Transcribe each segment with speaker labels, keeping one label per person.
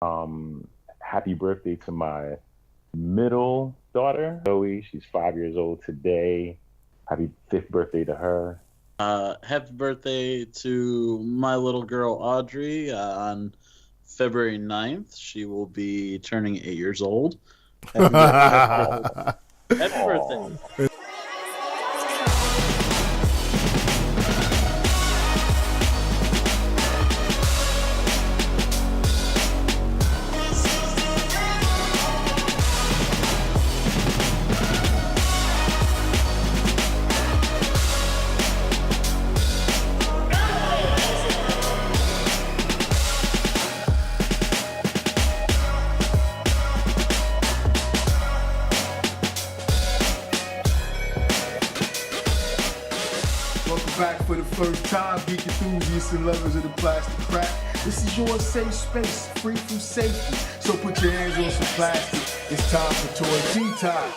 Speaker 1: Happy birthday to my middle daughter, Zoe. She's 5 years old today. Happy fifth birthday to her.
Speaker 2: Happy birthday to my little girl Audrey on February 9th. She will be turning 8 years old. Happy birthday. Happy birthday.
Speaker 3: Back for the first time, geek enthusiasts and lovers of the plastic crack. This is your safe space, free from safety. So put your hands on some plastic. It's time for Toy Detox.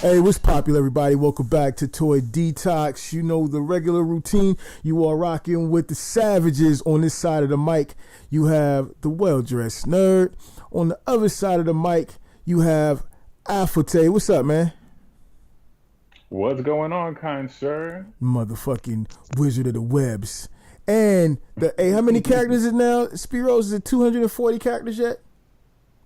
Speaker 4: Hey, what's popular, everybody? Welcome back to Toy Detox. You know the regular routine. You are rocking with the savages on this side of the mic. You have the well-dressed nerd. On the other side of the mic, you have Alphate. What's up, man?
Speaker 1: What's going on, kind sir?
Speaker 4: Motherfucking wizard of the webs. And how many characters is it now? Spiros, is it 240 characters yet?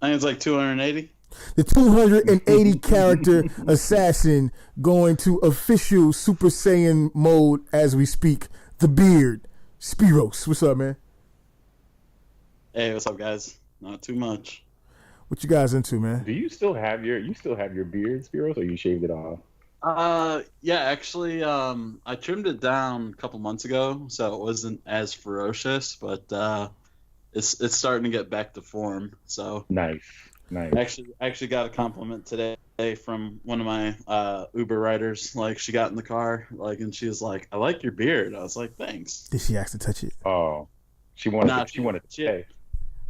Speaker 2: I think it's like 280.
Speaker 4: The 280 character assassin going to official Super Saiyan mode as we speak. The beard. Spiros. What's up, man?
Speaker 2: Hey, what's up, guys? Not too much.
Speaker 4: What you guys into, man?
Speaker 1: Do you still have your beard, Spiros, or you shaved it off?
Speaker 2: Yeah, actually, I trimmed it down a couple months ago, so it wasn't as ferocious, but it's starting to get back to form. So
Speaker 1: nice.
Speaker 2: Actually got a compliment today from one of my Uber riders. Like, she got in the car, and she was like, "I like your beard." I was like, "Thanks."
Speaker 4: Did she ask to touch it?
Speaker 1: Oh, she wanted to stay.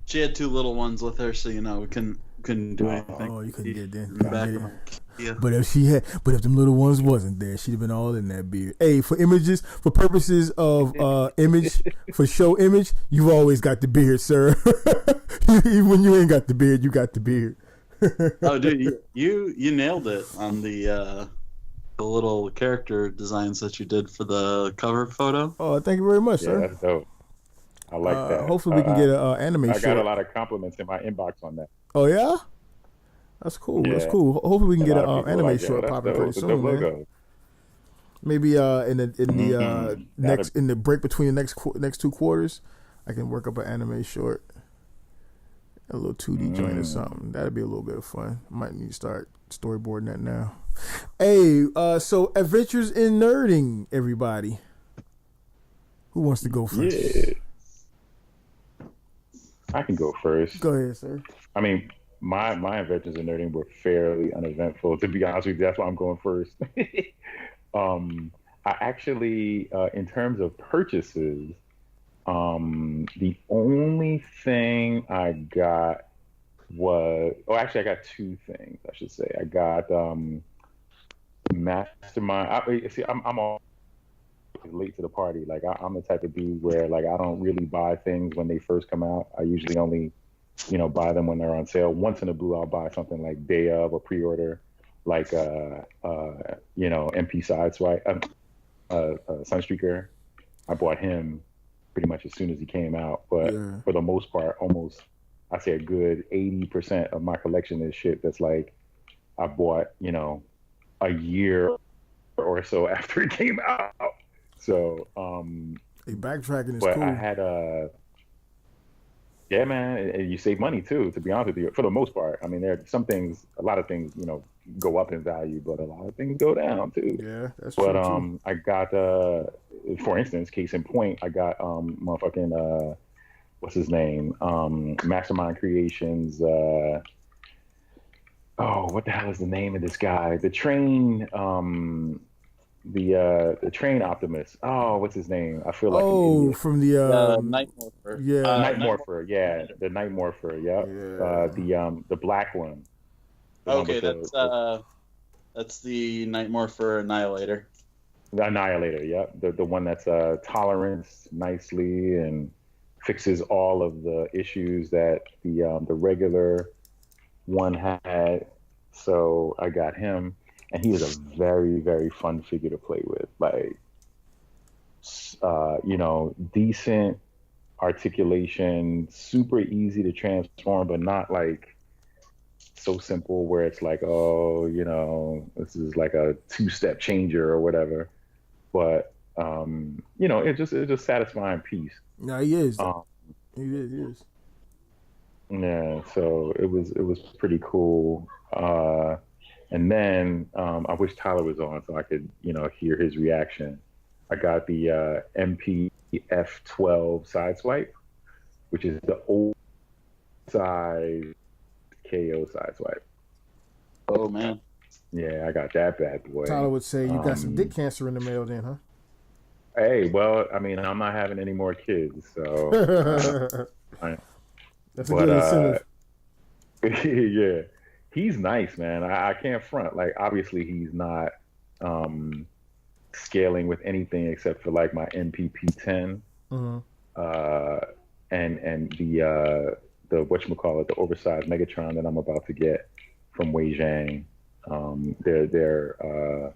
Speaker 2: She had two little ones with her, so we couldn't do anything.
Speaker 4: Oh, you couldn't get there.
Speaker 2: Yeah.
Speaker 4: But if them little ones wasn't there, she'd have been all in that beard. Hey, for purposes of image, for show image, you've always got the beard, sir. Even when you ain't got the beard, you got the beard.
Speaker 2: Oh, dude, you nailed it on the little character designs that you did for the cover photo.
Speaker 4: Oh, thank you very much, sir.
Speaker 1: Yeah, that's dope. I like that.
Speaker 4: Hopefully we can get an anime short.
Speaker 1: I got a lot of compliments in my inbox on that.
Speaker 4: Oh, yeah? That's cool. Yeah. That's cool. Hopefully we can get an anime
Speaker 1: like
Speaker 4: short popping pretty soon, man. Maybe in the break between the next two quarters, I can work up an anime short. A little 2D joint or something. That'd be a little bit of fun. Might need to start storyboarding that now. Hey, so Adventures in Nerding, everybody. Who wants to go first?
Speaker 1: Yeah. I can go first.
Speaker 4: Go ahead, sir.
Speaker 1: I mean, my adventures in nerding were fairly uneventful. To be honest with you, that's why I'm going first. I actually, in terms of purchases, the only thing I got I got two things, I should say. I got Mastermind. I'm all late to the party. Like, I'm the type of dude where, like, I don't really buy things when they first come out. I usually only buy them when they're on sale. Once in a blue, I'll buy something like day of or pre-order, like MP Sideswipe, Sunstreaker. I bought him pretty much as soon as he came out. But for the most part, almost, I say a good 80% of my collection is shit that's like I bought, a year or so after it came out. So,
Speaker 4: backtracking is
Speaker 1: but
Speaker 4: cool.
Speaker 1: I had yeah, man, and you save money too, to be honest with you, for the most part. I mean, there are some things, a lot of things, go up in value, but a lot of things go down too.
Speaker 4: Yeah, that's
Speaker 1: true.
Speaker 4: But
Speaker 1: too. I got, for instance, case in point, I got motherfucking what's his name? Mastermind Creations. What the hell is the name of this guy? The train. The train optimist. Oh, what's his name? I feel like
Speaker 4: from the
Speaker 2: Night Morpher.
Speaker 4: Yeah,
Speaker 1: Night Morpher. Yeah, the Night Morpher. Yep. Yeah. The black one.
Speaker 2: Okay, that's the Night Morpher Annihilator.
Speaker 1: The Annihilator, yep. The one that's toleranced nicely and fixes all of the issues that the regular one had. So I got him, and he is a very, very fun figure to play with. Like, decent articulation, super easy to transform, but not like so simple where it's like, oh, this is like a two-step changer or whatever. But it's just satisfying piece.
Speaker 4: No, he is. He is.
Speaker 1: Yeah, so it was pretty cool. And then I wish Tyler was on so I could hear his reaction. I got the MPF12 side swipe, which is the old size KO side swipe.
Speaker 2: Oh man.
Speaker 1: Yeah, I got that bad boy.
Speaker 4: Tyler would say you got some dick cancer in the mail then, huh?
Speaker 1: Hey, well, I mean, I'm not having any more kids, so
Speaker 4: that's a good incentive.
Speaker 1: Yeah, he's nice, man. I can't front. Like, obviously, he's not scaling with anything except for like my MPP10, and the whatchamacallit, the oversized Megatron that I'm about to get from Wei Zhang. Their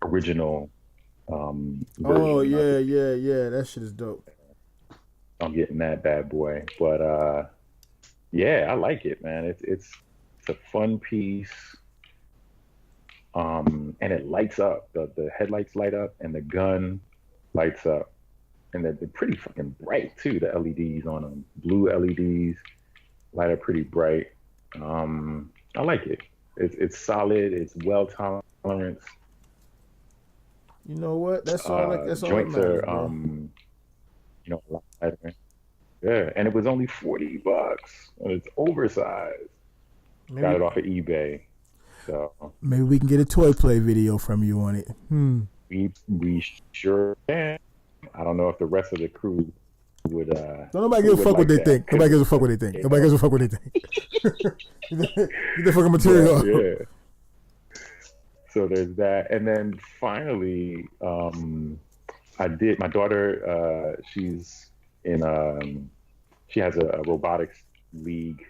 Speaker 1: original.
Speaker 4: Oh yeah, that shit is dope.
Speaker 1: I'm getting that bad boy, but yeah, I like it, man. It's a fun piece, and it lights up. The headlights light up, and the gun lights up, and they're pretty fucking bright too. The LEDs on them, blue LEDs, light up pretty bright. I like it. It's solid. It's well tolerant.
Speaker 4: You know what? That's all. That's all.
Speaker 1: Joints
Speaker 4: that matters,
Speaker 1: are, a lot better. Yeah, and it was only $40. It's oversized. Got it off of eBay. So
Speaker 4: maybe we can get a toy play video from you on it.
Speaker 1: We sure can. I don't know if the rest of the crew would.
Speaker 4: Don't nobody give a fuck what they think. Nobody gives a fuck what they think. Nobody gives a fuck what they think. Get the fucking material off.
Speaker 1: Yeah. So there's that, and then finally, I did. My daughter, she's in. She has a robotics league,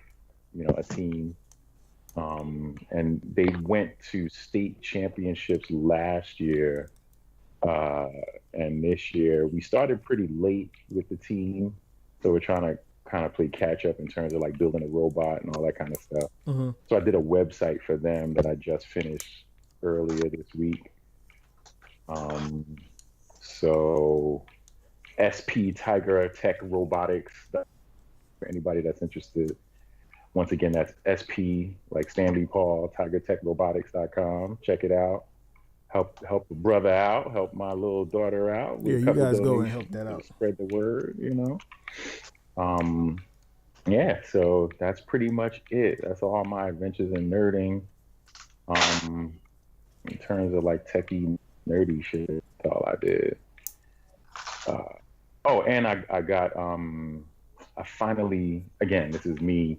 Speaker 1: a team, and they went to state championships last year, and this year we started pretty late with the team, so we're trying to kind of play catch up in terms of like building a robot and all that kind of stuff. So I did a website for them that I just finished earlier this week. So SP Tiger Tech Robotics, for anybody that's interested. Once again, that's SP, like Stanley Paul, TigerTechRobotics.com. Check it out. Help a brother out. Help my little daughter out.
Speaker 4: Yeah, you guys go and help that out.
Speaker 1: Spread the word, Yeah, so that's pretty much it. That's all my adventures in nerding. In terms of like techie, nerdy shit, that's all I did. And I got, I finally, again, this is me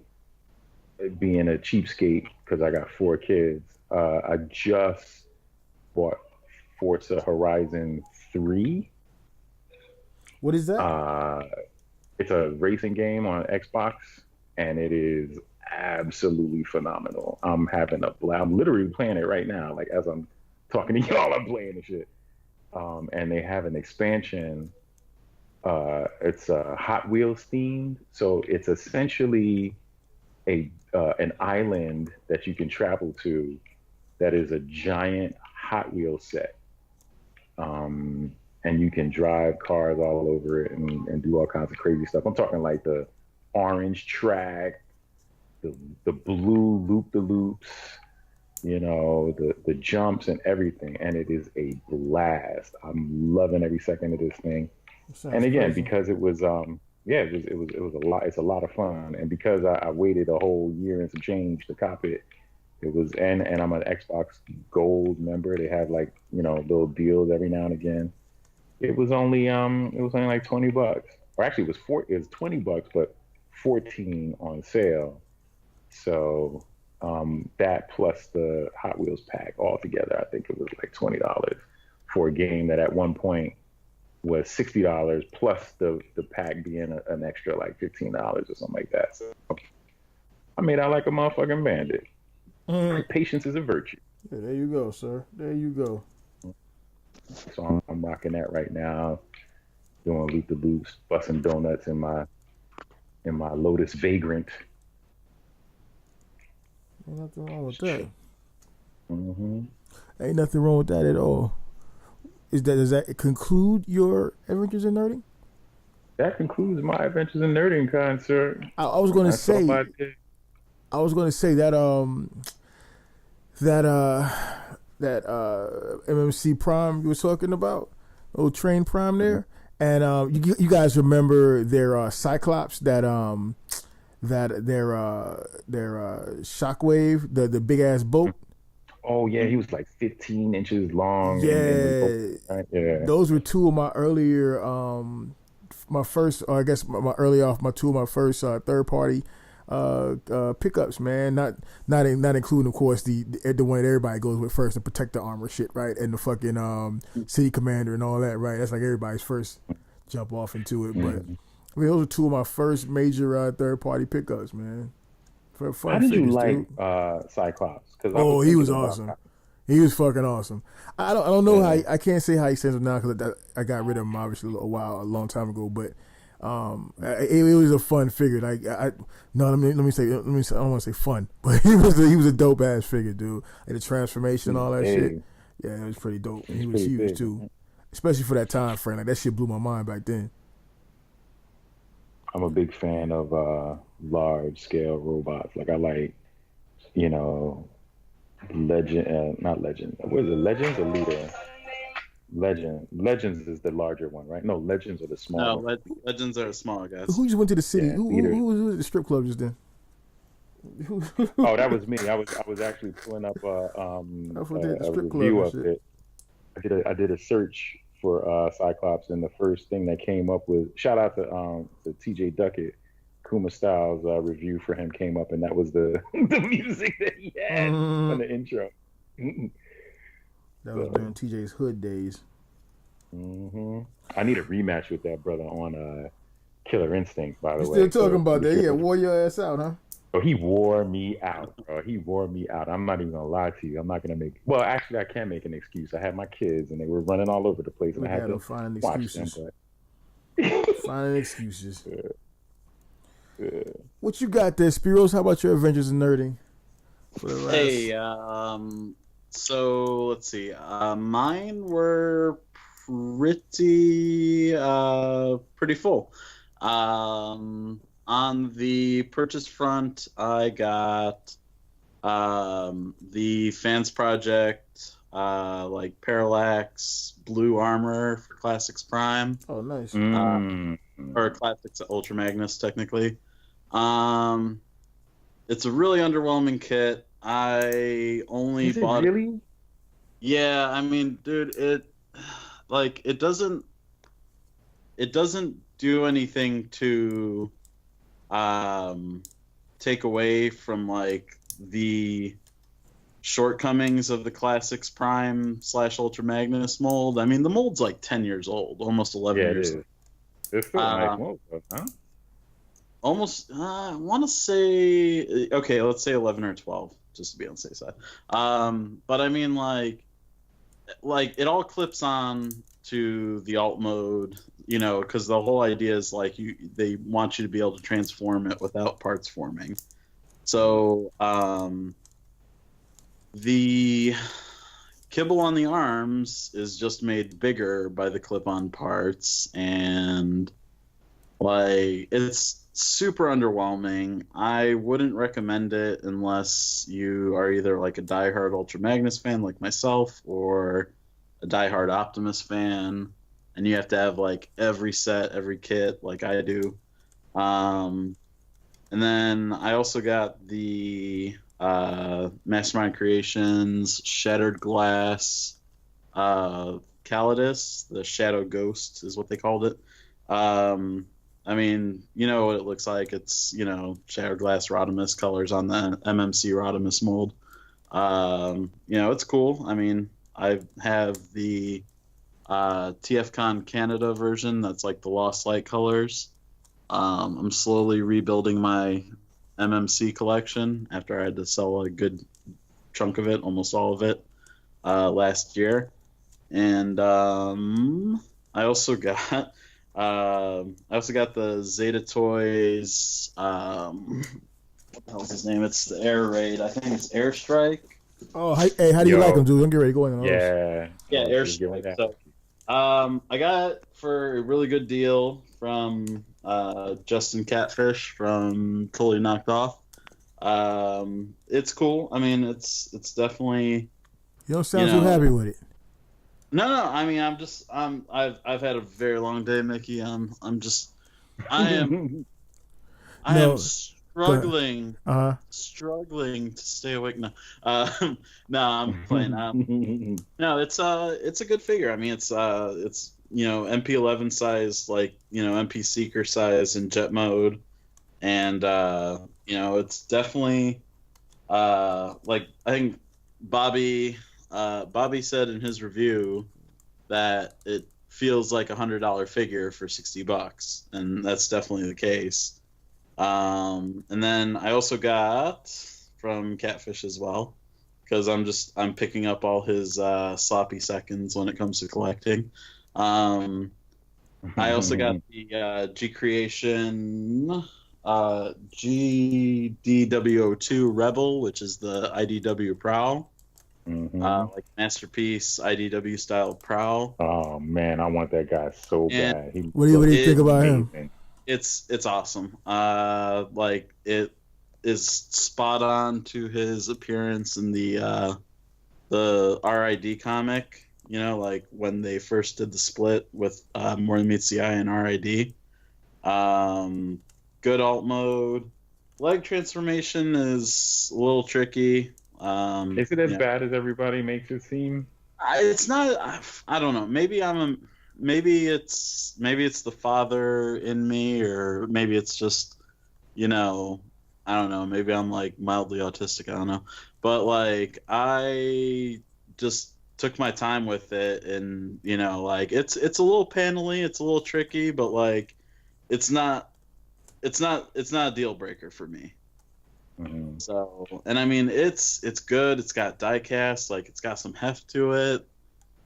Speaker 1: being a cheapskate because I got 4 kids. I just bought Forza Horizon 3.
Speaker 4: What is that?
Speaker 1: It's a racing game on Xbox, and it is absolutely phenomenal. I'm having a blast. I'm literally playing it right now. Like, as I'm talking to y'all, I'm playing the shit. And they have an expansion. It's Hot Wheels themed, so it's essentially an island that you can travel to that is a giant Hot Wheels set. And you can drive cars all over it and do all kinds of crazy stuff. I'm talking like the orange track, the blue loop-the-loops, the jumps and everything. And it is a blast. I'm loving every second of this thing. And again, crazy. Because it was, it was a lot. It's a lot of fun. And because I waited a whole year and some change to cop it, it was, and I'm an Xbox Gold member. They have like, little deals every now and again. It was only like $20, or actually it was $20, but 14 on sale. So that plus the Hot Wheels pack altogether, I think it was like $20 for a game that at one point was $60 plus the pack being an extra like $15 or something like that. So I made out like a motherfucking bandit. Patience is a virtue.
Speaker 4: Yeah, there you go, sir. There you go.
Speaker 1: So I'm rocking that right now, doing loop the loops, busting donuts in my Lotus Vagrant.
Speaker 4: Ain't nothing wrong with that.
Speaker 1: Mm-hmm.
Speaker 4: Ain't nothing wrong with that at all. Does that conclude your adventures in nerding?
Speaker 1: That concludes my adventures in nerding, kind sir.
Speaker 4: I was going to say that MMC Prime you were talking about, old Train Prime there, and you guys remember their Cyclops that their Shockwave, the big ass boat.
Speaker 1: Oh yeah, he was like 15 inches long.
Speaker 4: Yeah, those were two of my earlier, my first, or I guess my two of my first third party pickups, man. Not including, of course, the one that everybody goes with first, the Protector armor shit, right, and the fucking City Commander and all that, right. That's like everybody's first jump off into it. But I mean, those are two of my first major third party pickups, man.
Speaker 1: How did you like Cyclops?
Speaker 4: Oh, he was awesome. He was fucking awesome. I don't know how I can't say how he stands now because I got rid of him obviously a long time ago. But it was a fun figure. Like let me say I don't want to say fun, but he was a dope ass figure, dude. Like the transformation, all that shit. Yeah, it was pretty dope. And he was huge too, especially for that time frame. Like that shit blew my mind back then.
Speaker 1: I'm a big fan of large scale robots. Like I like, not Legend. What is it? Legends or Leader? Legends is the larger one, right? No, Legends are the small.
Speaker 2: No, Legends are small guys.
Speaker 4: Who just went to the city? Who was at the strip club just then?
Speaker 1: Oh, that was me. I was actually pulling up a review of it. I did a search for Cyclops, and the first thing that came up was shout out to TJ Duckett, Kuma Styles review for him came up, and that was the music that he had on the intro.
Speaker 4: That was during TJ's hood days.
Speaker 1: I need a rematch with that brother on Killer Instinct, by the way.
Speaker 4: Still talking about that? Yeah, wore your ass out, huh?
Speaker 1: Oh, he wore me out, bro. He wore me out. I'm not even gonna lie to you. I'm not gonna make. Well, actually, I can make an excuse. I had my kids, and they were running all over the place, and I had to
Speaker 4: find
Speaker 1: watch
Speaker 4: excuses.
Speaker 1: them.
Speaker 4: But... Finding excuses. What you got there, Spiros? How about your adventures in nerding?
Speaker 2: Hey, so let's see. Mine were pretty full. On the purchase front, I got the Fans Project, like Parallax Blue Armor for Classics Prime.
Speaker 4: Oh, nice.
Speaker 2: Or Classics Ultra Magnus, technically. It's a really underwhelming kit. I only bought
Speaker 1: it. Really?
Speaker 2: Yeah, I mean, dude, it doesn't do anything to take away from like the shortcomings of the Classics Prime / Ultra Magnus mold. I mean, the mold's like 10 years old, almost 11 years old.
Speaker 1: It's still a nice mold, huh?
Speaker 2: Almost, I want to say, okay, let's say 11 or 12, just to be on the safe side. But I mean, like it all clips on to the alt mode, because the whole idea is like they want you to be able to transform it without parts forming. So the kibble on the arms is just made bigger by the clip-on parts, and like it's super underwhelming. I wouldn't recommend it unless you are either like a diehard Ultra Magnus fan like myself or a diehard Optimus fan, and you have to have like every set, every kit like I do. And then I also got the Mastermind Creations Shattered Glass Calidus, the Shadow Ghost is what they called it. I mean, you know what it looks like. It's, Shattered Glass Rodimus colors on the MMC Rodimus mold. It's cool. I mean, I have the TFCon Canada version. That's like the Lost Light colors. I'm slowly rebuilding my MMC collection after I had to sell a good chunk of it, almost all of it, last year. And I also got the Zeta Toys. What the hell's his name? It's the Air Raid. I think it's Airstrike.
Speaker 4: Oh, hey, how do you like them, dude? Don't get ready to go in on those.
Speaker 2: Yeah, Airstrike. So, I got it for a really good deal from Justin Catfish from Totally Knocked Off. It's cool. I mean, it's definitely.
Speaker 4: You don't sound too happy with it.
Speaker 2: No. I mean, I've had a very long day, Mickey. I am struggling to stay awake now. No, I'm playing. No, it's a good figure. I mean, it's MP11 size, like MP Seeker size in jet mode, and it's definitely like I think Bobby said in his review that it feels like $100 figure for $60, and that's definitely the case. And then I also got from Catfish as well, because I'm picking up all his sloppy seconds when it comes to collecting. I also got the G Creation GDW02 Rebel, which is the IDW Prowl. Like Masterpiece IDW style Prowl.
Speaker 1: Oh man, I want that guy so bad.
Speaker 4: What do you think about him?
Speaker 2: It's awesome. Like it is spot on to his appearance in the RID comic. Like when they first did the split with More Than Meets the Eye and RID. Good alt mode. Leg transformation is a little tricky.
Speaker 1: Is it as bad as everybody makes it seem?
Speaker 2: It's not. I don't know. Maybe it's the father in me, or maybe it's just, I don't know. Maybe I'm like mildly autistic. I don't know. But like I just took my time with it, and like it's a little panely, it's a little tricky, but like it's not a deal breaker for me.
Speaker 1: Mm-hmm.
Speaker 2: So, and I mean, it's good. It's got diecast, like it's got some heft to it,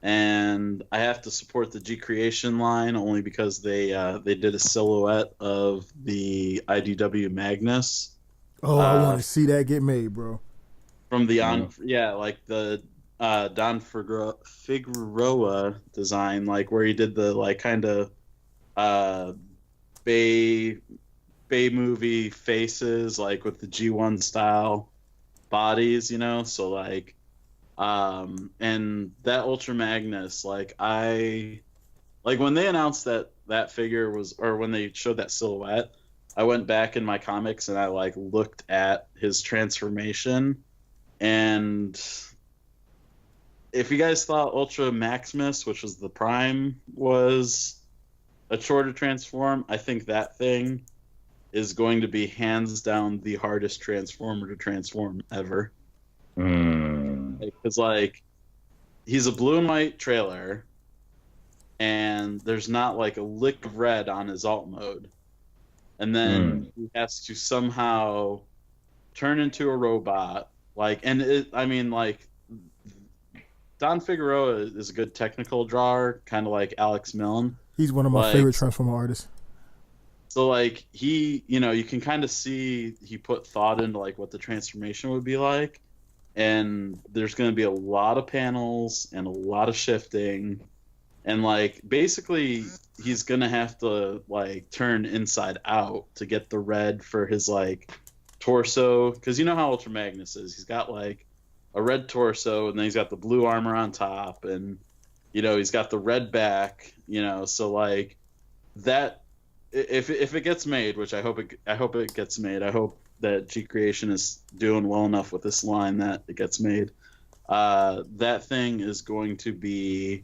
Speaker 2: and I have to support the G Creation line only because they did a silhouette of the IDW Magnus.
Speaker 4: Oh, I want to see that get made, bro.
Speaker 2: From the like the Don Figueroa design, like where he did the like kind of Bay movie faces, like with the G1 style bodies, so like and that Ultra Magnus, like when they announced that figure was, or when they showed that silhouette, I went back in my comics and I like looked at his transformation, and if you guys thought Ultra Maximus, which was the Prime, was a chore to transform, I think that thing is going to be hands down the hardest transformer to transform ever. Because like he's a blue and white trailer, and there's not like a lick of red on his alt mode, and then he has to somehow turn into a robot. Like, and I mean, like Don Figueroa is a good technical drawer, kind of like Alex Milne.
Speaker 4: He's one of my favorite Transformer artists.
Speaker 2: So like he, you can kind of see he put thought into like what the transformation would be like, and there's going to be a lot of panels and a lot of shifting, and like basically he's going to have to like turn inside out to get the red for his like torso, because you know how Ultra Magnus is. He's got like a red torso, and then he's got the blue armor on top, and he's got the red back, so like that. If it gets made, which I hope it gets made. I hope that G Creation is doing well enough with this line that it gets made. That thing is going to be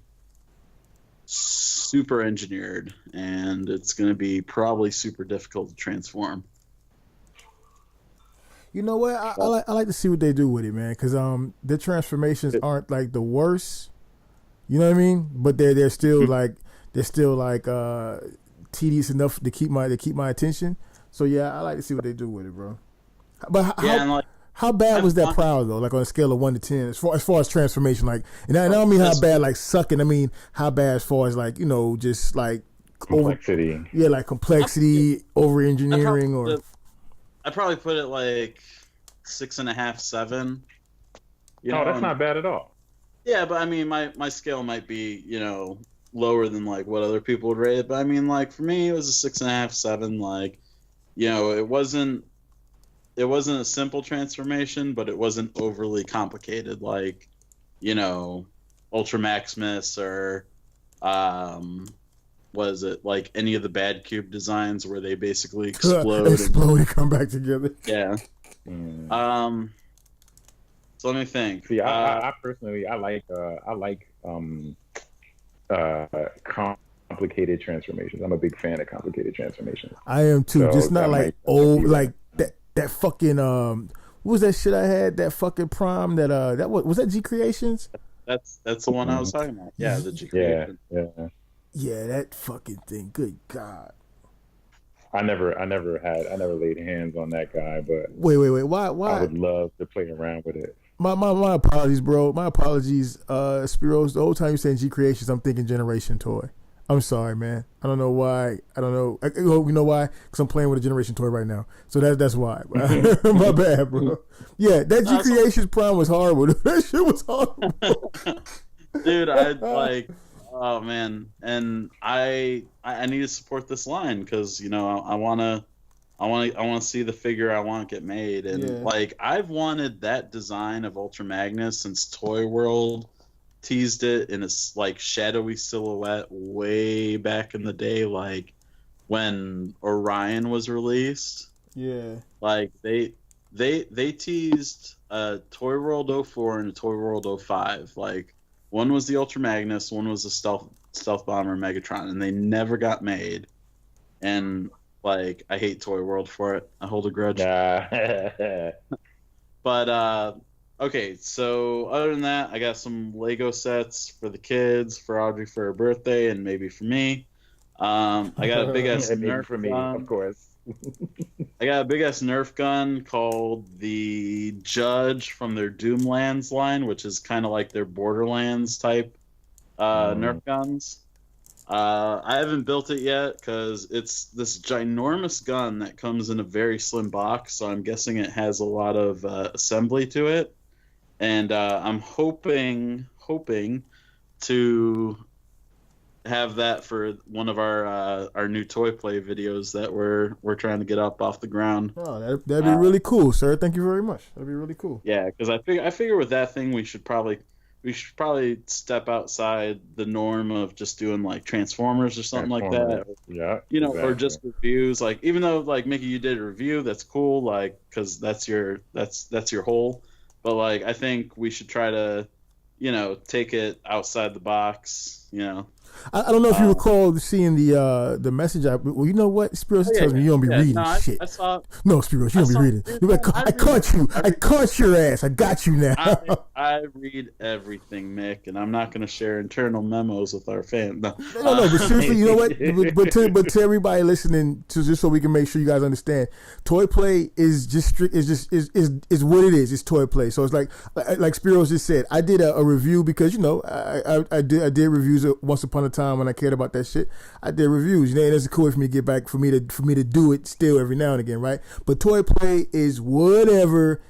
Speaker 2: super engineered, and it's going to be probably super difficult to transform.
Speaker 4: You know what? I like to see what they do with it, man, because the transformations aren't like the worst. You know what I mean? But they're still like tedious enough to keep my attention. So yeah, I like to see what they do with it, bro. But how bad was that Proud though? Like on a scale of 1 to 10, as far as transformation, like, and I don't mean how bad like sucking. I mean how bad as far as like, you know, just like
Speaker 1: complexity.
Speaker 4: Like complexity, over engineering, or
Speaker 2: I probably put it like 6.5, 7.
Speaker 1: That's not bad at all.
Speaker 2: Yeah, but I mean, my scale might be, you know, lower than like what other people would rate it. But I mean, like for me, it was a 6.5, 7. Like, you know, it wasn't a simple transformation, but it wasn't overly complicated. Like, you know, Ultra Maximus or was it like any of the bad cube designs where they basically explode
Speaker 4: and come back together?
Speaker 2: Yeah. So let me think.
Speaker 1: See, I personally I like complicated transformations. I'm a big fan of complicated transformations.
Speaker 4: I am too. So just not like old like that fucking what was that shit I had? That fucking Prime that was that G Creations?
Speaker 2: That's the one I was talking about. Yeah, the G Creations.
Speaker 4: Yeah, that fucking thing. Good God.
Speaker 1: I never laid hands on that guy, but
Speaker 4: wait. Why?
Speaker 1: I would love to play around with it.
Speaker 4: My apologies, bro. My apologies, Spiros. The whole time you're saying G Creations, I'm thinking Generation Toy. I'm sorry, man. I don't know why. I don't know. You know why? Because I'm playing with a Generation Toy right now. So that's why. My bad, bro. Yeah, that G Creations Prime was horrible. That shit was horrible.
Speaker 2: Dude, I like. Oh man, and I need to support this line because you know I want to see the figure I want to get made, and like I've wanted that design of Ultra Magnus since Toy World teased it in a like shadowy silhouette way back in the day, like when Orion was released.
Speaker 4: Yeah, like
Speaker 2: they teased a Toy World 04 and a Toy World 05, like. One was the Ultra Magnus, one was the Stealth Bomber Megatron, and they never got made. And like, I hate Toy World for it. I hold a grudge. But okay, so other than that, I got some Lego sets for the kids, for Audrey for her birthday, and maybe for me. I got a big ass Nerf for me, of course. I got a big ass Nerf gun called the Judge from their Doomlands line, which is kind of like their Borderlands type Nerf guns. I haven't built it yet because it's this ginormous gun that comes in a very slim box, so I'm guessing it has a lot of assembly to it. And I'm hoping to have that for one of our new toy play videos that we're trying to get up off the ground.
Speaker 4: Oh, that'd be really cool, sir. Thank you very much. That'd be really cool.
Speaker 2: Yeah, because I figure with that thing we should probably step outside the norm of just doing like Transformers or something like that.
Speaker 1: Yeah,
Speaker 2: you know, exactly. Or just reviews. Like even though like Mickey, you did a review, that's cool. Like because that's your whole. But like I think we should try to, you know, take it outside the box. You know.
Speaker 4: I don't know if you recall seeing the message. Well, you know what? Spiros tells me you don't be reading shit. No, Spiros, you don't be reading. I caught you. I caught your ass. I got you now.
Speaker 2: I read everything, Mick, and I'm not going to share internal memos with our fans. No,
Speaker 4: but seriously, you know what? But to everybody listening, just so we can make sure you guys understand, toy play is just what it is. It's toy play. So it's like Spiros just said. I did a review because you know I did reviews once upon a time when I cared about that shit. I did reviews, you know, and it's cool for me to get back for me to do it still every now and again, right? But toy play is whatever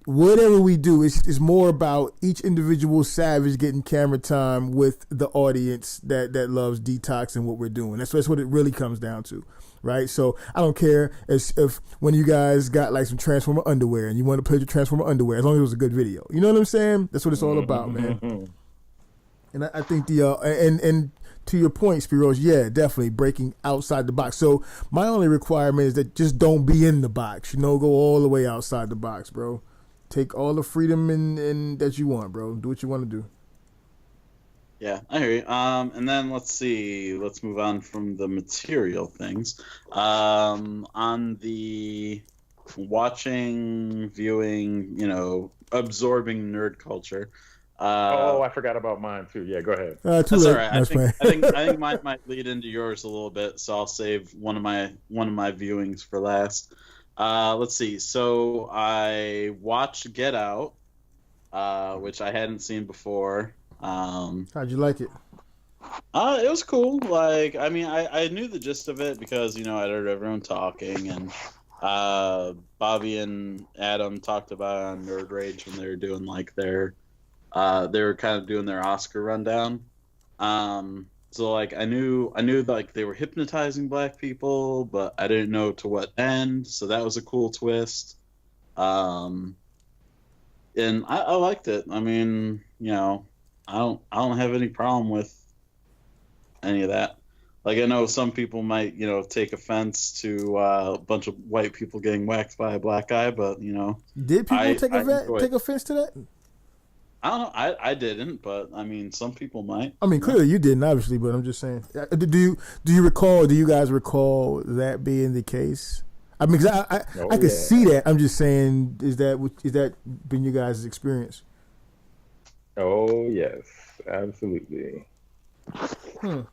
Speaker 4: we do. It's more about each individual savage getting camera time with the audience that loves Detox and what we're doing. That's what it really comes down to, right? So I don't care if when you guys got like some Transformer underwear and you want to play your Transformer underwear, as long as it was a good video. You know what I'm saying? That's what it's all about, man. And I think and to your point, Spiros, yeah, definitely breaking outside the box. So my only requirement is that just don't be in the box. You know, go all the way outside the box, bro. Take all the freedom in that you want, bro. Do what you want to do.
Speaker 2: Yeah, I hear you. And then let's see. Let's move on from the material things. On the watching, viewing, you know, absorbing nerd culture.
Speaker 1: I forgot about mine too. Yeah, go ahead.
Speaker 4: Too
Speaker 2: That's
Speaker 4: late.
Speaker 2: all right.
Speaker 4: No,
Speaker 2: I think mine might lead into yours a little bit, so I'll save one of my viewings for last. Let's see. So I watched Get Out, which I hadn't seen before.
Speaker 4: How'd you like it?
Speaker 2: It was cool. Like, I mean, I knew the gist of it because I'd heard everyone talking, and Bobby and Adam talked about it on Nerd Rage when they were doing like their they were kind of doing their Oscar rundown. So like I knew like they were hypnotizing black people, but I didn't know to what end. So that was a cool twist. And I liked it. I mean, I don't have any problem with any of that. Like, I know some people might, take offense to a bunch of white people getting whacked by a black guy, but
Speaker 4: did people take offense to that?
Speaker 2: I don't know. I didn't, but I mean, some people might.
Speaker 4: I mean, clearly you didn't, obviously, but I'm just saying. Do you guys recall that being the case? I mean, 'cause I could see that. I'm just saying, is that been your guys' experience?
Speaker 1: Oh yes, absolutely.
Speaker 4: I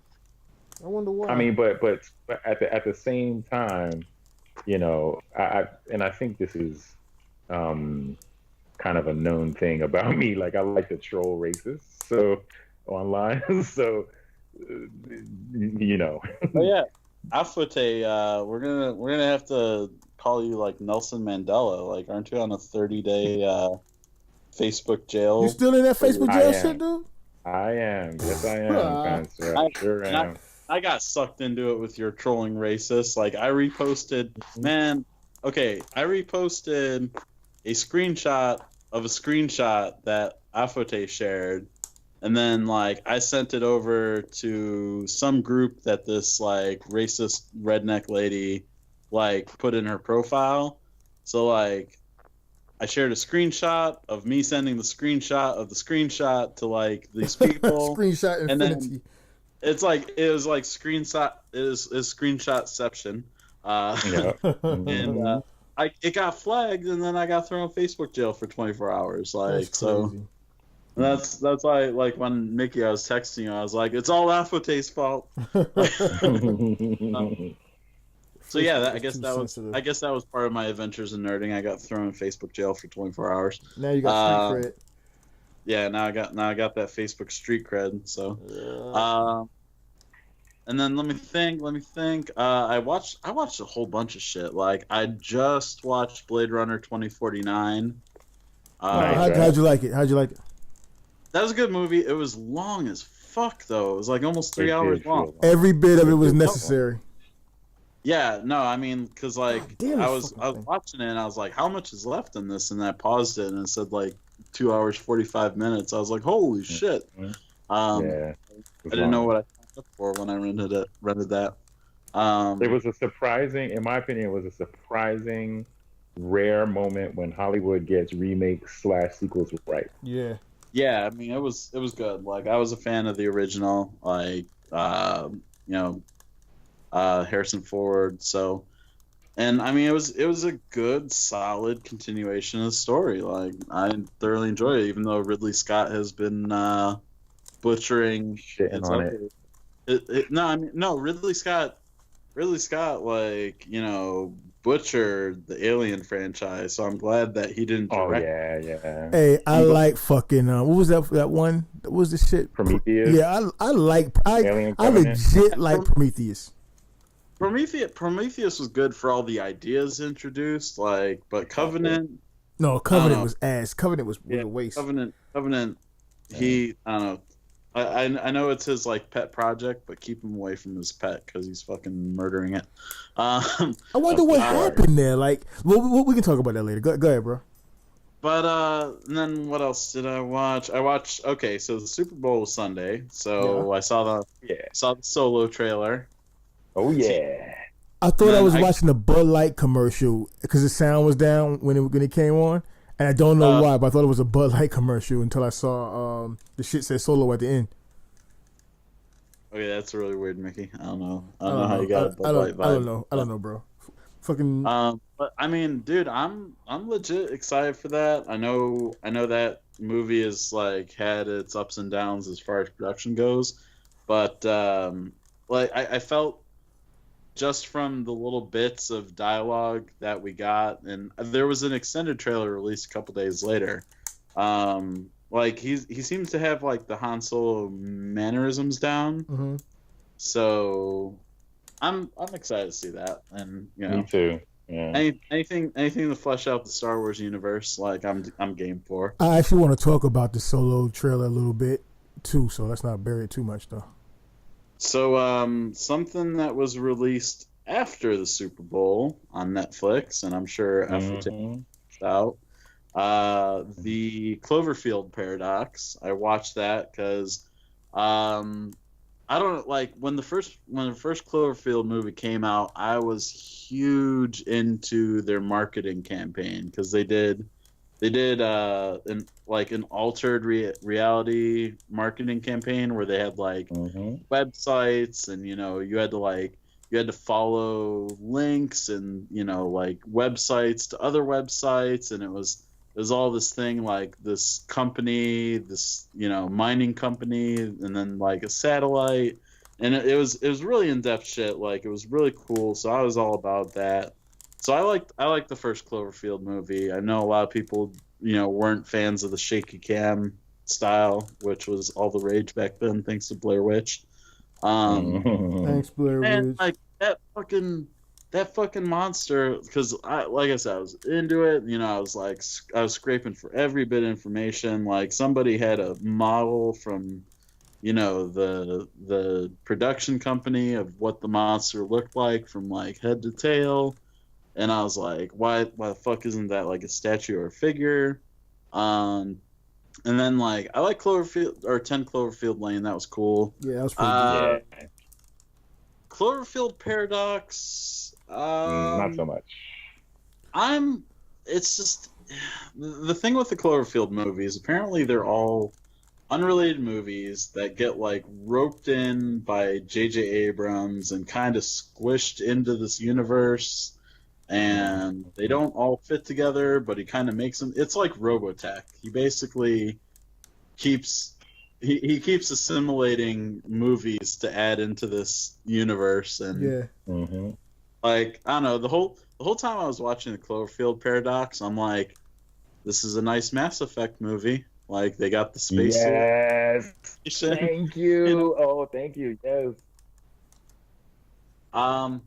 Speaker 4: wonder why.
Speaker 1: I mean, but at the same time, I think this is kind of a known thing about me. Like, I like to troll racists, so online, so
Speaker 2: Oh yeah, Afute, we're gonna have to call you like Nelson Mandela. Like, aren't you on a 30-day Facebook jail?
Speaker 4: You still in that Facebook jail shit, dude?
Speaker 1: I am. Yes, I am. I sure am.
Speaker 2: I got sucked into it with your trolling racists. Like, I reposted, I reposted a screenshot of a screenshot that Afute shared, and then like I sent it over to some group that this like racist redneck lady like put in her profile. So like I shared a screenshot of me sending the screenshot of the screenshot to like these people.
Speaker 4: Screenshot infinity.
Speaker 2: And then it was like screenshot is screenshotception. And it got flagged, and then I got thrown in Facebook jail for 24 hours. Like, so that's why, like, when Mickey, I was texting you, I was like, it's all Afote's fault. So yeah, I guess that was part of my adventures in nerding. I got thrown in Facebook jail for 24 hours.
Speaker 4: Now you got street cred.
Speaker 2: Yeah, now I got that Facebook street cred. So, and then let me think. I watched a whole bunch of shit. Like, I just watched Blade Runner 2049.
Speaker 4: How'd you like it?
Speaker 2: That was a good movie. It was long as fuck, though. It was like almost 3 hours long.
Speaker 4: Every bit of it was necessary.
Speaker 2: Yeah, no, I mean, because like I was watching it and I was like, how much is left in this? And I paused it and it said like 2 hours 45 minutes. I was like, holy shit. I didn't know what I signed up for when I rented that.
Speaker 1: It was a surprising, in my opinion, rare moment when Hollywood gets remakes / sequels right.
Speaker 4: Yeah.
Speaker 2: Yeah, I mean, it was good. Like, I was a fan of the original, like Harrison Ford. So, and I mean, it was a good, solid continuation of the story. Like, I thoroughly enjoyed it, even though Ridley Scott has been butchering
Speaker 1: shitting on it.
Speaker 2: No, Ridley Scott, like, butchered the Alien franchise. So I'm glad that he didn't direct.
Speaker 1: Oh yeah.
Speaker 4: Hey, I like fucking what was that one? What was the shit?
Speaker 1: Prometheus.
Speaker 4: Yeah, I legit like Prometheus.
Speaker 2: Prometheus was good for all the ideas introduced, like, but Covenant.
Speaker 4: No, Covenant was ass. Covenant was a waste.
Speaker 2: Covenant. He, I don't know. I know it's his like pet project, but keep him away from his pet because he's fucking murdering it.
Speaker 4: I wonder what happened there. Like, we can talk about that later. Go ahead, bro.
Speaker 2: But and then what else did I watch? So the Super Bowl was Sunday, so I saw the Solo trailer.
Speaker 1: Oh yeah.
Speaker 4: I thought I was watching the Bud Light commercial because the sound was down when it came on. And I don't know why, but I thought it was a Bud Light commercial until I saw the shit said Solo at the end.
Speaker 2: Okay, that's really weird, Mickey. I don't know how you got a Bud Light vibe.
Speaker 4: I don't know, bro. Fucking.
Speaker 2: But I mean, dude, I'm legit excited for that. I know that movie is like had its ups and downs as far as production goes, but like I felt just from the little bits of dialogue that we got, and there was an extended trailer released a couple days later. Like he seems to have like the Han Solo mannerisms down,
Speaker 4: Mm-hmm.
Speaker 2: so I'm excited to see that, and you know,
Speaker 1: Me too. Yeah.
Speaker 2: anything to flesh out the Star Wars universe, like I'm game for.
Speaker 4: I actually want to talk about the Solo trailer a little bit too, so let's not bury it too much though.
Speaker 2: So something that was released after the Super Bowl on Netflix, and I'm sure after taking it out, the Cloverfield Paradox. I watched that because I don't like when the first Cloverfield movie came out. I was huge into their marketing campaign because they did an altered reality marketing campaign where they had like websites, and you know you had to follow links and you know like websites to other websites, and it was all this thing like this company, this you know mining company, and then like a satellite, and it was really in-depth shit. Like it was really cool, so I was all about that. So I liked the first Cloverfield movie. I know a lot of people you know weren't fans of the shaky cam style, which was all the rage back then, thanks to Blair Witch.
Speaker 4: Thanks, Blair Witch.
Speaker 2: And like that fucking monster, because like I said, I was into it. You know, I was scraping for every bit of information. Like somebody had a model from, you know, the production company of what the monster looked like from like head to tail, and I was like, why the fuck isn't that like a statue or a figure? And then like I like Cloverfield or 10 Cloverfield Lane. That was cool.
Speaker 4: Yeah, that was pretty good.
Speaker 1: Yeah.
Speaker 2: Cloverfield Paradox.
Speaker 1: Not so much.
Speaker 2: It's just the thing with the Cloverfield movies. Apparently, they're all unrelated movies that get like roped in by J.J. Abrams and kind of squished into this universe, and they don't all fit together. But he kind of makes them. It's like Robotech. He basically keeps. He keeps assimilating movies to add into this universe, and
Speaker 4: Yeah.
Speaker 2: like I don't know, the whole time I was watching the Cloverfield Paradox, I'm like, this is a nice Mass Effect movie. Like they got the space.
Speaker 1: Yes.
Speaker 2: Station.
Speaker 1: Thank you.
Speaker 2: You know?
Speaker 1: Oh, thank you. Yes.
Speaker 2: But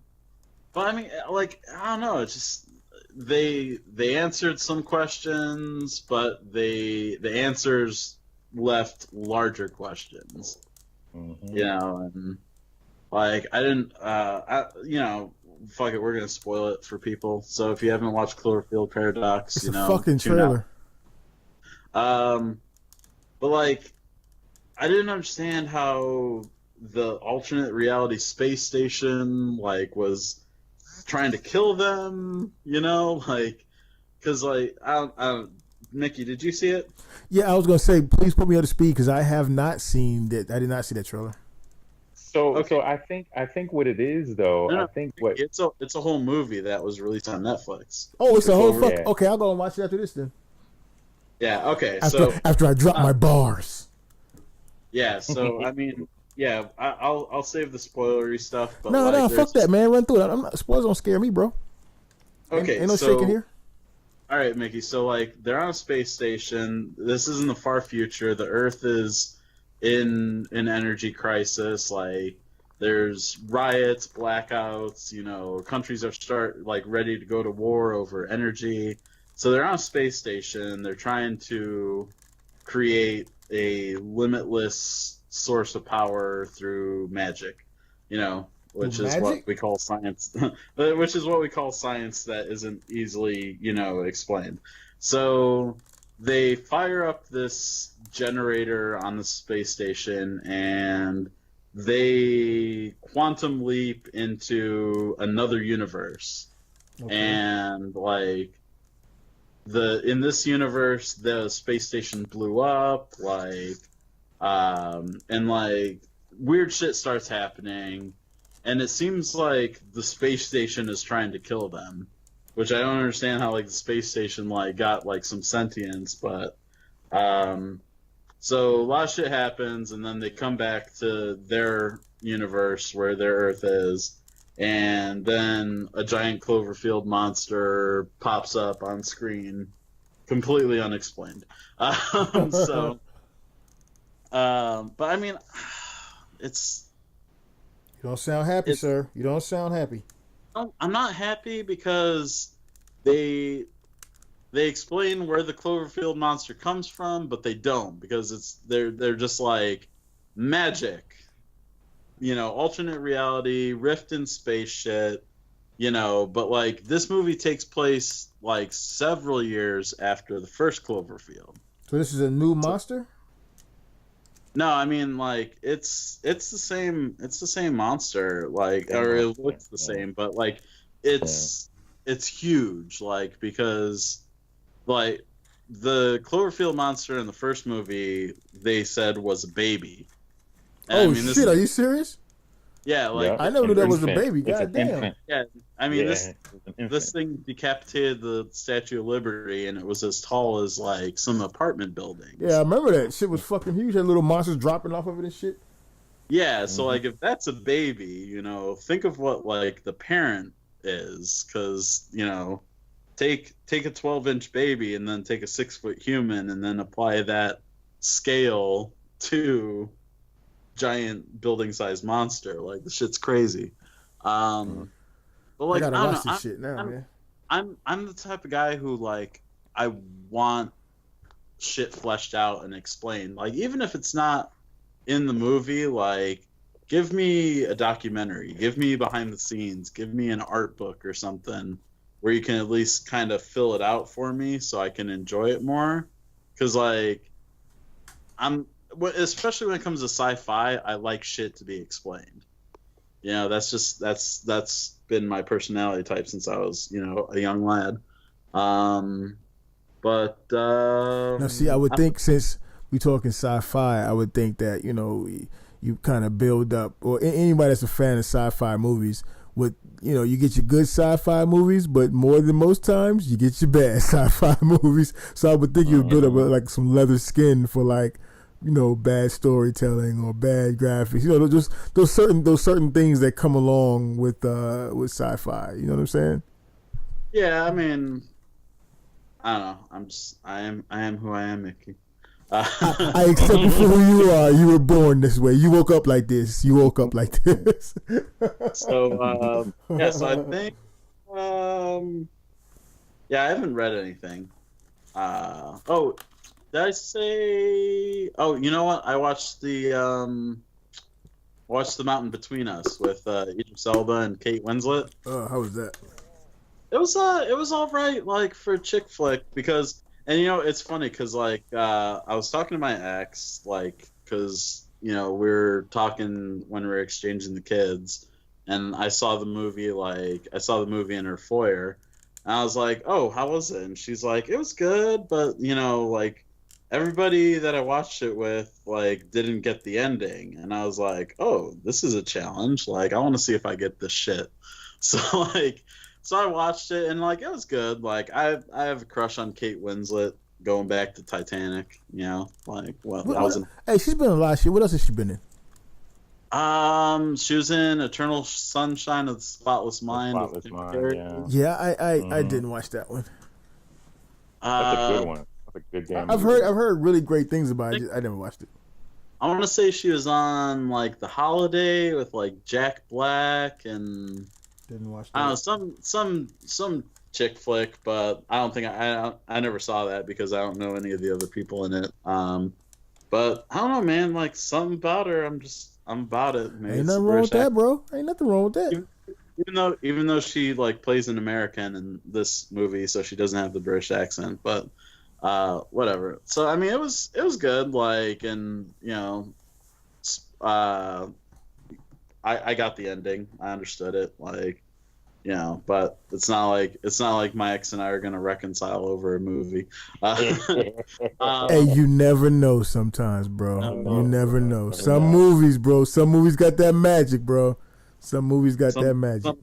Speaker 2: I mean, like I don't know, it's just they answered some questions, but the answers left larger questions. You know, and like I didn't you know, fuck it, we're gonna spoil it for people. So if you haven't watched Cloverfield Paradox,
Speaker 4: It's
Speaker 2: you
Speaker 4: a
Speaker 2: know,
Speaker 4: fucking
Speaker 2: tune
Speaker 4: trailer.
Speaker 2: out. But like I didn't understand how the alternate reality space station like was trying to kill them, you know, like because like I don't Mickey, did you see it?
Speaker 4: Yeah, I was gonna say, please put me up to speed because I have not seen that. I did not see that trailer.
Speaker 1: So
Speaker 2: Okay.
Speaker 1: so I think what it is though,
Speaker 2: No,
Speaker 1: I think what
Speaker 2: it's a whole movie that was released on Netflix.
Speaker 4: Oh, it's a whole fuck.
Speaker 1: Yeah.
Speaker 4: Okay, I'll go and watch it after this then.
Speaker 2: Yeah. Okay.
Speaker 4: After I drop my bars.
Speaker 2: Yeah. So I mean, yeah, I'll save the spoilery stuff. But
Speaker 4: No,
Speaker 2: like,
Speaker 4: fuck that, man. Run through it. I'm not, spoilers don't scare me, bro.
Speaker 2: Okay.
Speaker 4: Ain't no
Speaker 2: so,
Speaker 4: shaking here.
Speaker 2: All right, Mickey. So like they're on a space station. This is in the far future. The Earth is in an energy crisis. Like there's riots, blackouts. You know, countries are ready to go to war over energy. So they're on a space station. They're trying to create a limitless source of power through magic. You know, which is what we call science. Which is what we call science that isn't easily, you know, explained. So they fire up this generator on the space station and they quantum leap into another universe. Okay. And like in this universe the space station blew up, and like weird shit starts happening. And it seems like the space station is trying to kill them. which I don't understand how like the space station like got like some sentience, but so a lot of shit happens, and then they come back to their universe where their Earth is, and then a giant Cloverfield monster pops up on screen, completely unexplained. But I mean, it's.
Speaker 4: You don't sound happy, sir. You don't sound happy.
Speaker 2: I'm not happy because they explain where the Cloverfield monster comes from, but they don't, because they're just like magic, alternate reality, rift in space shit, but like this movie takes place like several years after the first Cloverfield.
Speaker 4: So this is a new monster?
Speaker 2: No, I mean like it's the same monster, like, or it looks the same, but like it's huge, like, because like the Cloverfield monster in the first movie they said was a baby.
Speaker 4: And, shit! Are you serious?
Speaker 2: Yeah, like
Speaker 4: I never knew that was a baby. God damn.
Speaker 2: Yeah, I mean this thing decapitated the Statue of Liberty, and it was as tall as like some apartment buildings.
Speaker 4: Yeah, I remember that shit was fucking huge. Had little monsters dropping off of it and shit.
Speaker 2: Yeah, so like if that's a baby, think of what like the parent is, because take a 12-inch baby and then take a 6-foot human and then apply that scale to giant building-sized monster. Like, the shit's crazy. But like,
Speaker 4: I gotta watch this shit now, man.
Speaker 2: I'm the type of guy who like I want shit fleshed out and explained. Like, even if it's not in the movie, like, give me a documentary, give me behind the scenes, give me an art book or something where you can at least kind of fill it out for me so I can enjoy it more. Because like especially when it comes to sci-fi, I like shit to be explained. That's been my personality type since I was, a young lad. Now, see, I would think, since we talking sci-fi, I would think that, you kind of build up, or anybody that's a fan of sci-fi movies, you get your good sci-fi movies, but more than most times, you get your bad sci-fi movies. So I would think you would build up like some leather skin for like, bad storytelling or bad graphics. Just those certain things that come along with sci-fi. You know what I'm saying? Yeah, I mean, I don't know. I am who I am, Mickey.
Speaker 4: I accept you for who you are. You were born this way. You woke up like this. You woke up like this.
Speaker 2: So I think, I haven't read anything. Did I say? Oh, you know what? I watched the Mountain Between Us with Idris Elba and Kate Winslet.
Speaker 4: How was that?
Speaker 2: It was all right, like, for a chick flick, because, and it's funny because like I was talking to my ex, like, because we were talking when we were exchanging the kids, and I saw the movie in her foyer, and I was like, oh, how was it? And she's like, it was good, but like, everybody that I watched it with, like, didn't get the ending. And I was like, oh, this is a challenge. Like, I want to see if I get this shit. So I watched it, and, like, it was good. Like, I have a crush on Kate Winslet going back to Titanic, like,
Speaker 4: hey, she's been in a lot of shit. What else has she been in?
Speaker 2: She was in Eternal Sunshine of the Spotless Mind.
Speaker 4: Yeah, I didn't watch that one.
Speaker 1: That's a good one. Good damn
Speaker 4: I've heard really great things about it. I never watched it.
Speaker 2: I want to say she was on like The Holiday with like Jack Black, and
Speaker 4: didn't watch that.
Speaker 2: I don't know, some chick flick, but I don't think I never saw that because I don't know any of the other people in it. But I don't know, man. Like, something about her, I'm about it. Maybe
Speaker 4: ain't nothing wrong with that, bro. Ain't nothing wrong with that.
Speaker 2: Even though she like plays an American in this movie, so she doesn't have the British accent, but. Whatever. So I mean, it was good. Like, and I got the ending. I understood it. Like, but it's not like my ex and I are gonna reconcile over a movie.
Speaker 4: Hey, you never know. Sometimes, bro. You never know. Some movies got that magic, bro. Some movies got that magic.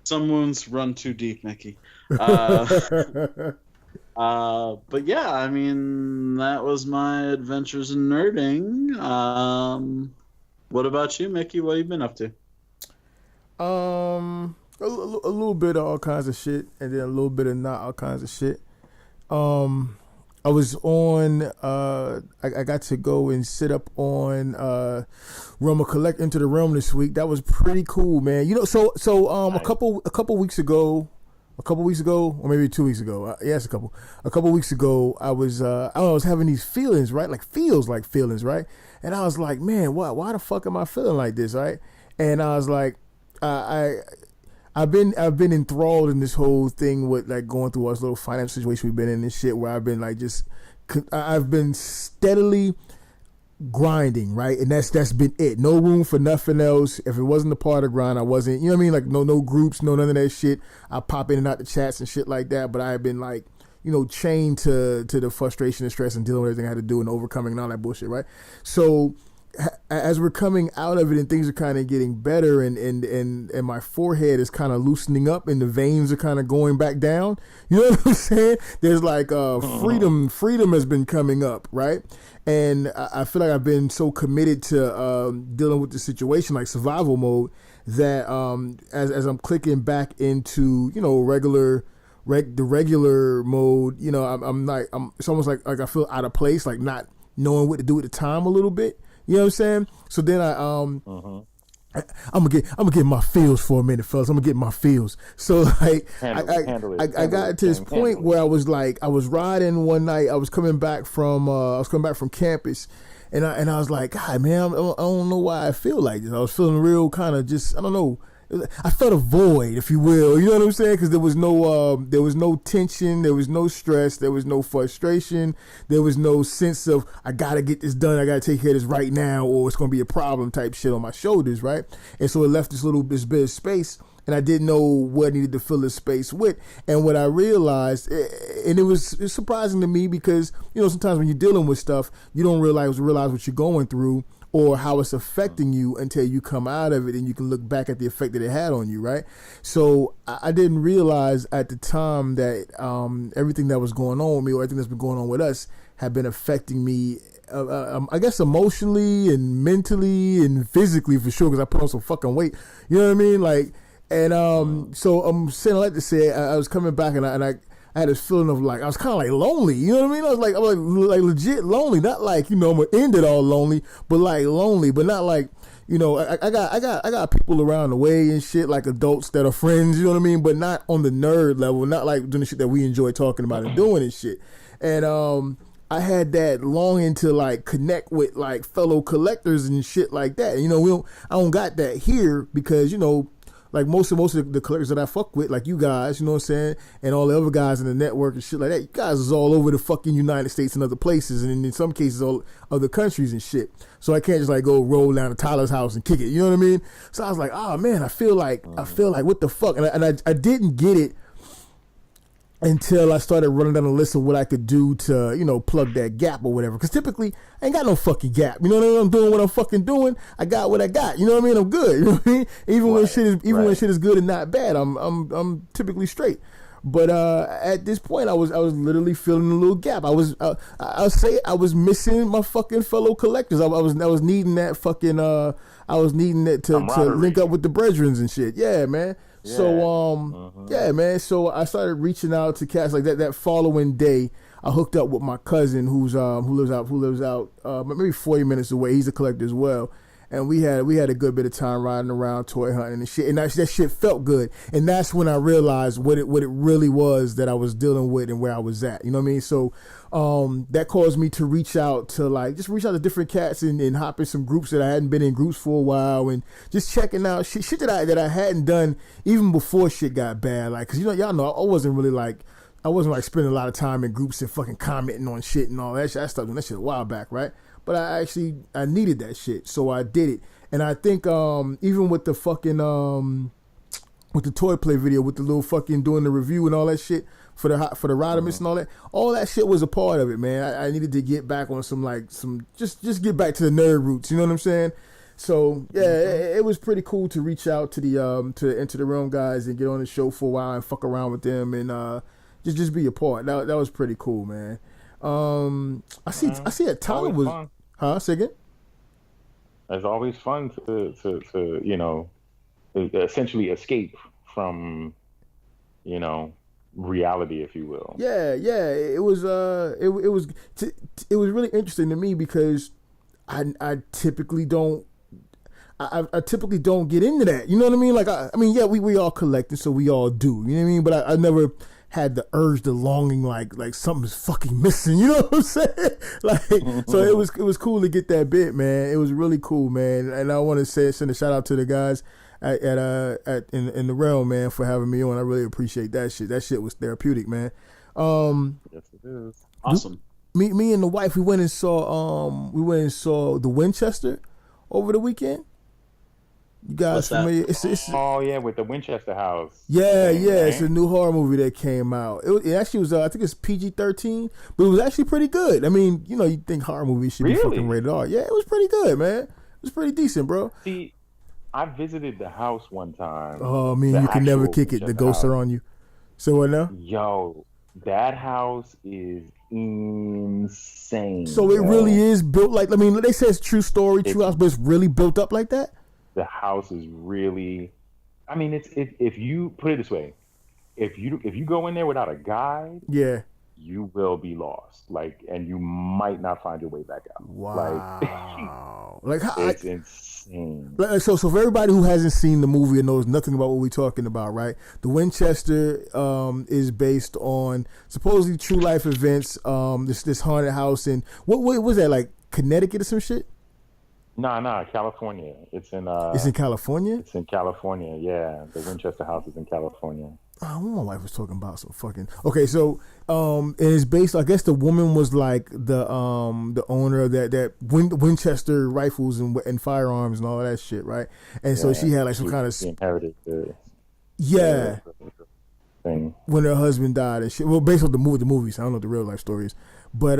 Speaker 2: Some wounds run too deep, Mickey. But yeah, I mean, that was my adventures in nerding. What about you, Mickey? What have you been up to?
Speaker 4: A little bit of all kinds of shit, and then a little bit of not all kinds of shit. I was on. I got to go and sit up on Realm of Collect Into the Realm this week. That was pretty cool, man. You know, so nice. a couple weeks ago, or maybe 2 weeks ago. Yes, a couple weeks ago, I was having these feelings, right? Like feelings, right? And I was like, man, why the fuck am I feeling like this, right? And I was like, I've been enthralled in this whole thing with like going through all this little financial situation we've been in and shit, where I've been like I've been steadily grinding, right? And that's been it. No room for nothing else. If it wasn't a part of grind, I wasn't, you know what I mean? Like no groups, none of that shit. I pop in and out the chats and shit like that, but I have been like, you know, chained to the frustration and stress and dealing with everything I had to do and overcoming and all that bullshit, right? So as we're coming out of it and things are kind of getting better and my forehead is kind of loosening up and the veins are kind of going back down, you know what I'm saying? There's like freedom has been coming up, right? And I feel like I've been so committed to dealing with the situation, like survival mode, that as I'm clicking back into, you know, the regular mode, you know, it's almost like I feel out of place, like not knowing what to do at the time a little bit. You know what I'm saying? So then I'm gonna get my feels for a minute, fellas. I'm gonna get my feels. So like I got to this point where I was riding one night. I was coming back from campus, and I was like, God, man, I don't know why I feel like this. I was feeling real kind of just, I don't know. I felt a void, if you will. You know what I'm saying? Because there was no tension, there was no stress, there was no frustration, there was no sense of I gotta get this done, I gotta take care of this right now, or it's gonna be a problem type shit on my shoulders, right? And so it left this bit of space, and I didn't know what I needed to fill this space with. And what I realized, and it's surprising to me because, you know, sometimes when you're dealing with stuff, you don't realize what you're going through or how it's affecting you until you come out of it and you can look back at the effect that it had on you, right? So I didn't realize at the time that everything that was going on with me, or everything that's been going on with us, had been affecting me, I guess emotionally and mentally and physically for sure, because I put on some fucking weight. You know what I mean? Like, and so I'm saying I like to say I was coming back and I had this feeling of like I was kind of like lonely, you know what I mean? I was like legit lonely, not like, you know, I'm gonna end it all lonely, but like lonely, but not like, you know, I got people around the way and shit, like adults that are friends, you know what I mean? But not on the nerd level, not like doing the shit that we enjoy talking about and doing and shit. And I had that longing to like connect with like fellow collectors and shit like that. And, you know, I don't got that here because, you know, like most of the collectors that I fuck with, like you guys, you know what I'm saying, and all the other guys in the network and shit like that, you guys is all over the fucking United States and other places, and in some cases all other countries and shit. So I can't just like go roll down to Tyler's house and kick it, you know what I mean? So I was like, oh man, I feel like what the fuck, and I didn't get it until I started running down the list of what I could do to, you know, plug that gap or whatever. Because typically, I ain't got no fucking gap. You know what I mean? I'm doing what I'm fucking doing. I got what I got. You know what I mean? I'm good. You know what I mean? Even when shit is good and not bad, I'm typically straight. But at this point, I was literally feeling a little gap. I'll say I was missing my fucking fellow collectors. I was needing that fucking I was needing it to link up with the brethrens and shit. Yeah, man. Yeah. So yeah, man. So I started reaching out to cats like that. That following day, I hooked up with my cousin who lives out maybe 40 minutes away. He's a collector as well, and we had a good bit of time riding around, toy hunting and shit. And that shit felt good. And that's when I realized what it really was that I was dealing with and where I was at. You know what I mean? So that caused me to reach out to different cats and hop in some groups that I hadn't been in groups for a while, and just checking out shit that I hadn't done even before shit got bad. Like, cause y'all know I wasn't like spending a lot of time in groups and fucking commenting on shit and all that shit. I stopped doing that shit a while back, right? But I needed that shit, so I did it. And I think even with the fucking with the toy play video, with the little fucking doing the review and all that shit for the Rodimus and all that shit was a part of it, man. I needed to get back on some just get back to the nerd roots, you know what I'm saying? So yeah, it was pretty cool to reach out to the to Enter the Realm guys and get on the show for a while and fuck around with them and just be a part. That was pretty cool, man. I see that Tyler was
Speaker 1: fun.
Speaker 4: Say again?
Speaker 1: It's always fun to you know, essentially escape from, you know, reality, if you will.
Speaker 4: Yeah. It was really interesting to me because I typically don't. I typically don't get into that. You know what I mean? Like, I mean, yeah, we all collecting, so we all do. You know what I mean? But I never had the urge, the longing, like something's fucking missing. You know what I'm saying? Like, so it was cool to get that bit, man. It was really cool, man. And I want to send a shout out to the guys at in the realm, man, for having me on. I really appreciate that shit. That shit was therapeutic, man.
Speaker 1: Yes, it is.
Speaker 2: Awesome.
Speaker 4: Me and the wife, we went and saw the Winchester over the weekend. You guys familiar? It's
Speaker 1: oh yeah, with the Winchester House.
Speaker 4: Yeah, it's a new horror movie that came out. It actually was, I think it's PG-13, but it was actually pretty good. I mean, you know, you think horror movies should be fucking rated R. Yeah, it was pretty good, man. It was pretty decent, bro.
Speaker 1: See, I visited the house one time.
Speaker 4: Oh, man, you can never kick it. The ghosts are on you. So what now?
Speaker 1: Yo, that house is insane.
Speaker 4: So it really is built like, I mean, they say it's true story, true house, but it's really built up like that?
Speaker 1: The house is really, I mean, it's if you put it this way, if you go in there without a guide,
Speaker 4: yeah,
Speaker 1: you will be lost, like, and you might not find your way back out.
Speaker 4: Wow. Like
Speaker 1: it's insane.
Speaker 4: So for everybody who hasn't seen the movie and knows nothing about what we're talking about, right? The Winchester is based on supposedly true life events. This haunted house in what was that, like Connecticut or some shit?
Speaker 1: Nah, California. It's in
Speaker 4: California?
Speaker 1: It's in California, yeah. The Winchester House is in California.
Speaker 4: Oh, my wife was talking about some fucking. Okay, so it is based. I guess the woman was like the owner of that Winchester rifles and firearms and all that shit, right? And so she had like some kind of
Speaker 1: inherited
Speaker 4: thing when her husband died and shit. Well, based on the movies, I don't know what the real life story is. But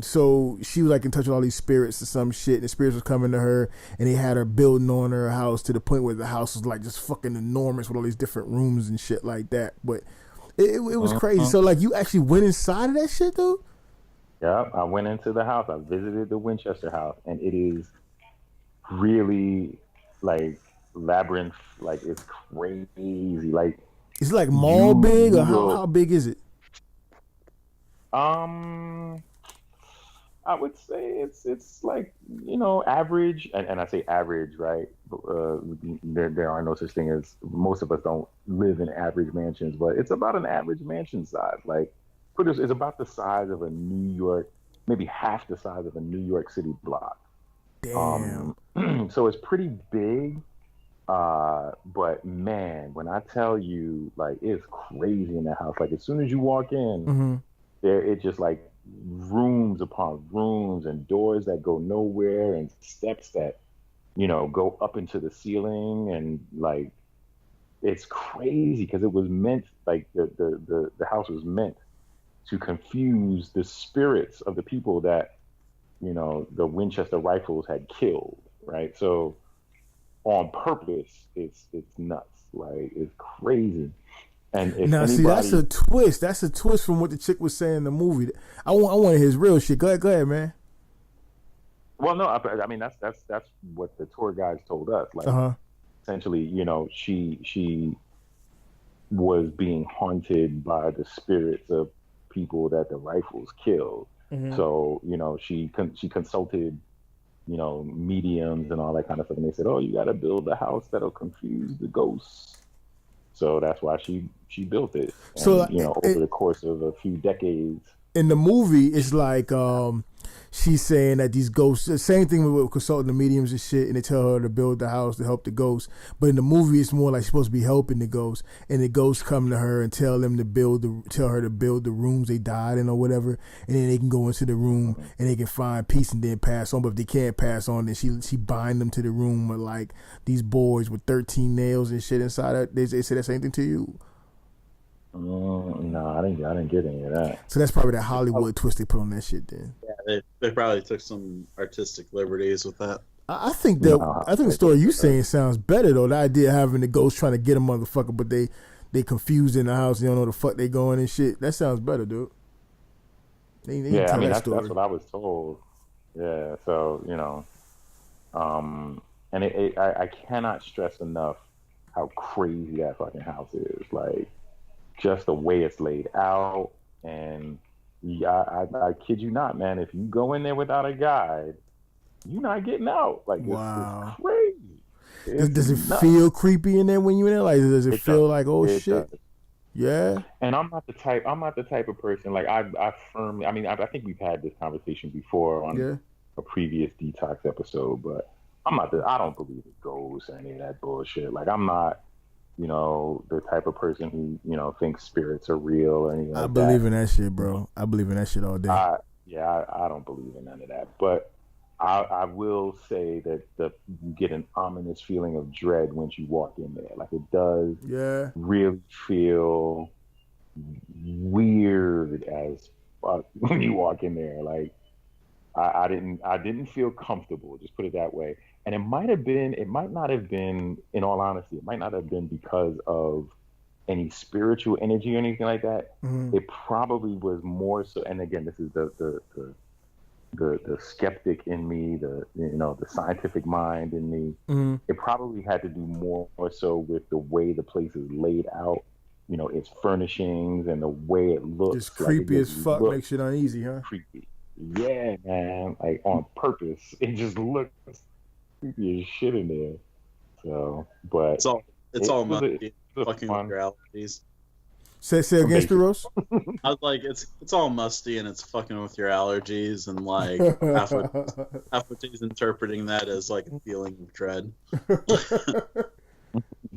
Speaker 4: so she was like in touch with all these spirits or some shit, and the spirits was coming to her, and they had her building on her house to the point where the house was like just fucking enormous with all these different rooms and shit like that. But it was crazy. So like you actually went inside of that shit, though?
Speaker 1: Yeah, I went into the house. I visited the Winchester House, and it is really like labyrinth. Like, it's crazy. Like,
Speaker 4: it's like mall big, or how big is it?
Speaker 1: I would say it's like, you know, average, and I say average, right? There are no such thing as, most of us don't live in average mansions, but it's about an average mansion size. Like, it's about the size of a New York, maybe half the size of a New York City block.
Speaker 4: Damn.
Speaker 1: So it's pretty big. But man, when I tell you, like, it's crazy in that house. Like, as soon as you walk in, there it's just like rooms upon rooms and doors that go nowhere and steps that, you know, go up into the ceiling, and like, it's crazy because it was meant, like, the house was meant to confuse the spirits of the people that, you know, the Winchester rifles had killed, right? So on purpose, it's nuts. Like, it's crazy. And if
Speaker 4: see, that's a twist. That's a twist from what the chick was saying in the movie. I want his real shit. Go ahead, man.
Speaker 1: Well, no, I mean, that's what the tour guides told us. Like, essentially, you know, she was being haunted by the spirits of people that the rifles killed. So, you know, she consulted, you know, mediums and all that kind of stuff, and they said, "Oh, you got to build a house that'll confuse the ghosts." So that's why she built it. And, so, you know, over the course of a few decades. In
Speaker 4: the movie, it's like she's saying that these ghosts, the same thing with consulting the mediums and shit, and they tell her to build the house to help the ghosts. But in the movie, it's more like she's supposed to be helping the ghosts, and the ghosts come to her and tell her to build the rooms they died in or whatever, and then they can go into the room and they can find peace and then pass on. But if they can't pass on, then she bind them to the room with like these boards with 13 nails and shit inside it. They say that same thing to you?
Speaker 1: No, I didn't get any of that.
Speaker 4: So that's probably that Hollywood twist they put on that shit then.
Speaker 2: Yeah, they probably took some artistic liberties with that.
Speaker 4: I think the story you saying sounds better though. The idea of having the ghost trying to get a motherfucker, but they confused in the house. They don't know the fuck they going and shit. That sounds better, dude.
Speaker 1: Yeah, I mean that's what I was told. Yeah, so and I cannot stress enough how crazy that fucking house is. Like, just the way it's laid out, and I kid you not, man. If you go in there without a guide, you're not getting out. Like,
Speaker 4: wow.
Speaker 1: It's crazy.
Speaker 4: Does it feel creepy in there when you're in there? Like, does it feel like, oh shit? Does. Yeah.
Speaker 1: And I'm not the type of person, like, I firmly, I mean, I think we've had this conversation before on a previous Detox episode, but I don't believe in ghosts or any of that bullshit. Like, I'm not, the type of person who, thinks spirits are real or anything like that.
Speaker 4: I believe in that shit, bro. I believe in that shit all day.
Speaker 1: I don't believe in none of that. But I will say that you get an ominous feeling of dread once you walk in there. Like, it does really feel weird as fuck when you walk in there. Like, I didn't feel comfortable, just put it that way. And it might not have been, in all honesty, it might not have been because of any spiritual energy or anything like that. Mm-hmm. It probably was more so, and again, this is the skeptic in me, the scientific mind in me. Mm-hmm. It probably had to do more so with the way the place is laid out, its furnishings and the way it looks.
Speaker 4: Just creepy as fuck, makes it uneasy, huh?
Speaker 1: Creepy. Yeah, man. Like, on purpose. It just looks creepy as shit in there. So, but
Speaker 2: it's all musty. Fucking with your allergies.
Speaker 4: Say again, Spiros?
Speaker 2: I was like, it's all musty and it's fucking with your allergies, and like half of he's interpreting that as like a feeling of dread.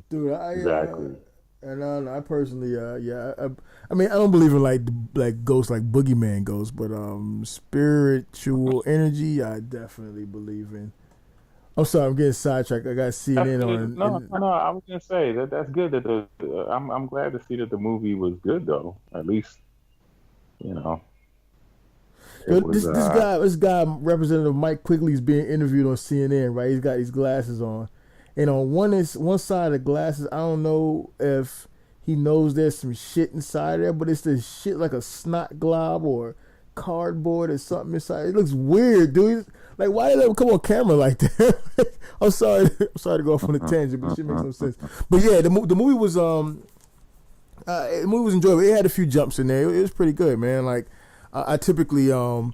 Speaker 4: Dude,
Speaker 1: exactly.
Speaker 4: And I personally, I mean, I don't believe in like ghosts, like boogeyman ghosts, but spiritual energy, I definitely believe in. I'm sorry, I'm getting sidetracked. I got CNN on.
Speaker 1: No, I was gonna say that's good. That I'm glad to see that the movie was good, though. At least,
Speaker 4: This guy, Representative Mike Quigley's being interviewed on CNN. Right, he's got these glasses on, and on one side of the glasses, I don't know if he knows there's some shit inside there, but it's this shit like a snot glob or cardboard or something inside. It looks weird, dude. Like, why did they come on camera like that? I'm sorry to go off on a tangent, but shit makes no sense. But yeah, the movie was enjoyable. It had a few jumps in there. It was pretty good, man. Like, I typically am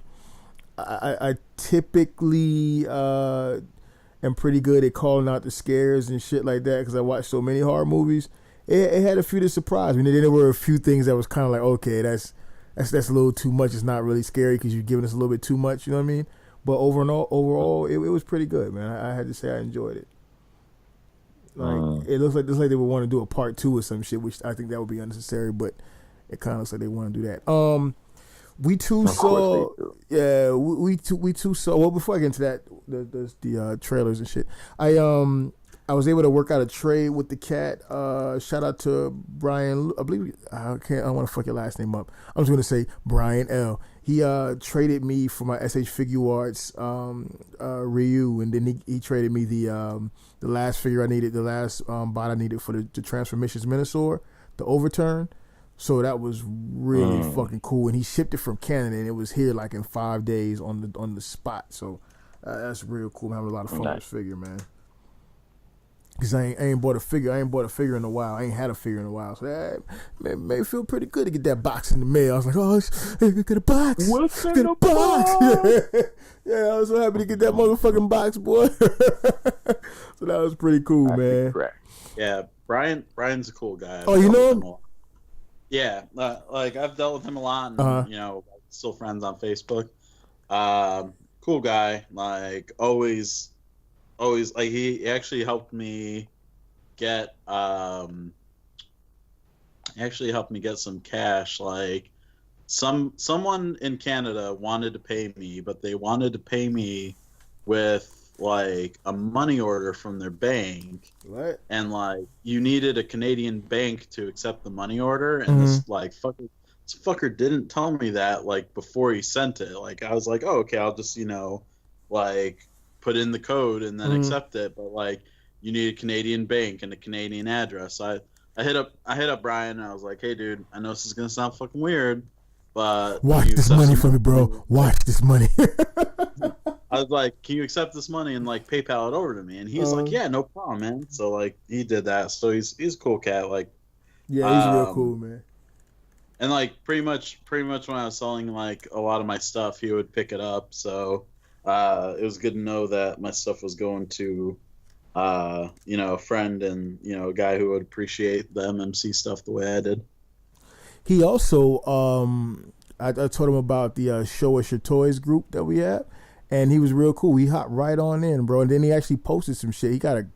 Speaker 4: pretty good at calling out the scares and shit like that because I watch so many horror movies. It had a few that surprised me. There were a few things that was kind of like, okay, that's a little too much. It's not really scary because you're giving us a little bit too much. You know what I mean? But overall, it was pretty good, man. I had to say I enjoyed it. Like, it looks like they would want to do a part 2 or some shit, which I think that would be unnecessary. But it kind of looks like they want to do that. We too saw. Well, before I get into that, the trailers and shit. I was able to work out a trade with the cat. Shout out to Brian. I believe I don't want to fuck your last name up. I'm just gonna say Brian L. He traded me for my SH Figure Arts Ryu, and then he traded me the last figure I needed, the last bot I needed for the Transformations Minosaur, the Overturn. So that was really fucking cool, and he shipped it from Canada, and it was here like in 5 days on the spot. So that's real cool. I'm having a lot of fun with this figure, man. Cause I ain't bought a figure. I ain't bought a figure in a while. I ain't had a figure in a while. So that made it feel pretty good to get that box in the mail. I was like, oh, hey, get a box.
Speaker 1: What's in the box?
Speaker 4: Yeah, I was so happy to get that motherfucking box, boy. So that was pretty cool, man.
Speaker 2: Yeah, Brian's a cool guy.
Speaker 4: Oh, you know him?
Speaker 2: Yeah, like I've dealt with him a lot, and still friends on Facebook. Cool guy, like always like he actually helped me get some cash. Like someone in Canada wanted to pay me, but they wanted to pay me with like a money order from their bank.
Speaker 4: What?
Speaker 2: And like you needed a Canadian bank to accept the money order, and this fucker didn't tell me that like before he sent it. Like I was like, oh, okay, I'll just like put in the code and then accept it. But like, you need a Canadian bank and a Canadian address. I hit up Brian and I was like, hey dude, I know this is gonna sound fucking weird, but
Speaker 4: watch this money for me, bro. Watch this money.
Speaker 2: I was like, can you accept this money and like PayPal it over to me? And he's like, yeah, no problem, man. So like, he did that. So he's a cool cat. Like,
Speaker 4: yeah, he's real cool, man.
Speaker 2: And like pretty much when I was selling like a lot of my stuff, he would pick it up. So it was good to know that my stuff was going to a friend and a guy who would appreciate the MMC stuff the way I did.
Speaker 4: He also I told him about the Show Us Your Toys group that we have, and he was real cool. He hopped right on in, bro, and then he actually posted some shit.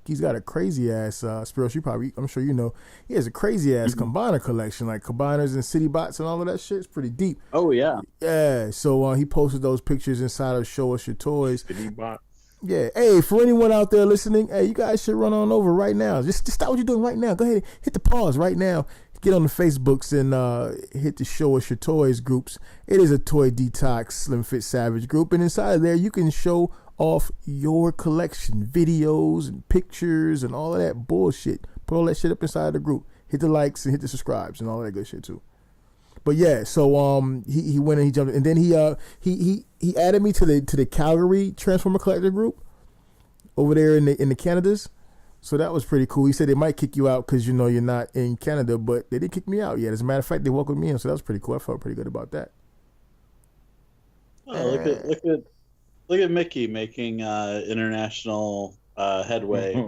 Speaker 4: He's got a crazy ass Spiros, I'm sure you know, he has a crazy ass combiner collection, like combiners and city bots and all of that shit. It's pretty deep.
Speaker 2: Oh yeah.
Speaker 4: Yeah. So he posted those pictures inside of Show Us Your Toys.
Speaker 1: City bots.
Speaker 4: Yeah. Hey, for anyone out there listening, hey, you guys should run on over right now. Just stop what you're doing right now. Go ahead, hit the pause right now. Get on the Facebooks and hit the Show Us Your Toys groups. It is a toy detox slim fit savage group, and inside of there you can show off your collection, videos and pictures and all of that bullshit. Put all that shit up inside the group. Hit the likes and hit the subscribes and all that good shit too. But yeah, so he went and he jumped, and then he added me to the Calgary Transformer Collector group over there in the Canadas. So that was pretty cool. He said they might kick you out because you're not in Canada, but they didn't kick me out yet. As a matter of fact, they welcomed me in, so that was pretty cool. I felt pretty good about that.
Speaker 2: Oh, look at Mickey making international headway.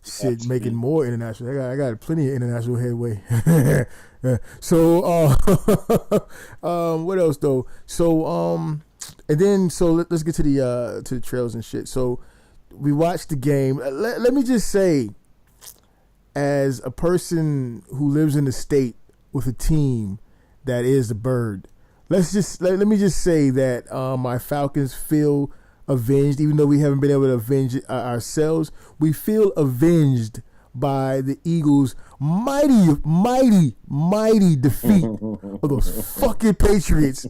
Speaker 4: Shit, making more international. I got plenty of international headway. So what else though? So and then let's get to the trails and shit. So we watched the game. Let me just say, as a person who lives in the state with a team that is the Bird, let me just say that my Falcons feel avenged, even though we haven't been able to avenge it ourselves. We feel avenged by the Eagles' mighty defeat of those fucking Patriots.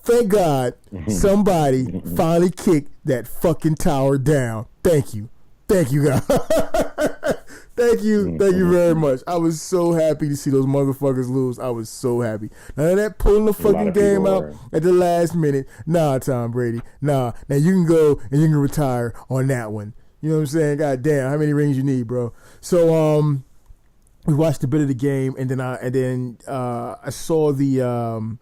Speaker 4: Thank God somebody finally kicked that fucking tower down. Thank you, God. Thank you very much. I was so happy to see those motherfuckers lose. I was so happy. None of that pulling the fucking game out at the last minute. Nah, Tom Brady. Nah. Now you can go and you can retire on that one. You know what I'm saying? God damn, how many rings you need, bro? So we watched a bit of the game, and then I saw the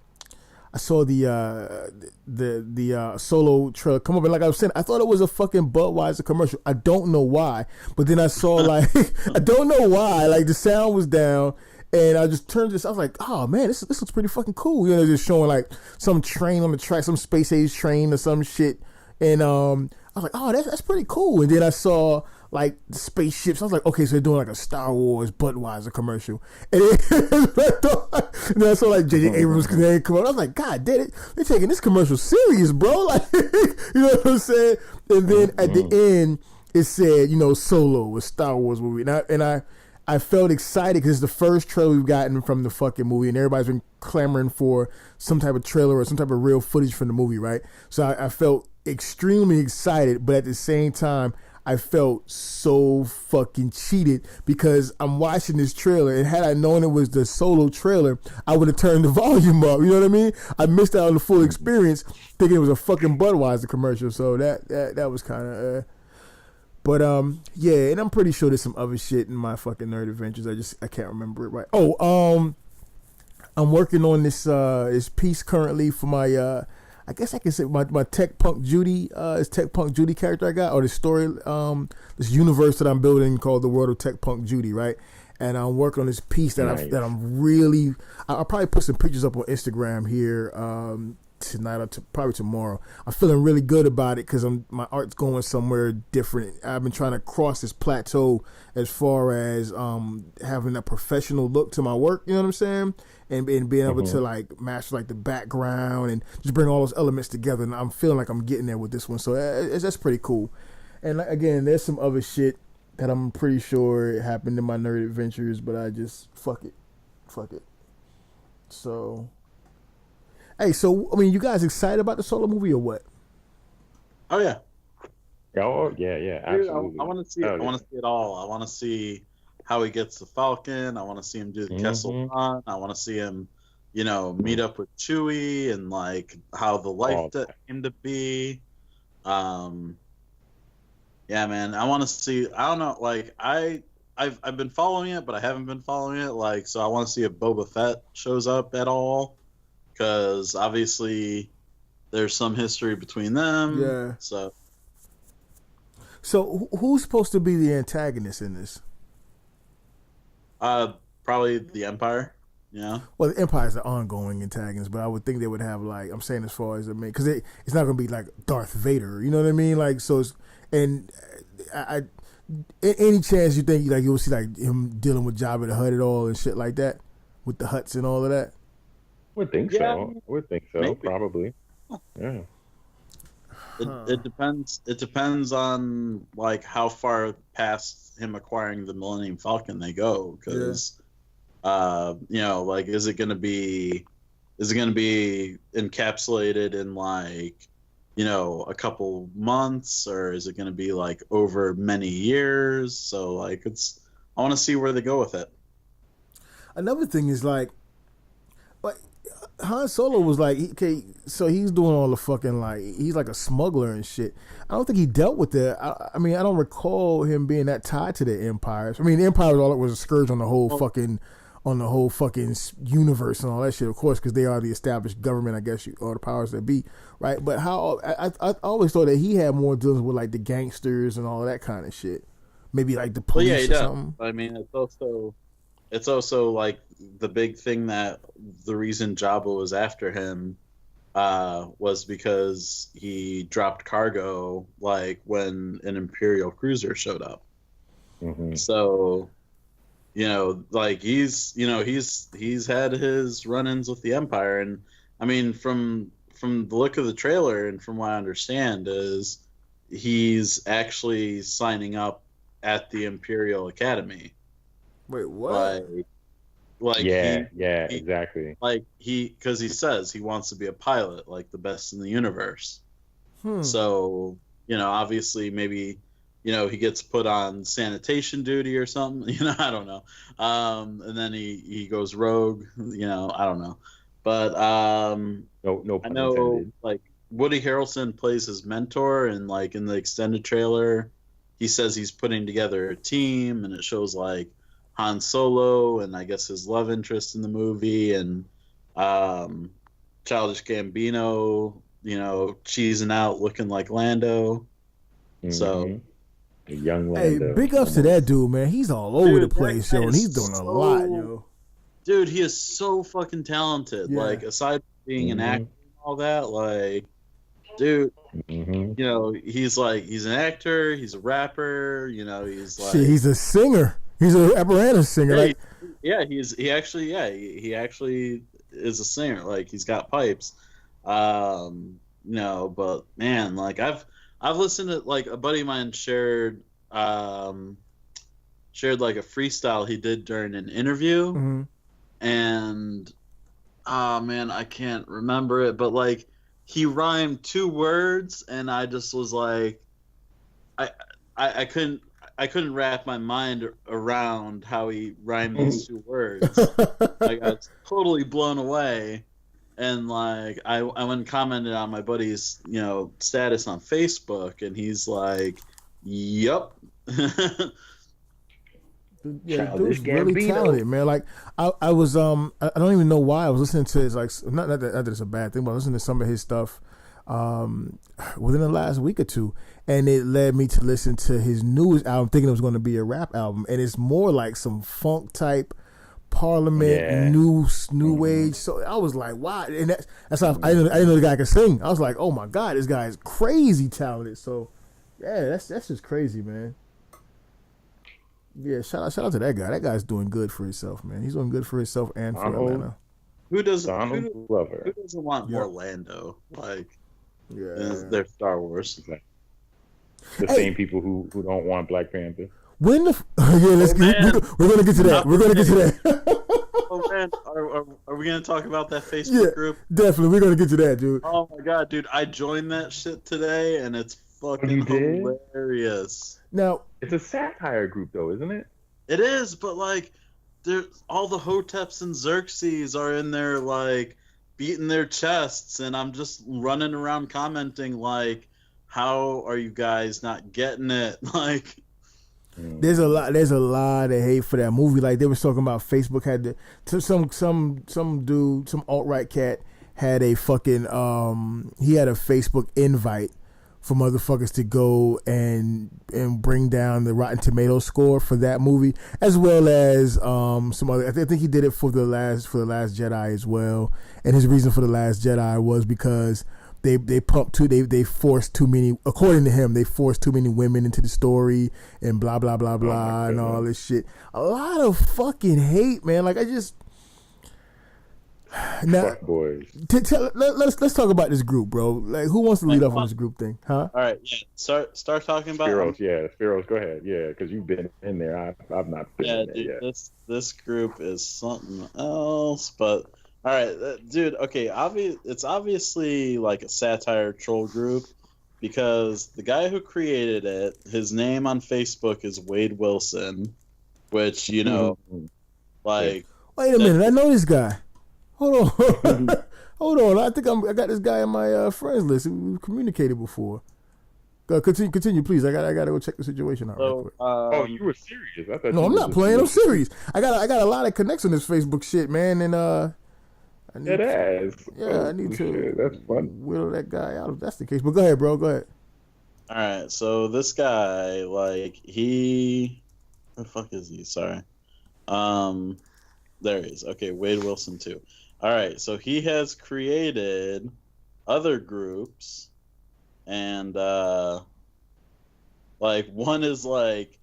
Speaker 4: solo trailer come up, and like I was saying, I thought it was a fucking Budweiser commercial. I don't know why, but then I saw like I don't know why, like the sound was down, and I just turned this. I was like, oh man, this looks pretty fucking cool. You know, just showing like some train on the track, some space age train or some shit, and I was like, oh, that's pretty cool. And then I saw like the spaceships. I was like, okay, so they're doing like a Star Wars Budweiser commercial. And then I saw like J.J. Abrams name come up. I was like, God damn it, they're taking this commercial serious, bro. Like, you know what I'm saying? And then at the end, it said, Solo, a Star Wars movie. And I felt excited because it's the first trailer we've gotten from the fucking movie, and everybody's been clamoring for some type of trailer or some type of real footage from the movie, right? So I felt extremely excited, but at the same time, I felt so fucking cheated because I'm watching this trailer, and had I known it was the Solo trailer, I would have turned the volume up. You know what I mean? I missed out on the full experience thinking it was a fucking Budweiser commercial. So that was kind of but yeah, and I'm pretty sure there's some other shit in my fucking Nerd Adventures. I can't remember it right. Oh, I'm working on this piece currently for my I guess I can say my Tech Punk Judy is Tech Punk Judy character I got, or the story this universe that I'm building called the World of Tech Punk Judy, right? And I'm working on this piece that I'm really I'll probably put some pictures up on Instagram here tonight or probably tomorrow. I'm feeling really good about it because my art's going somewhere different. I've been trying to cross this plateau as far as having a professional look to my work, you know what I'm saying, and being able to like master like the background and just bring all those elements together. And I'm feeling like I'm getting there with this one, so that's pretty cool. And again, there's some other shit that I'm pretty sure happened in my Nerd Adventures, but I just fuck it. So hey, so I mean, you guys excited about the Solo movie or what?
Speaker 2: Oh yeah.
Speaker 1: Oh yeah, yeah,
Speaker 2: Dude,
Speaker 1: absolutely.
Speaker 2: I want to see. I want to see it all. I want to see how he gets the Falcon. I want to see him do the Kessel Run. I want to see him, meet up with Chewie and like how the life came to be. Yeah, man. I want to see. I don't know. Like I've been following it, but I haven't been following it. Like, so I want to see if Boba Fett shows up at all, because obviously there's some history between them.
Speaker 4: Yeah.
Speaker 2: So
Speaker 4: who's supposed to be the antagonist in this?
Speaker 2: Probably the Empire. Yeah.
Speaker 4: Well, the Empire is the ongoing antagonist, but I would think they would have like, I'm saying as far as the main, because it's not going to be like Darth Vader. You know what I mean? Like, so it's, and any chance you think like you'll see like him dealing with Jabba the Hutt at all and shit like that, with the Hutts and all of that?
Speaker 1: Would think so. Would think so. Maybe. Probably. Yeah.
Speaker 2: It depends. It depends on like how far past him acquiring the Millennium Falcon they go, because like is it going to be encapsulated in like a couple months, or is it going to be like over many years? So like I want to see where they go with it.
Speaker 4: Another thing is like Han Solo was like, okay, so he's doing all the fucking like, he's like a smuggler and shit. I don't think he dealt with that. I mean, I don't recall him being that tied to the Empire. I mean, the Empire was a scourge on the whole fucking universe and all that shit, of course, because they are the established government, I guess, or the powers that be, right? But how I always thought that he had more dealings with like the gangsters and all that kind of shit. Maybe like the police or something.
Speaker 2: I mean, it's also like the big thing that the reason Jabba was after him was because he dropped cargo like when an Imperial cruiser showed up.
Speaker 1: Mm-hmm.
Speaker 2: So, like he's had his run-ins with the Empire, and I mean from the look of the trailer and from what I understand is he's actually signing up at the Imperial Academy.
Speaker 4: Wait, what?
Speaker 1: Exactly.
Speaker 2: Like because he says he wants to be a pilot, like the best in the universe. So obviously maybe he gets put on sanitation duty or something. I don't know. And then he goes rogue. I don't know. But
Speaker 1: no.
Speaker 2: I know intended. Like Woody Harrelson plays his mentor, and like in the extended trailer, he says he's putting together a team, and it shows like Han Solo and I guess his love interest in the movie, and Childish Gambino, cheesing out looking like Lando.
Speaker 1: Mm-hmm.
Speaker 2: So
Speaker 1: a young Lando.
Speaker 4: Hey, big ups to that dude, man. He's all over the place, yo, and he's doing a lot, yo.
Speaker 2: Dude, he is so fucking talented. Yeah. Like, aside from being an actor and all that, like, dude, he's an actor, he's a rapper, he's like...
Speaker 4: Shit, he's a singer. He's an apparatus singer.
Speaker 2: He actually is a singer. Like, he's got pipes. But man, like I've listened to, like, a buddy of mine shared like a freestyle he did during an interview, and man, I can't remember it, but like he rhymed 2 words, and I just was like, I couldn't wrap my mind around how he rhymed these 2 words. Like, I was totally blown away. And like I went and commented on my buddy's, status on Facebook, and he's like, "Yup."
Speaker 4: Yeah, dude's really talented, man. Like I was I don't even know why I was listening to his, like, not that it's a bad thing, but I was listening to some of his stuff within the last week or two, and it led me to listen to his newest album, thinking it was going to be a rap album, and it's more like some funk type Parliament, new age. So I was like, wow, and that's how I didn't know the guy could sing. I was like, oh my god, this guy is crazy talented. So yeah, that's just crazy, man. Yeah, shout out to that guy. That guy's doing good for himself, man. He's doing good for himself and for Atlanta.
Speaker 2: Who doesn't want more Lando? Like, they're Star Wars.
Speaker 1: The same people who don't want Black Panther.
Speaker 4: When the we're gonna get to that. We're gonna get to that.
Speaker 2: Oh man, are we gonna talk about that Facebook group?
Speaker 4: Definitely, we're gonna get to that, dude.
Speaker 2: Oh my god, dude, I joined that shit today, and it's fucking hilarious.
Speaker 4: Now
Speaker 1: it's a satire group, though, isn't it?
Speaker 2: It is, but like, all the Hoteps and Xerxes are in there, like, beating their chests, and I'm just running around commenting like, how are you guys not getting it? Like,
Speaker 4: there's a lot of hate for that movie. Like, they was talking about Facebook had some dude, some alt-right cat had a fucking he had a Facebook invite for motherfuckers to go and bring down the Rotten Tomatoes score for that movie, as well as some other. I think he did it for the last Jedi as well. And his reason for the Last Jedi was because they forced too many, according to him, they forced too many women into the story and blah blah blah blah and all this shit. A lot of fucking hate, man. Like, I just. Now,
Speaker 1: Fuck boys.
Speaker 4: Let's talk about this group, bro. Like, who wants to lead off on this group thing, huh?
Speaker 2: All right, yeah. Start talking about
Speaker 1: Spiros, go ahead, because you've been in there. I've not been in there
Speaker 2: dude,
Speaker 1: yet.
Speaker 2: This group is something else, but all right, dude. Okay, it's obviously like a satire troll group because the guy who created it, his name on Facebook is Wade Wilson, which like.
Speaker 4: Wait a minute, I know this guy. Hold on. Hold on. I think I got this guy in my friends list. We've communicated before. Continue, please. I gotta go check the situation out real quick.
Speaker 1: Oh, you were serious? I thought
Speaker 4: no, I'm not playing. I'm serious. I got a lot of connects on this Facebook shit, man. And I need to.
Speaker 1: That's fun.
Speaker 4: Whittle that guy out if that's the case. But go ahead, bro. Go ahead.
Speaker 2: All right. So this guy, like, where the fuck is he? Sorry. There he is. Okay, Wade Wilson too. All right, so he has created other groups, and like one is like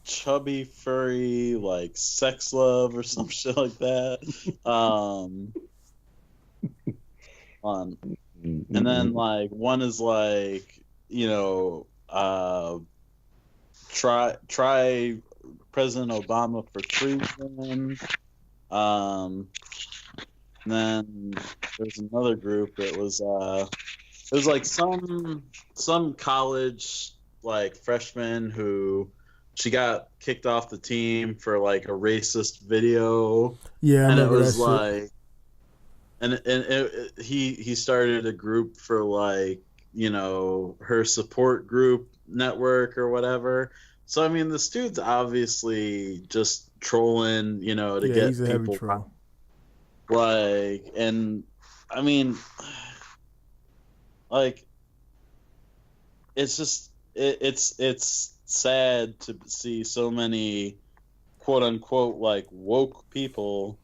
Speaker 2: chubby furry like sex love or some shit like that. And then like one is like try President Obama for treason. And then there's another group. It was like some college like freshman who she got kicked off the team for like a racist video.
Speaker 4: Yeah,
Speaker 2: and it was like, he started a group for like her support group network or whatever. So I mean, this dude's obviously just trolling, to get
Speaker 4: he's a
Speaker 2: people.
Speaker 4: heavy troll.
Speaker 2: Like, and I mean, like, it's just it's sad to see so many quote unquote like woke people,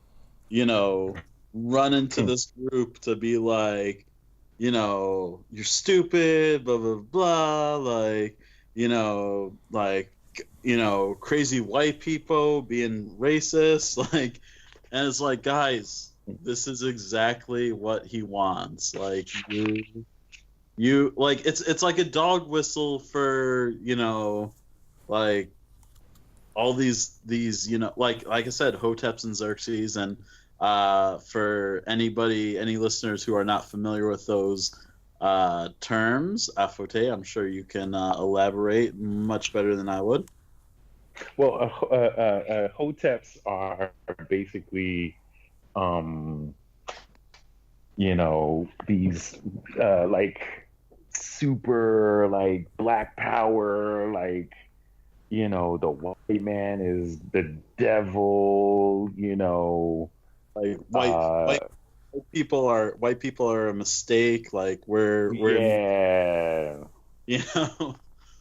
Speaker 2: run into this group to be like, you're stupid, blah blah blah, like. Crazy white people being racist, like, and it's like, guys, this is exactly what he wants. Like, you like, it's like a dog whistle for, like all these, like I said, Hoteps and Xerxes, and for any listeners who are not familiar with those terms, Afote, I'm sure you can elaborate much better than I would.
Speaker 1: Well, Hoteps are basically, these like super like Black Power, like the white man is the devil,
Speaker 2: like white people are a mistake, like we're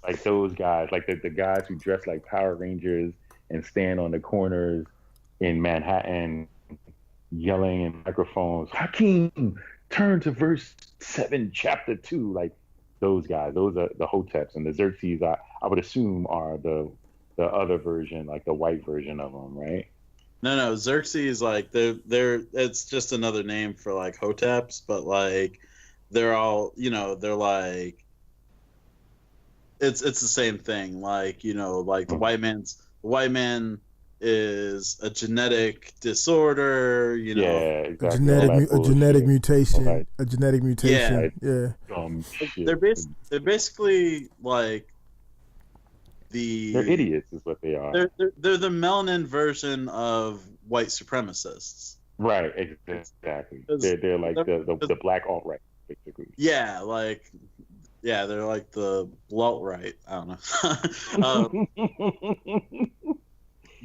Speaker 1: like those guys, like the guys who dress like Power Rangers and stand on the corners in Manhattan yelling in microphones, Hakeem, turn to verse 7, chapter 2. Like those guys, those are the Hoteps, and the Xerxes, I would assume, are the other version, like the white version of them, right?
Speaker 2: No, Xerxes, like they're it's just another name for like Hoteps, but like they're all, they're like, it's the same thing. Like, like the white man is a genetic disorder, you know.
Speaker 1: Yeah, exactly.
Speaker 4: A genetic mutation.
Speaker 1: Right.
Speaker 4: A genetic mutation. Yeah.
Speaker 2: They're basically like
Speaker 1: they're idiots, is what they are.
Speaker 2: They're the melanin version of white supremacists.
Speaker 1: Right, exactly. They're like the black alt-right, basically.
Speaker 2: Yeah, they're like the alt-right. I don't know.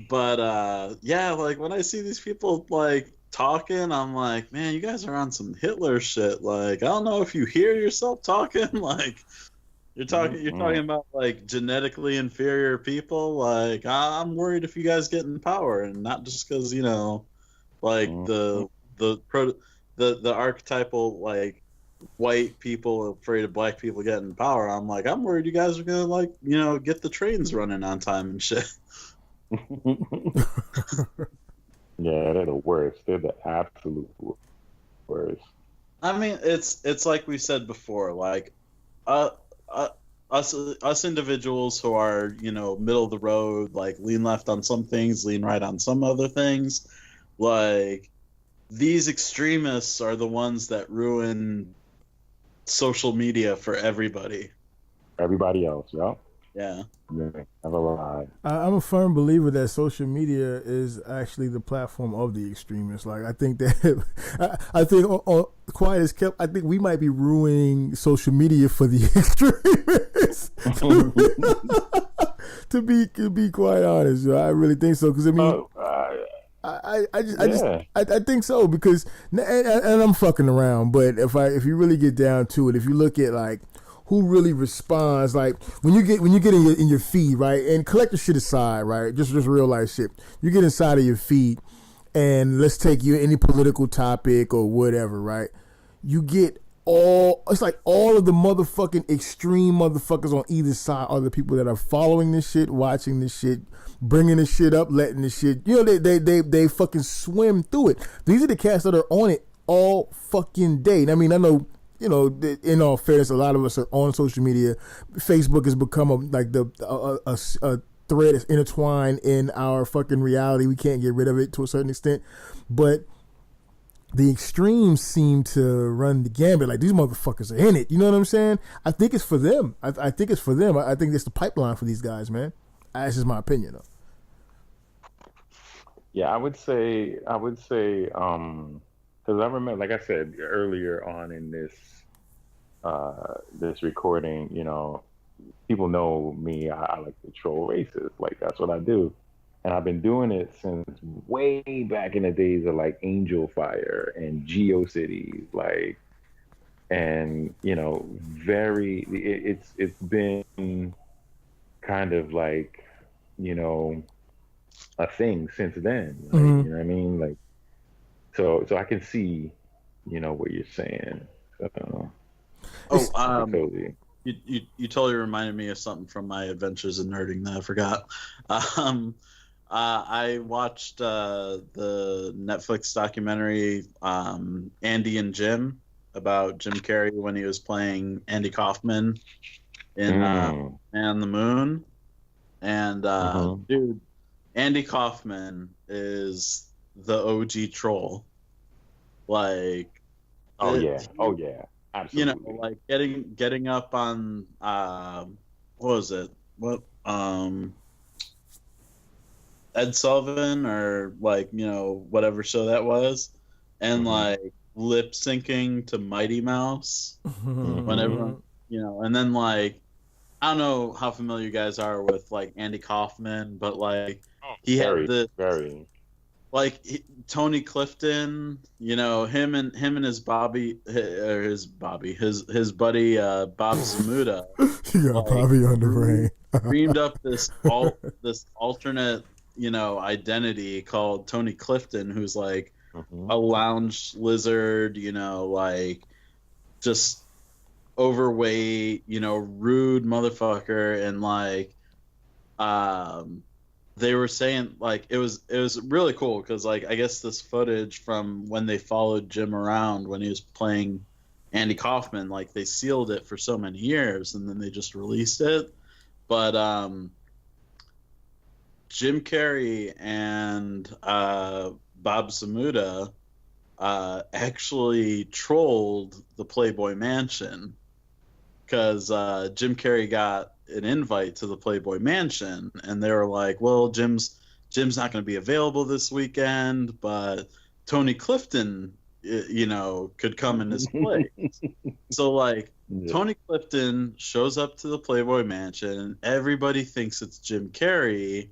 Speaker 2: But yeah, like when I see these people like talking, I'm like, man, you guys are on some Hitler shit. Like, I don't know if you hear yourself talking. Like, you're talking about like genetically inferior people. Like, I'm worried if you guys get in power, and not just because like the archetypal like white people afraid of black people getting in power. I'm worried you guys are gonna get the trains running on time and shit.
Speaker 1: Yeah, they're the worst. They're the absolute worst.
Speaker 2: I mean, it's like we said before, like us individuals who are middle of the road, like lean left on some things, lean right on some other things. Like, these extremists are the ones that ruin social media for everybody.
Speaker 1: Everybody else, yeah.
Speaker 2: Yeah.
Speaker 1: Never lie.
Speaker 4: I'm a firm believer that social media is actually the platform of the extremists. Like, I think that I think on quiet as kept, I think we might be ruining social media for the extremists. to be quite honest, I really think so. Because I mean, I think so, because and I'm fucking around, but if you really get down to it, if you look at like who really responds, like when you get in your feed, right, and collect the shit aside, right, just real life shit, you get inside of your feed, and let's take you any political topic or whatever, right, you get it's like all of the motherfucking extreme motherfuckers on either side are the people that are following this shit, watching this shit, bringing this shit up, letting this shit, they fucking swim through it. These are the cats that are on it all fucking day. And I mean, I know, in all fairness, a lot of us are on social media. Facebook has become a thread that's intertwined in our fucking reality. We can't get rid of it to a certain extent, but the extremes seem to run the gambit. Like, these motherfuckers are in it. You know what I'm saying? I think it's for them. I think it's for them. I think it's the pipeline for these guys, man. That's just my opinion, though.
Speaker 1: Yeah, I would say, because I remember, like I said earlier on in this recording, people know me. I like to troll racists. Like, that's what I do. And I've been doing it since way back in the days of like Angel Fire and GeoCities, like, and it's been kind of like a thing since then. Like, you know what I mean? Like, so I can see what you're saying.
Speaker 2: You totally reminded me of something from my adventures in nerding that I forgot. I watched the Netflix documentary Andy and Jim, about Jim Carrey when he was playing Andy Kaufman in Man on the Moon. And dude, Andy Kaufman is the OG troll. Like,
Speaker 1: oh yeah, absolutely.
Speaker 2: Like getting up on what was it? Ed Sullivan, or like, whatever show that was, and like lip syncing to Mighty Mouse whenever, and then like, I don't know how familiar you guys are with like Andy Kaufman, but like had Tony Clifton, him and his buddy Bob Zamuda.
Speaker 4: You got Bobby on the brain.
Speaker 2: Dreamed up this alternate, identity called Tony Clifton, who's like a lounge lizard, like just overweight, rude motherfucker. And like, they were saying like it was really cool because like I guess this footage from when they followed Jim around when he was playing Andy Kaufman, like they sealed it for so many years and then they just released it. But Jim Carrey and Bob Samuda actually trolled the Playboy Mansion because Jim Carrey got an invite to the Playboy Mansion, and they were like, "Well, Jim's not going to be available this weekend, but Tony Clifton, could come in his place." So like, Tony Clifton shows up to the Playboy Mansion, and everybody thinks it's Jim Carrey,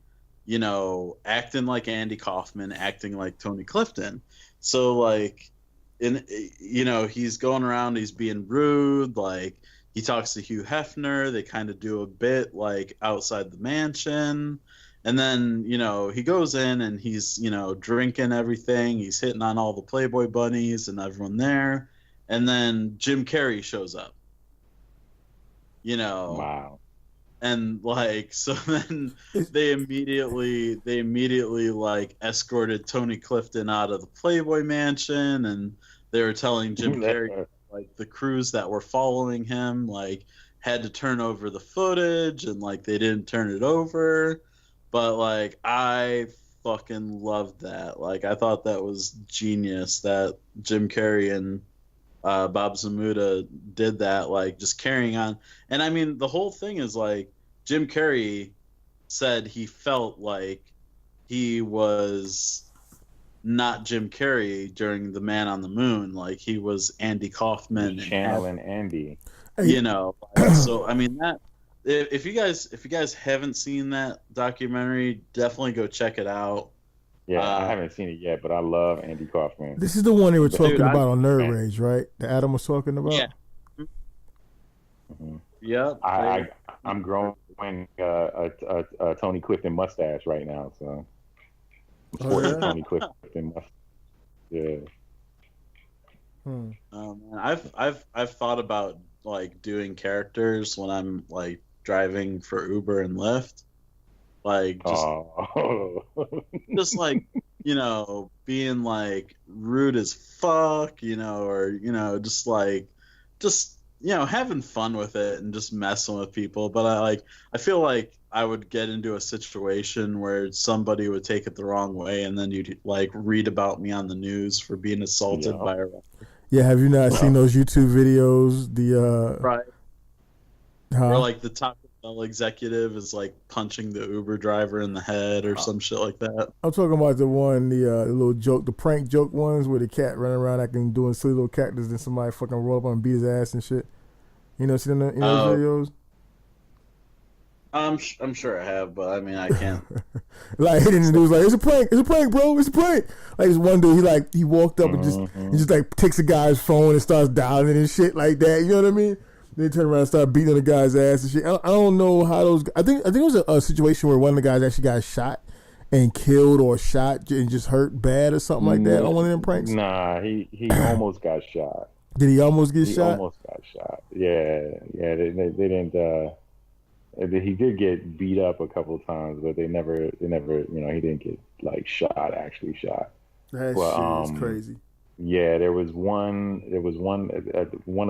Speaker 2: acting like Andy Kaufman, acting like Tony Clifton. So like, he's going around, he's being rude, like he talks to Hugh Hefner. They kind of do a bit like outside the mansion. And then, he goes in and he's, drinking everything. He's hitting on all the Playboy bunnies and everyone there. And then Jim Carrey shows up.
Speaker 1: Wow.
Speaker 2: And like, so then they immediately like escorted Tony Clifton out of the Playboy Mansion, and they were telling Jim Carrey like the crews that were following him like had to turn over the footage, and like they didn't turn it over. But like, I fucking loved that. Like, I thought that was genius that Jim Carrey and Bob Zamuda did that, like just carrying on. And I mean, the whole thing is like, Jim Carrey said he felt like he was not Jim Carrey during The Man on the Moon. Like he was Andy Kaufman.
Speaker 1: Channeling Andy.
Speaker 2: So I mean that. If you guys haven't seen that documentary, definitely go check it out.
Speaker 1: Yeah, I haven't seen it yet, but I love Andy Kaufman.
Speaker 4: This is the one they were talking about on Nerd Rage, right? That Adam was talking about.
Speaker 2: Yeah.
Speaker 1: Mm-hmm.
Speaker 2: Yeah.
Speaker 1: I'm growing a Tony Clifton mustache right now, so. Tony Clifton mustache. Yeah.
Speaker 2: Man, I've thought about like doing characters when I'm like driving for Uber and Lyft, like just like being like rude as fuck, or just having fun with it and just messing with people. But I feel like I would get into a situation where somebody would take it the wrong way, and then you'd like read about me on the news for being assaulted by a rapper.
Speaker 4: Yeah, have you not seen those YouTube videos?
Speaker 2: Right. Or like the Taco Bell executive is like punching the Uber driver in the head or some shit like that.
Speaker 4: I'm talking about the one, the little joke, the prank joke ones where the cat running around acting doing silly little characters, then somebody fucking roll up and beat his ass and shit. See those videos?
Speaker 2: I'm sure I have, but I mean I can't.
Speaker 4: Like hitting the dude's like, it's a prank, bro, it's a prank. Like this one dude, he walked up and just like takes a guy's phone and starts dialing and shit like that. You know what I mean? They turn around and start beating the guy's ass and shit. I don't know how those. I think it was a situation where one of the guys actually got shot and killed or shot and just hurt bad or something like that on one of them pranks.
Speaker 1: Nah, he almost got shot.
Speaker 4: Did he almost get shot?
Speaker 1: He almost got shot. Yeah. They didn't. He did get beat up a couple of times, but they never, he didn't get like actually shot.
Speaker 4: That shit is crazy.
Speaker 1: Yeah, there was one of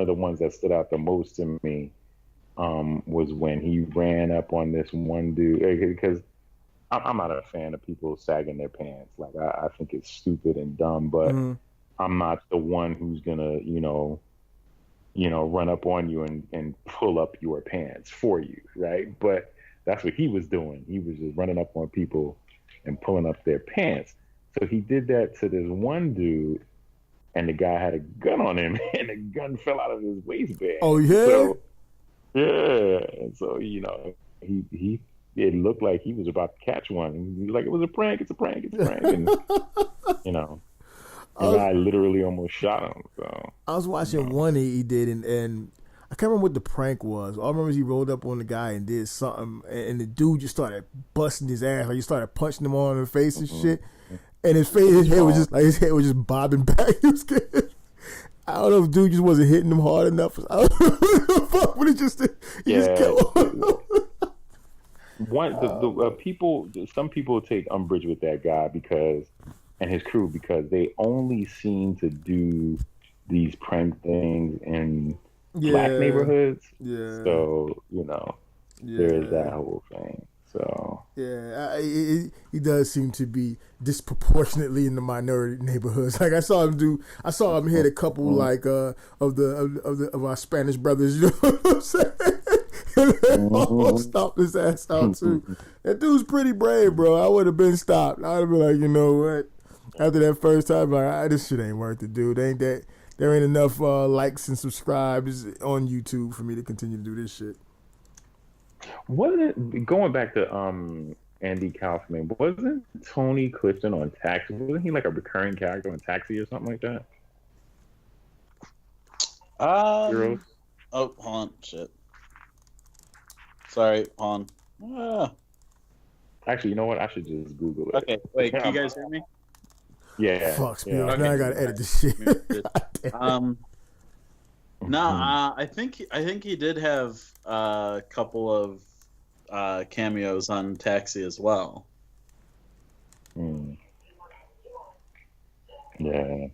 Speaker 1: the ones that stood out the most to me, was when he ran up on this one dude, because I'm not a fan of people sagging their pants. Like I think it's stupid and dumb, but I'm not the one who's gonna, run up on you and pull up your pants for you, right? But that's what he was doing. He was just running up on people and pulling up their pants. So he did that to this one dude, and the guy had a gun on him, and the gun fell out of his waistband.
Speaker 4: Oh yeah.
Speaker 1: So, yeah. And so he it looked like he was about to catch one. And he was like, "It was a prank. It's a prank. It's a prank." And and I literally almost shot him. So
Speaker 4: I was watching one he did, and I can't remember what the prank was. All I remember is he rolled up on the guy and did something, and the dude just started busting his ass. Like he started punching him on the face and shit. And his head was just bobbing back. He was scared. I don't know if dude just wasn't hitting him hard enough. I don't know, but he just kept on.
Speaker 1: Some people take umbrage with that guy and his crew because they only seem to do these prank things in black neighborhoods.
Speaker 4: Yeah.
Speaker 1: So, there's that whole thing. So
Speaker 4: yeah, he does seem to be disproportionately in the minority neighborhoods. Like I saw him hit a couple like of our Spanish brothers. You know what I'm saying? Almost stopped his ass out too. That dude's pretty brave, bro. I would have been stopped. I'd have been like, you know what? After that first time, like, this shit ain't worth it, dude. There ain't enough likes and subscribes on YouTube for me to continue to do this shit.
Speaker 1: Wasn't it, going back to Andy Kaufman, wasn't Tony Clifton on Taxi? Wasn't he like a recurring character on Taxi or something like that?
Speaker 2: Oh, hold on, shit. Sorry, hold on.
Speaker 1: Actually, you know what? I should just Google it.
Speaker 2: Okay, wait, can you guys hear me?
Speaker 1: Yeah.
Speaker 4: Fuck, Spiel.
Speaker 1: Yeah.
Speaker 4: Now
Speaker 2: Okay.
Speaker 4: I gotta edit this shit.
Speaker 2: I think he did have a couple of cameos on Taxi as well.
Speaker 1: Yeah.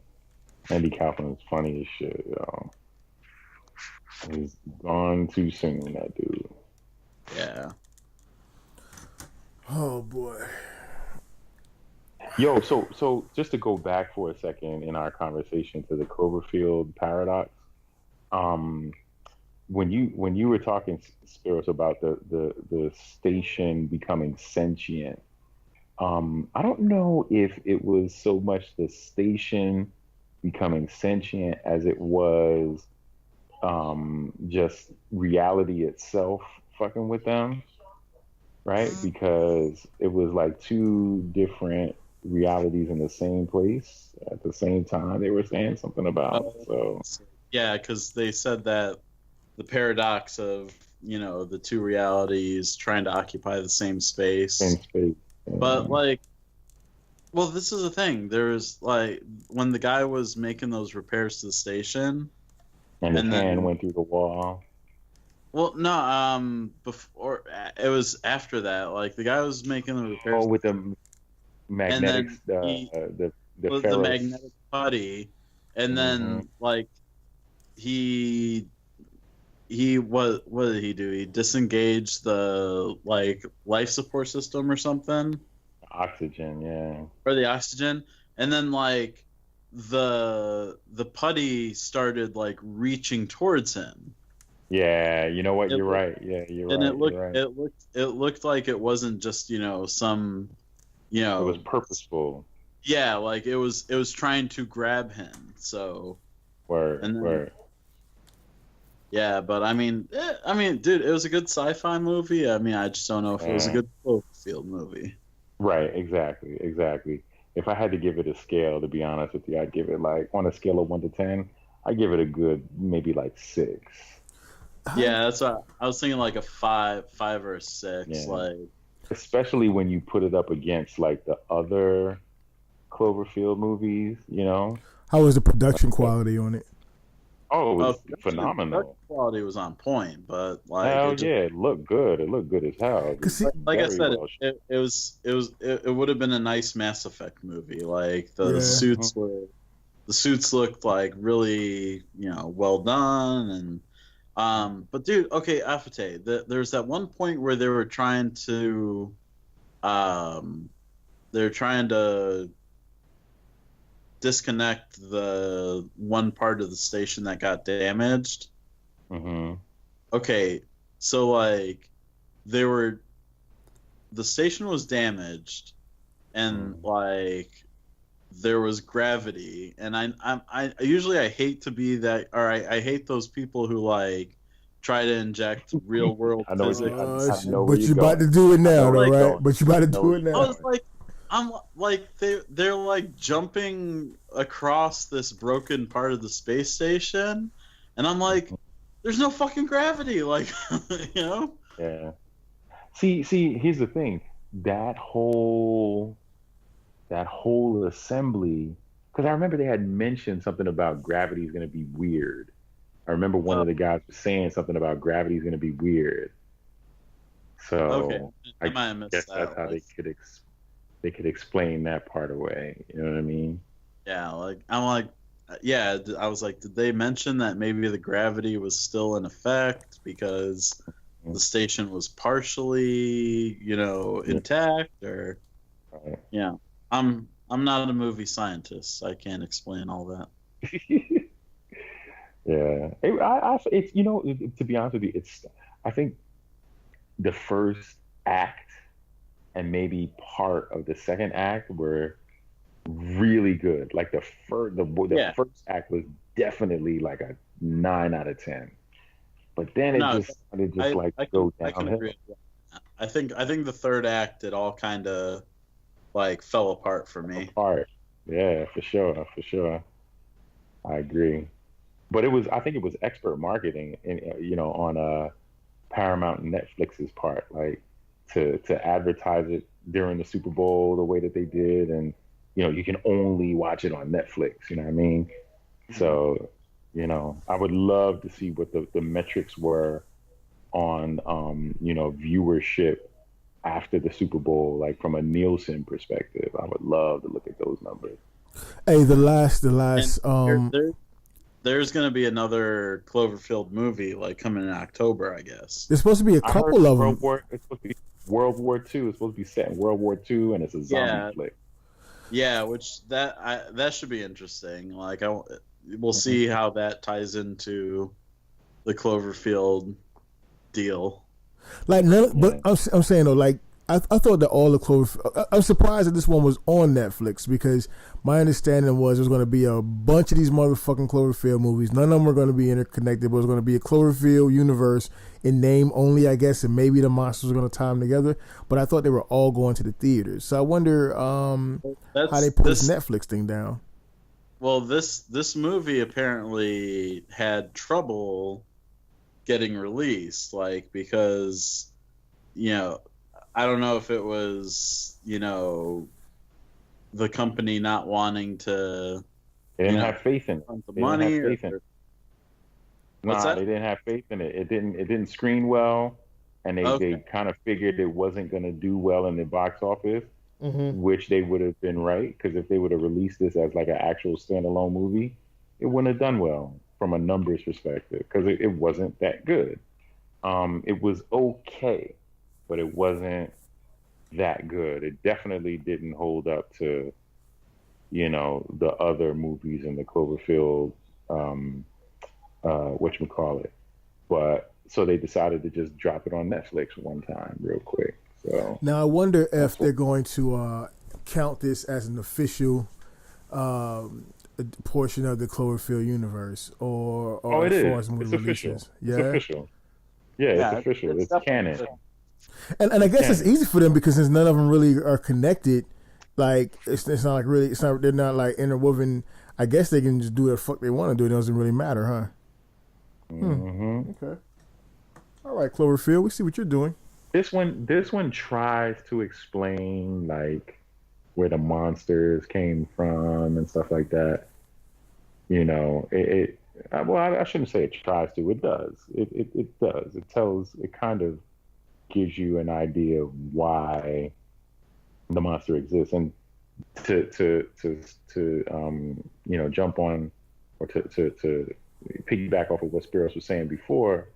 Speaker 1: Andy Kaufman is funny as shit, yo. He's gone too soon, that dude.
Speaker 2: Yeah.
Speaker 4: Oh boy.
Speaker 1: Yo, so just to go back for a second in our conversation to the Cloverfield Paradox, when you were talking, Spiros, about the station becoming sentient, I don't know if it was so much the station becoming sentient as it was just reality itself fucking with them, right? Because it was like two different realities in the same place at the same time they were saying something about. So
Speaker 2: yeah, because they said that the paradox of, you know, the two realities trying to occupy the same space. But like, well, this is the thing. There's like, when the guy was making those repairs to the station,
Speaker 1: and the hand went through the wall.
Speaker 2: Well, no, before, it was after that. Like, the guy was making the repairs.
Speaker 1: Oh, with the magnetic, the
Speaker 2: magnetic putty, and then like what did he do? He disengaged the like life support system or something.
Speaker 1: Oxygen, yeah.
Speaker 2: Or the oxygen, and then like the putty started like reaching towards him.
Speaker 1: Yeah, you know what? You're right. Yeah, you're right.
Speaker 2: And it looked like it wasn't just, you know, some, you know,
Speaker 1: it was purposeful.
Speaker 2: Yeah, like it was trying to grab him. So
Speaker 1: word.
Speaker 2: Yeah, but I mean, dude, it was a good sci-fi movie. I mean, I just don't know if it was a good Cloverfield movie.
Speaker 1: Right, exactly. If I had to give it a scale, to be honest with you, I'd give it like, on a scale of 1 to 10, I'd give it a good maybe like 6.
Speaker 2: Yeah, that's what I was thinking, like a 5 or a 6. Yeah. Like,
Speaker 1: especially when you put it up against like the other Cloverfield movies, you know.
Speaker 4: How was the production quality on it?
Speaker 1: Oh, it was phenomenal.
Speaker 2: The quality was on point, but like,
Speaker 1: it looked good. It looked good as hell.
Speaker 2: Like I said, it would have been a nice Mass Effect movie. Like the suits looked like really, you know, well done. And but dude, okay, Afate, there's that one point where they were trying to disconnect the one part of the station that got damaged. Okay, so like the station was damaged, and like there was gravity, and I usually hate to be that, or I hate those people who like try to inject real world physics.
Speaker 4: But you're about to do it now, though, right? But you're about to do it now.
Speaker 2: I was like, I'm like they're like jumping across this broken part of the space station, and I'm like, there's no fucking gravity, like, you know?
Speaker 1: Yeah. See, here's the thing. That whole assembly, because I remember they had mentioned something about gravity is going to be weird. I remember one of the guys was saying something about gravity is going to be weird. So
Speaker 2: okay.
Speaker 1: I guess that's how they could explain that part away. You know what I mean?
Speaker 2: Yeah, like I'm like, yeah, I was like, did they mention that maybe the gravity was still in effect? Because the station was partially, intact, or yeah. I'm not a movie scientist. I can't explain all that.
Speaker 1: Yeah, it's to be honest with you, I think the first act and maybe part of the second act were really good. Like the first act was definitely like a 9 out of 10, but then it go
Speaker 2: I can
Speaker 1: downhill.
Speaker 2: agree with that. I think the third act, it all kind of like fell apart for me.
Speaker 1: Yeah, for sure. I agree. But I think it was expert marketing, on Paramount and Netflix's part, like to advertise it during the Super Bowl the way that they did, and you can only watch it on Netflix. You know what I mean? Mm-hmm. So, I would love to see what the metrics were on, viewership after the Super Bowl, like from a Nielsen perspective. I would love to look at those numbers.
Speaker 4: Hey, the last
Speaker 2: there's going to be another Cloverfield movie like coming in October, I guess.
Speaker 4: There's supposed to be a couple of them.
Speaker 1: It's supposed to be World War II. It's supposed to be set in World War II, and it's a zombie flick.
Speaker 2: Yeah, which that should be interesting. Like we'll see how that ties into the Cloverfield deal.
Speaker 4: Like, but I'm saying though, like I thought that all the Cloverfield. I'm surprised that this one was on Netflix, because my understanding was there was going to be a bunch of these motherfucking Cloverfield movies. None of them were going to be interconnected, but it was going to be a Cloverfield universe in name only, I guess, and maybe the monsters were going to tie them together. But I thought they were all going to the theaters. So I wonder how they put this Netflix thing down.
Speaker 2: Well, this movie apparently had trouble getting released, like, because I don't know if it was, the company not wanting to.
Speaker 1: They didn't have faith in it.
Speaker 2: They didn't
Speaker 1: have faith in it. It didn't screen well, and they kind of figured it wasn't going to do well in the box office, which they would have been right, because if they would have released this as like an actual standalone movie, it wouldn't have done well from a numbers perspective, because it wasn't that good. It was okay, but it wasn't that good. It definitely didn't hold up to, the other movies in the Cloverfield, whatchamacallit. But so they decided to just drop it on Netflix one time real quick. So
Speaker 4: now I wonder if they're going to count this as an official portion of the Cloverfield universe, or
Speaker 1: it
Speaker 4: as
Speaker 1: is.
Speaker 4: far as movie
Speaker 1: It's
Speaker 4: releases.
Speaker 1: official. Yeah? It's official. Yeah, it's official. It's canon.
Speaker 4: And I guess it's easy for them, because since none of them really are connected, like it's not like really, they're not like interwoven. I guess they can just do what the fuck they want to do. It doesn't really matter, huh? Okay. All right, Cloverfield, we see what you're doing.
Speaker 1: This one tries to explain like where the monsters came from and stuff like that. I shouldn't say it tries to. It does. It does. It kind of gives you an idea of why the monster exists, and to jump on, or to piggyback off of what Spiros was saying before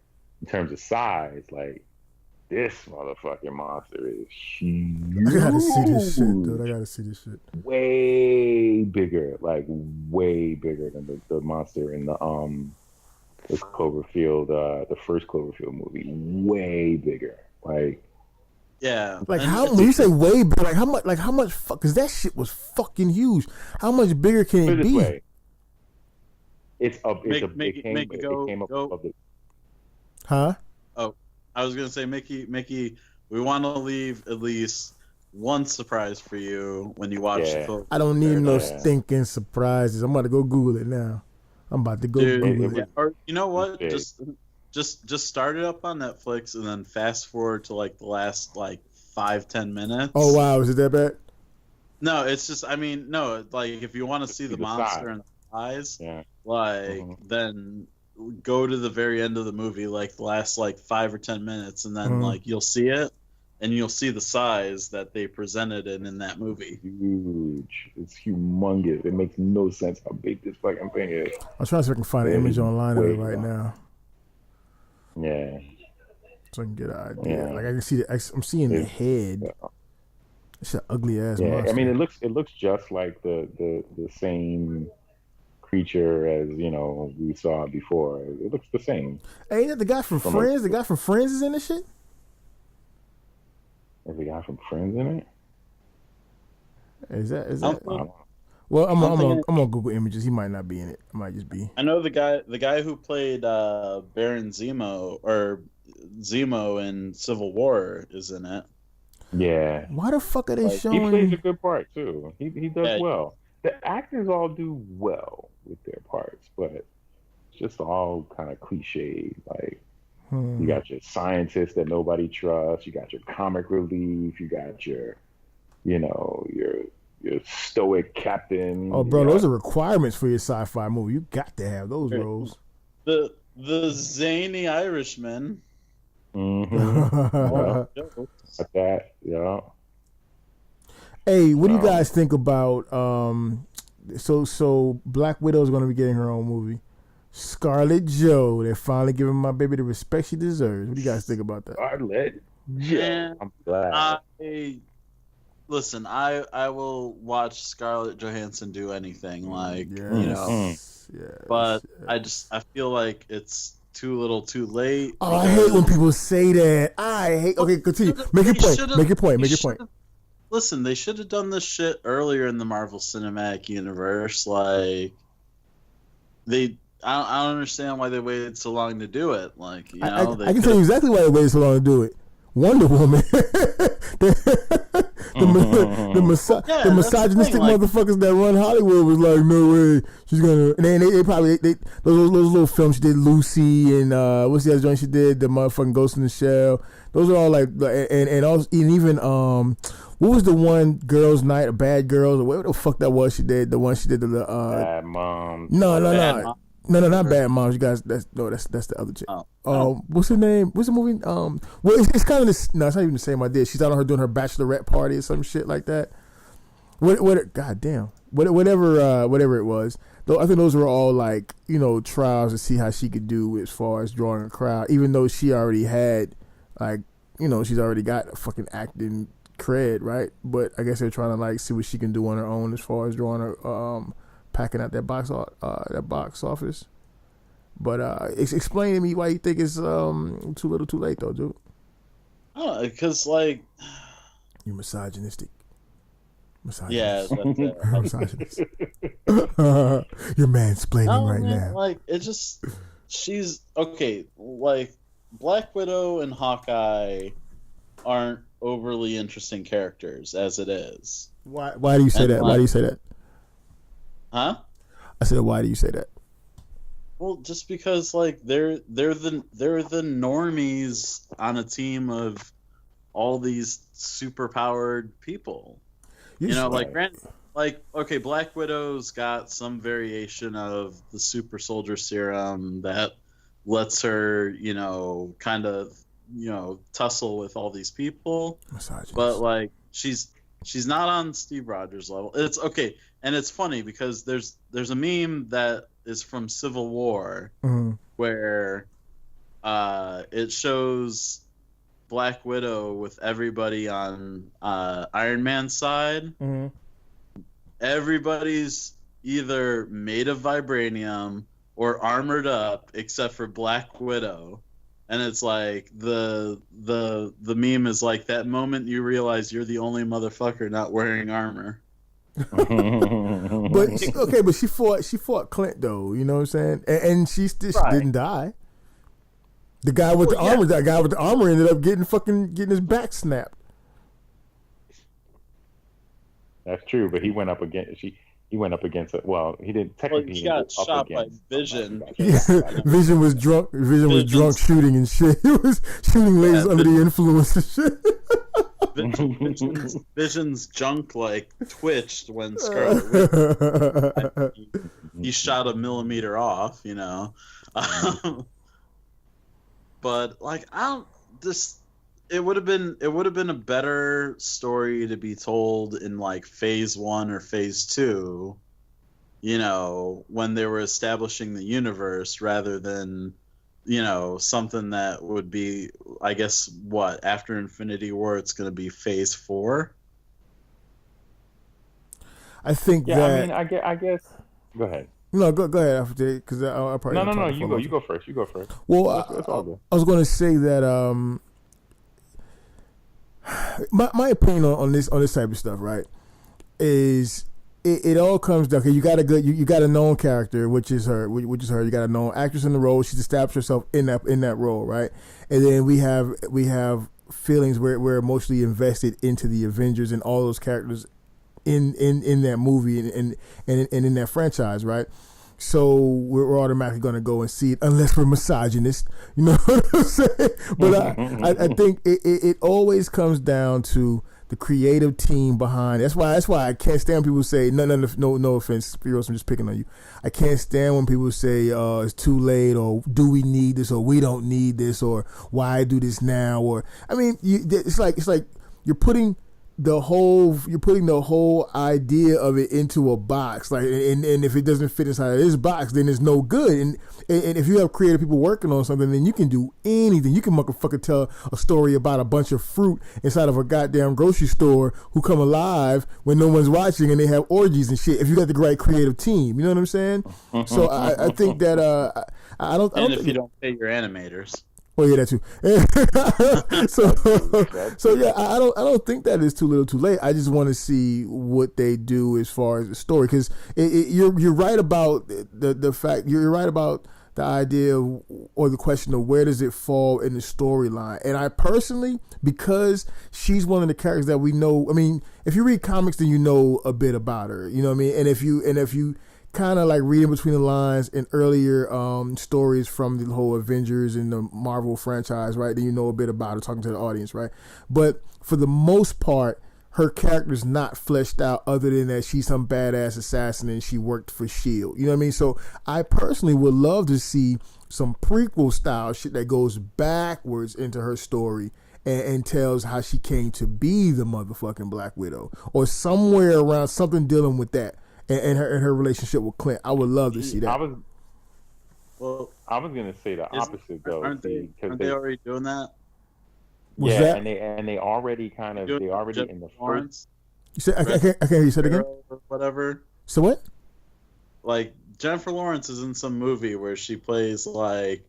Speaker 1: in terms of size. Like, this motherfucking monster is huge.
Speaker 4: I gotta see this shit, dude. I gotta see this shit.
Speaker 1: Way bigger than the monster in the Cloverfield, the first Cloverfield movie. Way bigger. Like,
Speaker 2: yeah.
Speaker 4: Like, when you say way bigger, how much fuck? Because that shit was fucking huge. How much bigger can it be?
Speaker 1: Way. It came up above the.
Speaker 4: Huh?
Speaker 2: Oh, I was gonna say, Mickey, we want to leave at least one surprise for you when you watch the.
Speaker 4: I don't need no stinking surprises. I'm about to go Google it now. Google it.
Speaker 2: Or you know what? Just start it up on Netflix and then fast forward to like the last like 5-10 minutes.
Speaker 4: Oh wow, is it that bad?
Speaker 2: No, it's just like if you want to see the monster and the eyes, then go to the very end of the movie, like the last like 5 or 10 minutes, and then like you'll see it, and you'll see the size that they presented in that movie.
Speaker 1: Huge. It's humongous. It makes no sense how big this fucking thing is.
Speaker 4: I'm trying to see if I can find an image online of it right now.
Speaker 1: Yeah.
Speaker 4: so I can get an idea. Like I can see I'm seeing the head. It's an ugly ass monster.
Speaker 1: I mean, it looks just like the same creature as we saw before. It looks the same.
Speaker 4: Hey, ain't that the guy from Friends? The guy from Friends is in this shit.
Speaker 1: Is the guy from Friends in it?
Speaker 4: Is that? Well, I'm on Google Images. He might not be in it. It might just be.
Speaker 2: I know the guy who played Baron Zemo in Civil War is in it.
Speaker 1: Yeah.
Speaker 4: Why the fuck are they showing?
Speaker 1: He plays a good part too. He does well. The actors all do well with their parts, but it's just all kind of cliche. Like you got your scientist that nobody trusts. You got your comic relief. You got your stoic captain.
Speaker 4: Oh, bro, those are requirements for your sci-fi movie. You got to have those roles.
Speaker 2: The zany Irishman.
Speaker 1: Like that, yeah.
Speaker 4: Hey, what do you guys think about so Black Widow is going to be getting her own movie. Scarlett Jo, they're finally giving my baby the respect she deserves. What do you guys think about that?
Speaker 1: Scarlett Jo. I'm glad.
Speaker 2: Listen, I will watch Scarlett Johansson do anything, but I feel like it's too little too late.
Speaker 4: Oh, I hate when people say that. Okay, continue. Make your point.
Speaker 2: Listen, they should have done this shit earlier in the Marvel Cinematic Universe. Like, I don't understand why they waited so long to do it. Like, I
Speaker 4: can tell you exactly why they waited so long to do it. Wonder Woman. The misogynistic motherfuckers that run Hollywood was like, no way, she's gonna. And then they probably those little films she did, Lucy and what's the other joint she did, the motherfucking Ghost in the Shell. Those are all like and even what was the one Girls Night or Bad Girls or whatever the fuck that was she did, the one she did
Speaker 1: Bad Moms.
Speaker 4: No, not Bad Moms. You guys, that's the other chick. What's her name? What's the movie? Well, it's kind of this. No, it's not even the same idea. She's out on her doing her bachelorette party or some shit like that. God damn. Whatever it was. Though I think those were all like trials to see how she could do as far as drawing a crowd. Even though she already had she's already got a fucking acting cred, right? But I guess they're trying to like see what she can do on her own as far as drawing her packing out that box office. But explain to me why you think it's too little too late though, dude.
Speaker 2: Oh, because like
Speaker 4: you're misogynistic.
Speaker 2: Yeah, that's it.
Speaker 4: Misogynist. You're mansplaining right now.
Speaker 2: Like she's okay. Like Black Widow and Hawkeye aren't overly interesting characters as it is.
Speaker 4: Why do you say that? Why do you say that?
Speaker 2: Huh?
Speaker 4: I said, why do you say that?
Speaker 2: Well, just because like they're the normies on a team of all these superpowered people. Okay, Black Widow's got some variation of the super soldier serum that lets her, kind of, tussle with all these people. But like she's not on Steve Rogers level. It's okay, and it's funny because there's a meme that is from Civil War where it shows Black Widow with everybody on Iron Man's side. Everybody's either made of vibranium or armored up except for Black Widow. And it's like the meme is like that moment you realize you're the only motherfucker not wearing armor.
Speaker 4: But she fought Clint though, you know what I'm saying? And she didn't die. The guy with the armor ended up getting his back snapped.
Speaker 1: That's true, but he went up against it. Well, he didn't technically.
Speaker 2: He got shot by Vision.
Speaker 4: Vision was drunk. Vision was drunk shooting and shit. He was shooting lasers under the influence and
Speaker 2: shit. Vision's junk like twitched when Scarlet he shot a millimeter off, But like it would have been a better story to be told in like phase 1 or phase 2, when they were establishing the universe rather than something that would be, I guess, after Infinity War, it's going to be Phase 4.
Speaker 4: I think
Speaker 1: Yeah,
Speaker 4: that.
Speaker 1: I mean, I guess. Go ahead.
Speaker 4: No, go ahead after because I'll probably.
Speaker 1: No. You go first. You go first.
Speaker 4: Well,
Speaker 1: It's all good.
Speaker 4: I was going to say that my opinion on this type of stuff, right, is it all comes down. Okay, you got you got a known character, which is her. You got a known actress in the role. She's established herself in that role, right? And then we have feelings where we're emotionally invested into the Avengers and all those characters in that movie and in that franchise, right? So we're automatically going to go and see it unless we're misogynist, you know what I'm saying? But I think it always comes down to the creative team behind it. That's why I can't stand when people say no offense, Spiros, I'm just picking on you. I can't stand when people say it's too late, or do we need this, or we don't need this, or why do this now, or I mean it's like you're putting the whole idea of it into a box, like, and if it doesn't fit inside of this box, then it's no good. And if you have creative people working on something, then you can do anything. You can motherfucker tell a story about a bunch of fruit inside of a goddamn grocery store who come alive when no one's watching, and they have orgies and shit. If you got the right creative team, you know what I'm saying? So I think that I don't.
Speaker 2: And if you don't pay your animators.
Speaker 4: Well, yeah, that too. so yeah, I don't think that is too little, too late. I just want to see what they do as far as the story, because you're right about the fact. You're right about the idea or the question of where does it fall in the storyline. And I personally, because she's one of the characters that we know. I mean, if you read comics, then you know a bit about her. You know what I mean? And if you kind of like reading between the lines in earlier stories from the whole Avengers and the Marvel franchise, right? Then you know a bit about it, talking to the audience, right? But for the most part, her character's not fleshed out, other than that she's some badass assassin and she worked for S.H.I.E.L.D. You know what I mean? So I personally would love to see some prequel style shit that goes backwards into her story and tells how she came to be the motherfucking Black Widow, or somewhere around something dealing with that. And her relationship with Clint. I would love to see that.
Speaker 1: I was gonna say the opposite though.
Speaker 2: Aren't they already doing that?
Speaker 1: And they already in the
Speaker 2: Lawrence?
Speaker 1: first.
Speaker 4: You said I can't hear you say it again.
Speaker 2: Or whatever.
Speaker 4: So what?
Speaker 2: Like Jennifer Lawrence is in some movie where she plays like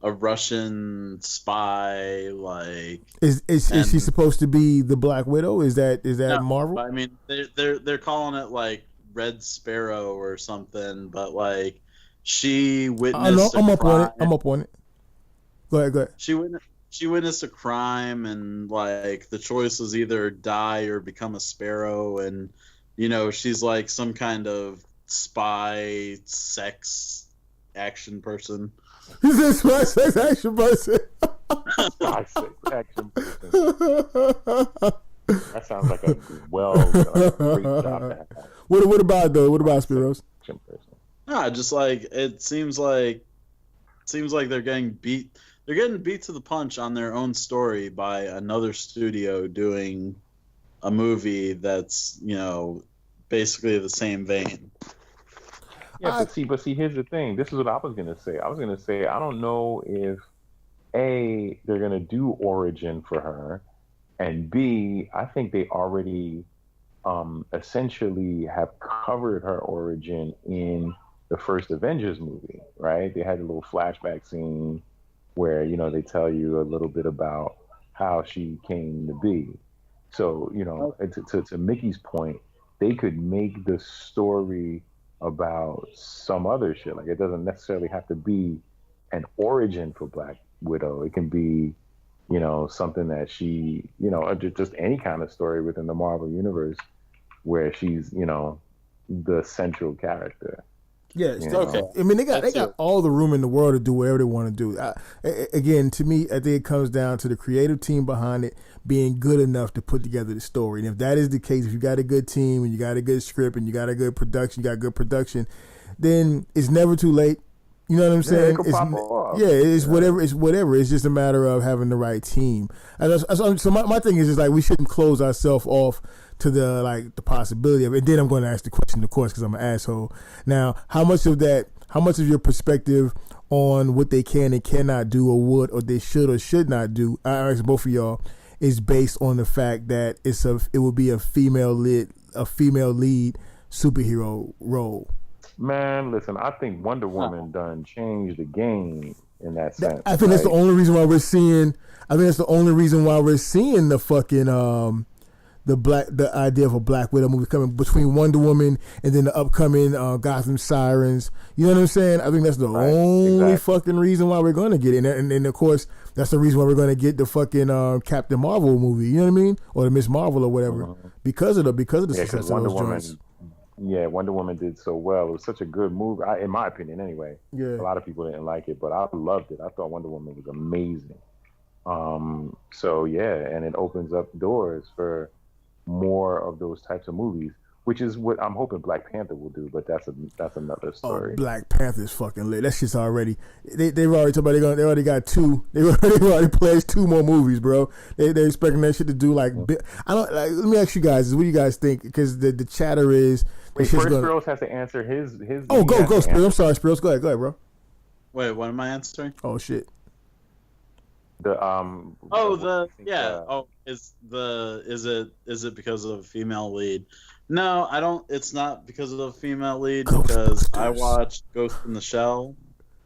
Speaker 2: a Russian spy. Like
Speaker 4: is she supposed to be the Black Widow? Is that
Speaker 2: no,
Speaker 4: Marvel?
Speaker 2: I mean, they're calling it like Red Sparrow or something, but like she witnessed.
Speaker 4: I'm up on it. Go ahead.
Speaker 2: She witnessed a crime, and like the choice was either die or become a sparrow, and she's like some kind of spy sex action person.
Speaker 4: He's a spy sex action person.
Speaker 1: Spy sex action person. That sounds like a great job to have.
Speaker 4: What about Spiros?
Speaker 2: Just like it seems like they're getting beat. They're getting beat to the punch on their own story by another studio doing a movie that's basically the same vein.
Speaker 1: Yeah, but see, here's the thing. This is what I was gonna say. I don't know if they're gonna do origin for her, and B, I think they already essentially have covered her origin in the first Avengers movie, right? They had a little flashback scene where they tell you a little bit about how she came to be. So to Mickey's point, they could make the story about some other shit. Like, it doesn't necessarily have to be an origin for Black Widow. It can be something that she, just any kind of story within the Marvel universe where she's, the central character.
Speaker 4: Yes, okay. I mean, they got all the room in the world to do whatever they want to do. Again, to me, I think it comes down to the creative team behind it being good enough to put together the story. And if that is the case, if you got a good team and you got a good script and you got a good production, then it's never too late. You know what I'm saying? It's whatever. It's whatever. It's just a matter of having the right team. And so my thing is just like, we shouldn't close ourselves off to the possibility of it. And then I'm going to ask the question, of course, because I'm an asshole. Now, how much of How much of your perspective on what they can and cannot do, or would, or they should or should not do, I ask both of y'all, is based on the fact that it would be a female lead superhero role?
Speaker 1: Man, listen, I think Wonder Woman done changed the game in that sense.
Speaker 4: I think that's the only reason why we're seeing. I think that's the only reason why we're seeing the fucking the idea of a Black Widow movie coming between Wonder Woman and then the upcoming Gotham Sirens. You know what I'm saying? I think that's the only fucking reason why we're going to get it. And of course, that's the reason why we're going to get the fucking Captain Marvel movie. You know what I mean? Or the Miss Marvel or whatever. Because of the success of those joints.
Speaker 1: Yeah, Wonder Woman did so well. It was such a good movie, in my opinion anyway.
Speaker 4: Yeah.
Speaker 1: A lot of people didn't like it, but I loved it. I thought Wonder Woman was amazing. So yeah, and it opens up doors for more of those types of movies, which is what I'm hoping Black Panther will do, but that's another story.
Speaker 4: Oh, Black Panther's fucking lit. That shit's already they've already talked about they already got two. They've already pledged 2 more movies, bro. They're expecting that shit to do like I don't like. Let me ask you guys, what do you guys think? Because the chatter is.
Speaker 1: Wait, first Sprills has to answer his.
Speaker 4: Oh, go Sprills. I'm sorry, Sprills. Go ahead, bro.
Speaker 2: Wait, what am I answering?
Speaker 4: Oh shit.
Speaker 2: Is it because of a female lead? No, I don't. It's not because of the female lead, because I watched Ghost in the Shell,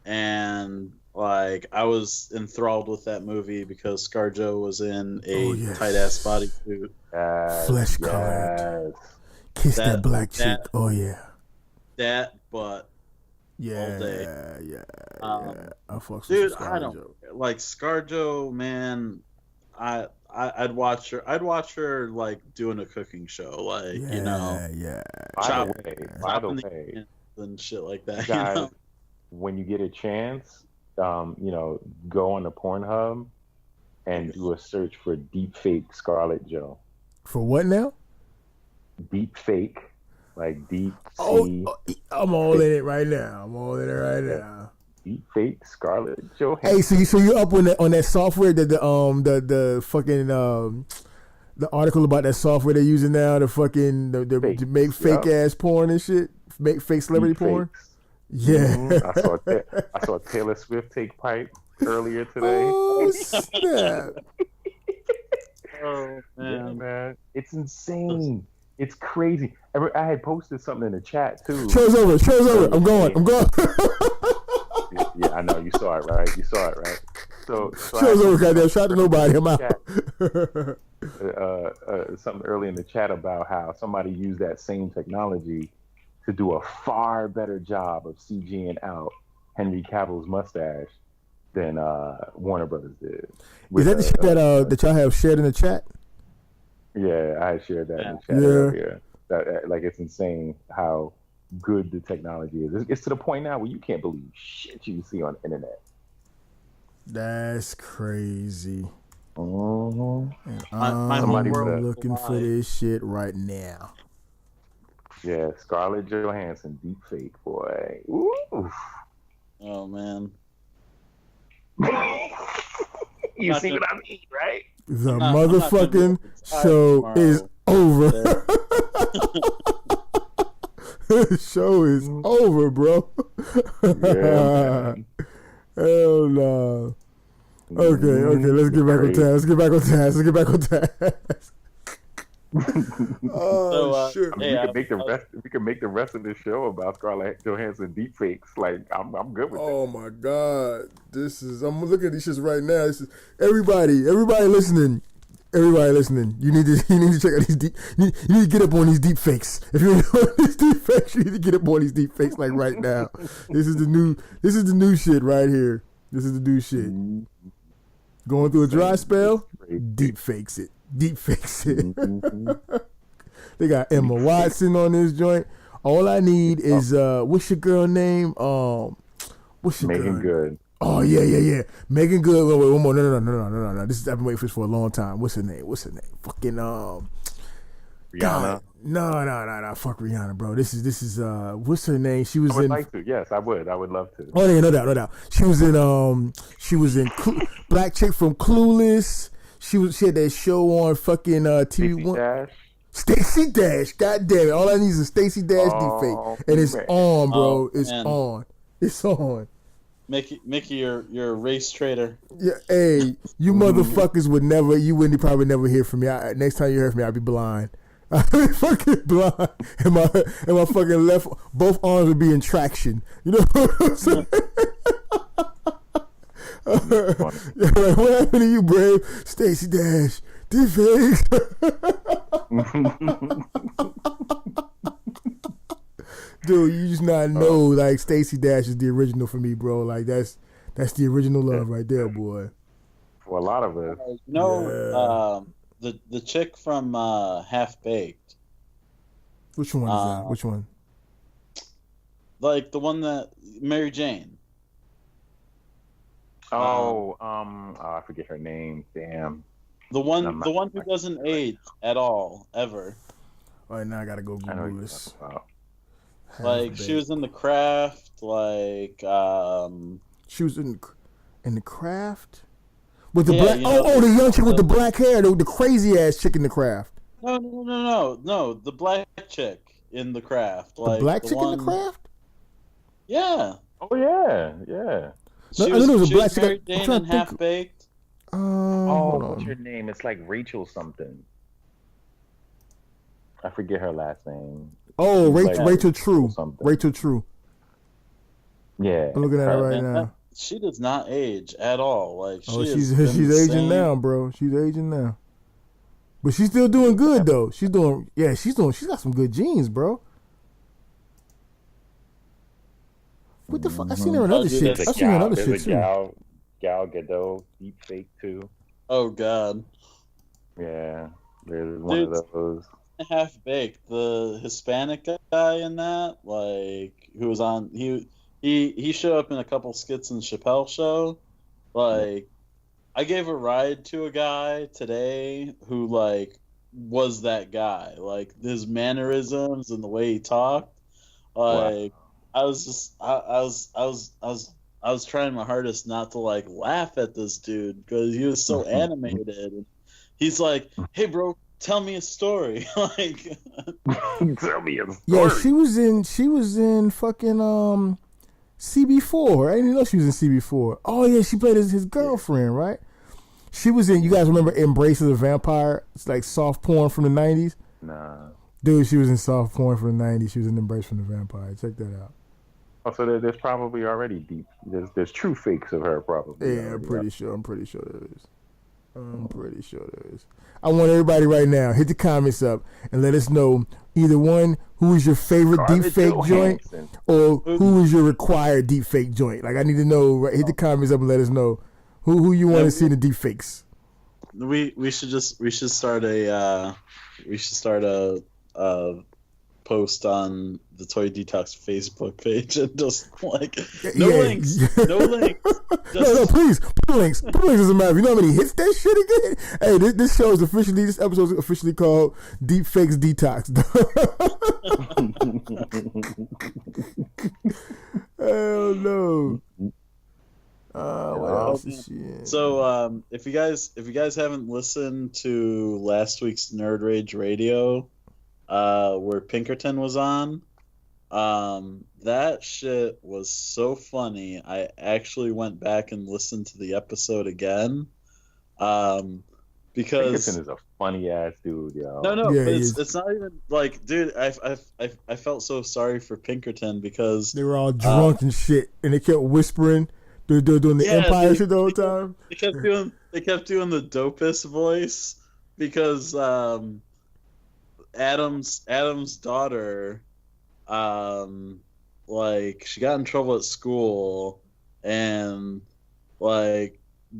Speaker 2: and like I was enthralled with that movie because ScarJo was in a tight ass bodysuit,
Speaker 4: flesh colored. Kiss that black chick. Oh yeah.
Speaker 2: That, but
Speaker 4: yeah,
Speaker 2: all day.
Speaker 4: Yeah. I fucks
Speaker 2: dude,
Speaker 4: with
Speaker 2: I don't like ScarJo, man. I'd watch her. I'd watch her like doing a cooking show, like you know.
Speaker 4: Yeah.
Speaker 1: By the way,
Speaker 2: and shit like that.
Speaker 1: Guys,
Speaker 2: you know?
Speaker 1: when you get a chance, go on the Pornhub and do a search for deepfake Scarlett Jo.
Speaker 4: For what now?
Speaker 1: Deepfake, like deep.
Speaker 4: I'm all in it right now.
Speaker 1: Deepfake Scarlett Jo.
Speaker 4: Hey, so you up on that software that the fucking the article about that software they're using now to make fake ass porn and shit, make fake celebrity porn. Yeah,
Speaker 1: I saw Taylor Swift take pipe earlier today.
Speaker 4: Oh snap!
Speaker 2: Oh man.
Speaker 1: Yeah, man, it's insane. It's crazy. I had posted something in the chat too.
Speaker 4: Show's over. I'm going.
Speaker 1: Yeah, I know. You saw it, right? So
Speaker 4: show's over, goddamn. Shout out to nobody. I'm out.
Speaker 1: Something early in the chat about how somebody used that same technology to do a far better job of CGing out Henry Cavill's mustache than Warner Brothers did.
Speaker 4: Is that the shit that y'all have shared in the chat?
Speaker 1: Yeah, I had shared that in the chat earlier. Like, it's insane how good the technology is. It's to the point now where you can't believe shit you see on the internet.
Speaker 4: That's crazy.
Speaker 1: Mm-hmm.
Speaker 4: I'm looking for this shit right now.
Speaker 1: Yeah, Scarlett Johansson, deepfake, boy. Ooh.
Speaker 2: Oh man.
Speaker 1: You see what I mean, right?
Speaker 4: The motherfucking show is over. The show is over, bro.
Speaker 1: Yeah,
Speaker 4: hell no. Okay, let's get back on task. Oh shit!
Speaker 1: We could make the rest of the show about Scarlett Johansson deepfakes. Like, I'm good with that.
Speaker 4: Oh my god, I'm looking at these shits right now. This is everybody listening. You need to check out these you need to get up on these deep fakes. If you're on these deep fakes, you need to get up on these deep fakes like right now. This is the new shit right here. This is the new shit. Going through a dry spell, deep fakes it. They got Emma Watson on this joint. All I need is what's your girl name?
Speaker 1: Megan Good.
Speaker 4: Oh yeah. Megan Good. Wait, one more. No. This is I've been waiting for this for a long time. What's her name? Fucking
Speaker 1: Rihanna.
Speaker 4: God. No. Fuck Rihanna, bro. This is what's her name? She was in.
Speaker 1: Like to. Yes, I would love to.
Speaker 4: Oh yeah, no doubt. She was in Black chick from Clueless. She had that show on fucking TV1. Stacey Dash. God damn it. All I need is a Stacey Dash deepfake. And it's on, bro. It's on. It's on.
Speaker 2: Mickey, you're a race traitor.
Speaker 4: Yeah, hey, you motherfuckers wouldn't probably never hear from me. Next time you hear from me, I'll be blind. I'll be fucking blind, and my fucking left, both arms would be in traction. You know what I'm saying? Like, what happened to you, Brave? Stacey Dash, Deepfakes. Dude, you just not know, like, Stacey Dash is the original for me, bro. Like, that's the original love right there, boy.
Speaker 1: For a lot of us.
Speaker 2: The chick from Half Baked.
Speaker 4: Which one is that? Which one?
Speaker 2: Like the one that Mary Jane.
Speaker 1: I forget her name. Damn.
Speaker 2: The one who doesn't age at all, ever.
Speaker 4: All right, now I gotta go Google this.
Speaker 2: Like she was in The Craft, like
Speaker 4: she was in The Craft with the black. The young chick with the black hair, the crazy ass chick in The Craft.
Speaker 2: No, the black chick in The Craft.
Speaker 4: Like the black chick in The Craft.
Speaker 2: Yeah.
Speaker 1: Oh yeah.
Speaker 4: I know there was a black chick.
Speaker 2: Mary Jane in Half Baked.
Speaker 1: What's her name? It's like Rachel something. I forget her last name.
Speaker 4: Oh, Rachel True. Rachel True.
Speaker 1: Yeah.
Speaker 4: I'm looking at her right now.
Speaker 2: She does not age at all. Like
Speaker 4: she's aging now, bro. She's aging now. But she's still doing good though. She's got some good genes, bro. What the fuck? I seen her in other shit. I seen her in other shit too.
Speaker 1: Gal Gadot Deepfake too.
Speaker 2: Oh god.
Speaker 1: Yeah. There's one of those.
Speaker 2: Half Baked, the Hispanic guy in that, like who was on he showed up in a couple skits in the Chappelle Show. Like I gave a ride to a guy today who like was that guy. Like his mannerisms and the way he talked. Like I was trying my hardest not to like laugh at this dude because he was so animated. And he's like, "Hey, bro, tell me a story." Like,
Speaker 1: tell me a story.
Speaker 4: Yeah, she was in fucking CB4. I didn't know she was in CB4. Oh yeah, she played his girlfriend, right? She was in. You guys remember Embrace of the Vampire? It's like soft porn from the 90s.
Speaker 1: Nah,
Speaker 4: dude, she was in soft porn from the 90s. She was in Embrace from the Vampire. Check that out.
Speaker 1: Oh, so there's probably already there's true fakes of her probably.
Speaker 4: Yeah, I'm pretty sure there is. I'm pretty sure there is. I want everybody right now, hit the comments up and let us know either one, who is your favorite deepfake joint, or who is your required deepfake joint. Like I need to know. Hit the comments up and let us know who you want to see in the deepfakes.
Speaker 2: We should start a post on the Toy Detox Facebook page and just like links.
Speaker 4: No, please put links. Put links doesn't matter. You know how many hits that shit again? Hey, this episode is officially called Deepfakes Detox. Hell no. What else is shit?
Speaker 2: So if you guys haven't listened to last week's Nerd Rage Radio, where Pinkerton was on, that shit was so funny. I actually went back and listened to the episode again, because
Speaker 1: Pinkerton is a funny ass dude, yo.
Speaker 2: No, yeah, but it's not even like, dude. I felt so sorry for Pinkerton because
Speaker 4: they were all drunk and shit, and they kept whispering. They're doing the Empire shit the whole time.
Speaker 2: They kept doing the dopest voice because Adam's daughter, like she got in trouble at school, and like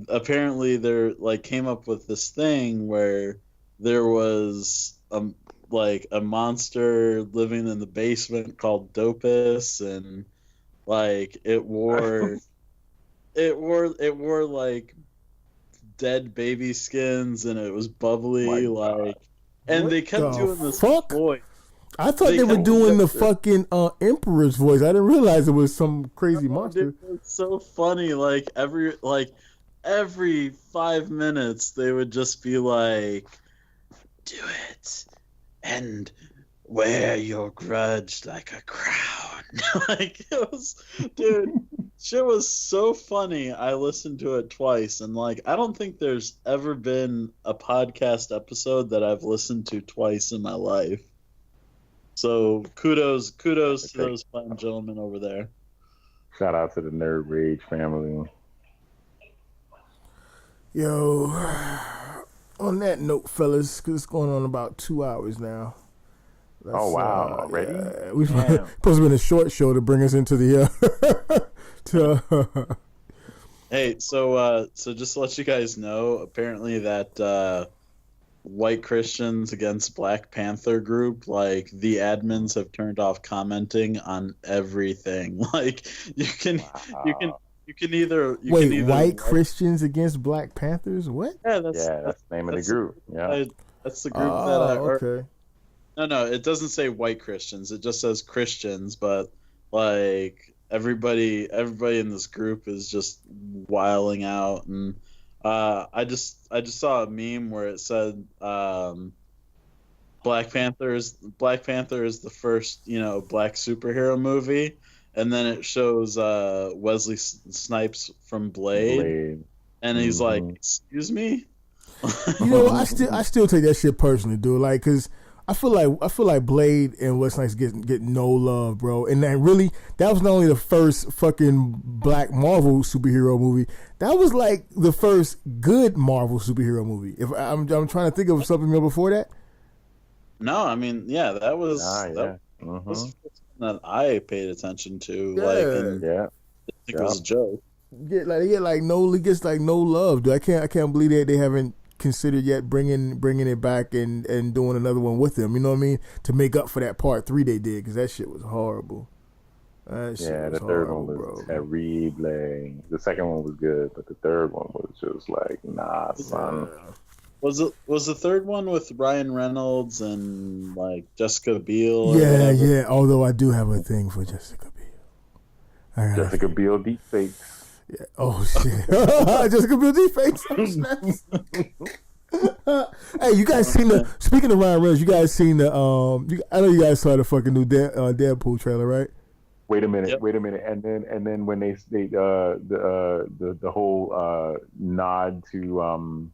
Speaker 2: apparently they're like came up with this thing where there was like a monster living in the basement called Dopus, and like it wore like dead baby skins, and it was bubbly, like, and they kept doing this voice.
Speaker 4: I thought they were doing the fucking Emperor's voice. I didn't realize it was some crazy monster.
Speaker 2: It was so funny. Like every 5 minutes, they would just be like, "Do it," and wear your grudge like a crown. Like, it was, dude, shit was so funny. I listened to it twice, and like, I don't think there's ever been a podcast episode that I've listened to twice in my life. So kudos to those fine gentlemen over there.
Speaker 1: Shout out to the Nerd Rage family.
Speaker 4: Yo, on that note, fellas, because it's going on about 2 hours now.
Speaker 1: Oh wow! Already?
Speaker 4: We're supposed to be in a short show to bring us into the.
Speaker 2: Hey, so just to let you guys know, apparently that white Christians against Black Panther group, like the admins have turned off commenting on everything. Like you can either
Speaker 4: white Christians against Black Panthers. What?
Speaker 2: Yeah, that's
Speaker 1: the name of the group. Yeah,
Speaker 2: that's the group that I.
Speaker 4: Okay.
Speaker 2: No, it doesn't say white Christians. It just says Christians, but like everybody in this group is just wiling out, and I just saw a meme where it said Black Panther is the first black superhero movie, and then it shows Wesley Snipes from Blade. And he's like, "Excuse me."
Speaker 4: I still take that shit personally, dude. Like, cause I feel like Blade and Wesley Snipes get no love, bro. And that was not only the first fucking black Marvel superhero movie. That was like the first good Marvel superhero movie. If I'm trying to think of something before that.
Speaker 2: No, I mean, yeah, that was that was that I paid attention to.
Speaker 4: Yeah.
Speaker 2: Like, and I think it was a joke.
Speaker 4: He gets no love, dude. I can't believe that they haven't considered yet bringing it back and doing another one with them. You know what I mean? To make up for that part 3 they did, because that shit was horrible.
Speaker 1: The third one was terrible. The second one was good, but the third one was just like, nah, son.
Speaker 2: Was the third one with Ryan Reynolds and like Jessica Biel?
Speaker 4: Yeah. Although I do have a thing for Jessica Biel.
Speaker 1: Jessica Biel Deepfakes.
Speaker 4: Yeah. Oh shit! Jessica Biel Deepfakes. Hey, you guys seen the? Speaking of Ryan Reynolds, you guys seen the? I know you guys saw the fucking new Deadpool trailer, right?
Speaker 1: Wait a minute, and then when they the whole nod to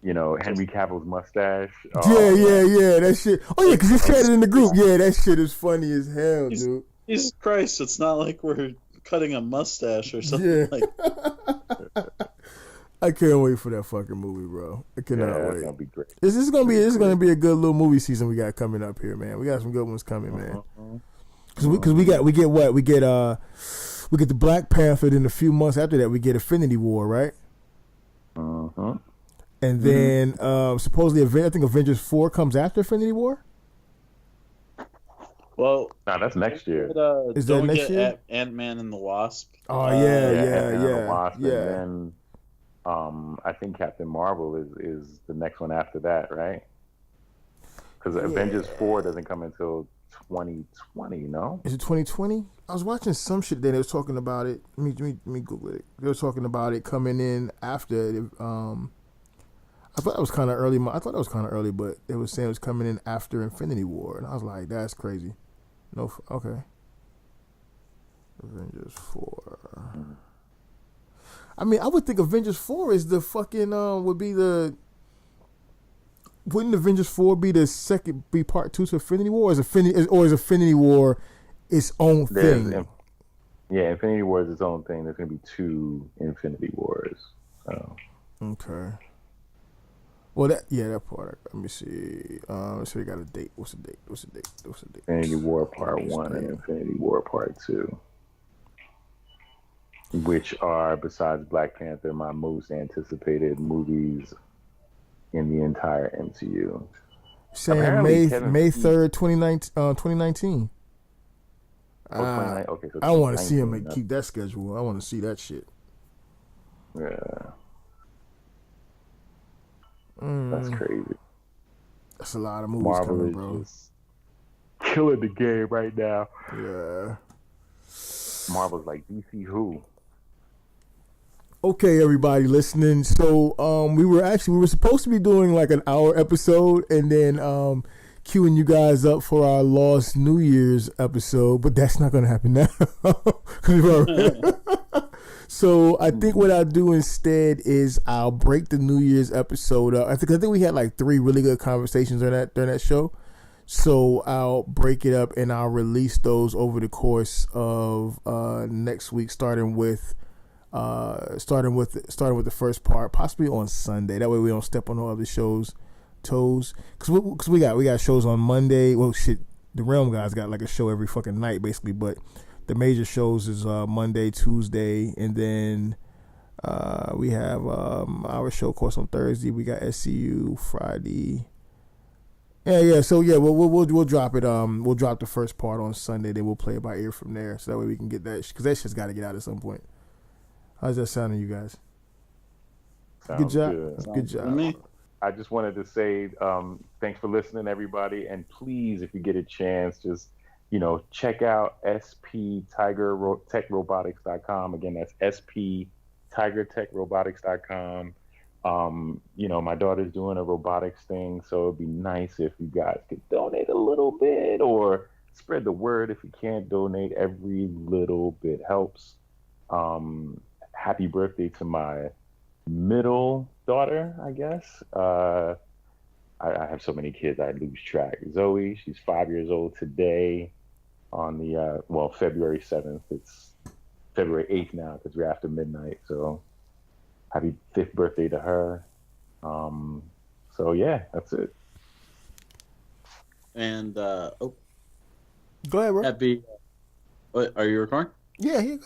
Speaker 1: Henry Cavill's mustache.
Speaker 4: Yeah, that shit. Oh yeah, because you shared it in the group. Yeah, that shit is funny as hell, dude.
Speaker 2: Jesus Christ! It's not like we're cutting a mustache or something like.
Speaker 4: I can't wait for that fucking movie, bro. I cannot wait.
Speaker 1: It's gonna be great.
Speaker 4: This is gonna be a good little movie season we got coming up here, man. We got some good ones coming, man. Because we get the Black Panther. In a few months after that, we get Infinity War, right? And then supposedly, I think Avengers 4 comes after Infinity War.
Speaker 2: Well,
Speaker 1: no, that's next year.
Speaker 4: Is that next year?
Speaker 2: Ant-Man and the Wasp.
Speaker 4: Oh yeah.
Speaker 1: The Wasp, and then I think Captain Marvel is the next one after that, right? Because Avengers 4 doesn't come until 2020, no?
Speaker 4: Is it 2020? I was watching some shit today. They was talking about it. Let me Google it. They were talking about it coming in after. I thought it was kind of early. But they were saying it was coming in after Infinity War, and I was like, that's crazy. No, okay. Avengers 4. I mean, I would think Avengers 4 is the fucking wouldn't Avengers 4 be part 2 to Infinity War? Is Infinity War its own thing?
Speaker 1: Infinity War is its own thing. There's gonna be 2 Infinity Wars. So.
Speaker 4: Okay. Well, that part. Let me see. So we got a date. What's the date?
Speaker 1: Infinity War Part 1 and Infinity War Part 2. Which are, besides Black Panther, my most anticipated movies in the entire MCU.
Speaker 4: Saying May 3rd, 2019.
Speaker 1: Okay, so
Speaker 4: I want to see him keep that schedule. I want to see that shit.
Speaker 1: Yeah. That's crazy.
Speaker 4: That's a lot of movies
Speaker 1: Marvel
Speaker 4: coming, bro.
Speaker 1: Just killing the game right now.
Speaker 4: Yeah.
Speaker 1: Marvel's like, DC who?
Speaker 4: Okay, everybody listening. So we were supposed to be doing like an hour episode, and then queuing you guys up for our Lost New Year's episode, but that's not going to happen now. So I think what I'll do instead is I'll break the New Year's episode up. I think we had like 3 really good conversations during that show. So I'll break it up and I'll release those over the course of next week, starting with the first part, possibly on Sunday. That way we don't step on all other shows' toes. Cause we got shows on Monday. Well, shit, the Realm guys got like a show every fucking night basically, but the major shows is Monday, Tuesday, and then we have our show, of course, on Thursday. We got SCU Friday. Yeah. So yeah, we'll drop it. We'll drop the first part on Sunday. Then we'll play it by ear from there. So that way we can get that, because that shit's got to get out at some point. How's that sounding, you guys?
Speaker 1: Sounds
Speaker 4: good job.
Speaker 1: Good.
Speaker 4: Good job.
Speaker 1: I just wanted to say thanks for listening, everybody, and please, if you get a chance, just check out sptigertechrobotics.com. Again, that's sptigertechrobotics.com. My daughter's doing a robotics thing, so it'd be nice if you guys could donate a little bit or spread the word. If you can't donate, every little bit helps. Happy birthday to my middle daughter, I guess. I have so many kids, I lose track. Zoe, she's 5 years old today on the, February 7th. It's February 8th now because we're after midnight. So happy 5th birthday to her. So yeah, that's it.
Speaker 2: And,
Speaker 4: go ahead, bro.
Speaker 2: Are you recording?
Speaker 4: Yeah, go ahead.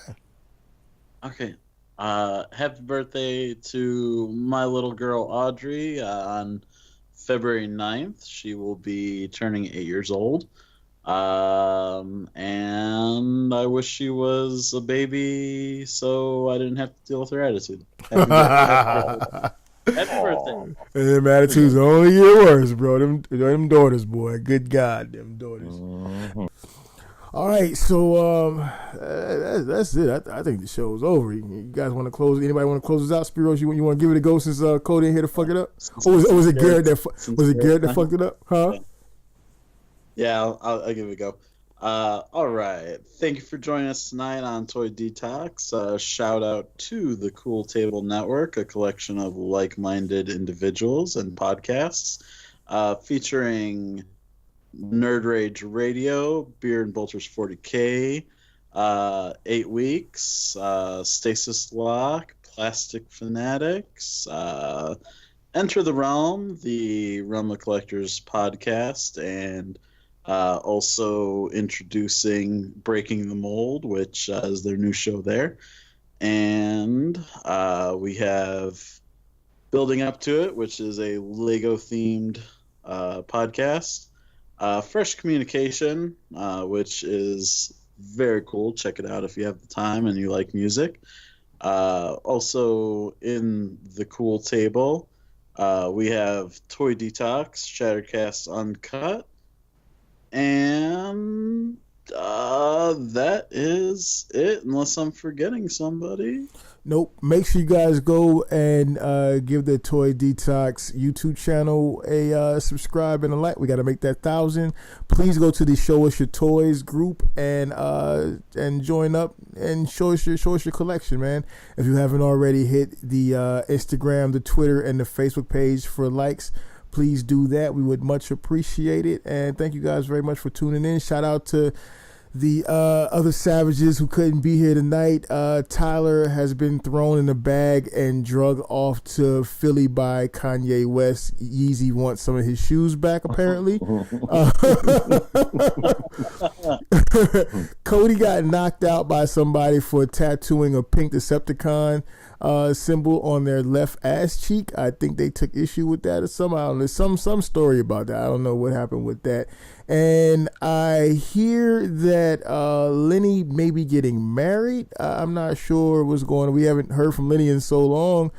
Speaker 2: Okay. Happy birthday to my little girl, Audrey, on February 9th. She will be turning 8 years old. And I wish she was a baby so I didn't have to deal with her attitude. Happy birthday.
Speaker 4: And them attitudes only get worse, bro. Them daughters, boy. Good God, them daughters. Mm-hmm. All right, so that's it. I think the show's over. You guys want to close? Anybody want to close this out? Spiros, you want to give it a go since Cody ain't here to fuck it up? Or was it Garrett that fucked it up? Huh?
Speaker 2: Yeah, I'll give it a go. All right. Thank you for joining us tonight on Toy Detox. Shout out to the Cool Table Network, a collection of like-minded individuals and podcasts featuring Nerd Rage Radio, Beer and Bolters 40K, 8 Weeks, Stasis Lock, Plastic Fanatics, Enter the Realm, the Realm of Collectors podcast, and also introducing Breaking the Mold, which is their new show there. And we have Building Up to It, which is a Lego-themed podcast. Fresh Communication, which is very cool. Check it out if you have the time and you like music. Also in the Cool Table, we have Toy Detox, Shattercast Uncut, and that is it, unless I'm forgetting somebody.
Speaker 4: Nope. Make sure you guys go and give the Toy Detox YouTube channel a subscribe and a like. We got to make that 1,000. Please go to the Show Us Your Toys group and join up and show us your collection, man. If you haven't already hit the Instagram, the Twitter, and the Facebook page for likes, please do that. We would much appreciate it. And thank you guys very much for tuning in. Shout out to the other savages who couldn't be here tonight. Tyler has been thrown in a bag and drug off to Philly by Kanye West. Yeezy wants some of his shoes back, apparently. Cody got knocked out by somebody for tattooing a pink Decepticon symbol on their left ass cheek. I think they took issue with that or somehow. There's some story about that. I don't know what happened with that. And I hear that Lenny may be getting married. I'm not sure what's going on. We haven't heard from Lenny in so long.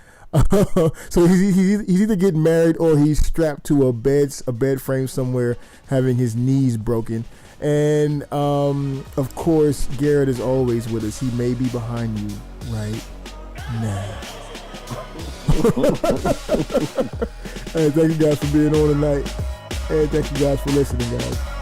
Speaker 4: So he's either getting married or he's strapped to a bed frame somewhere, having his knees broken. And of course, Garrett is always with us. He may be behind you right now. Hey, thank you guys for being on tonight. Hey, thank you guys for listening, guys.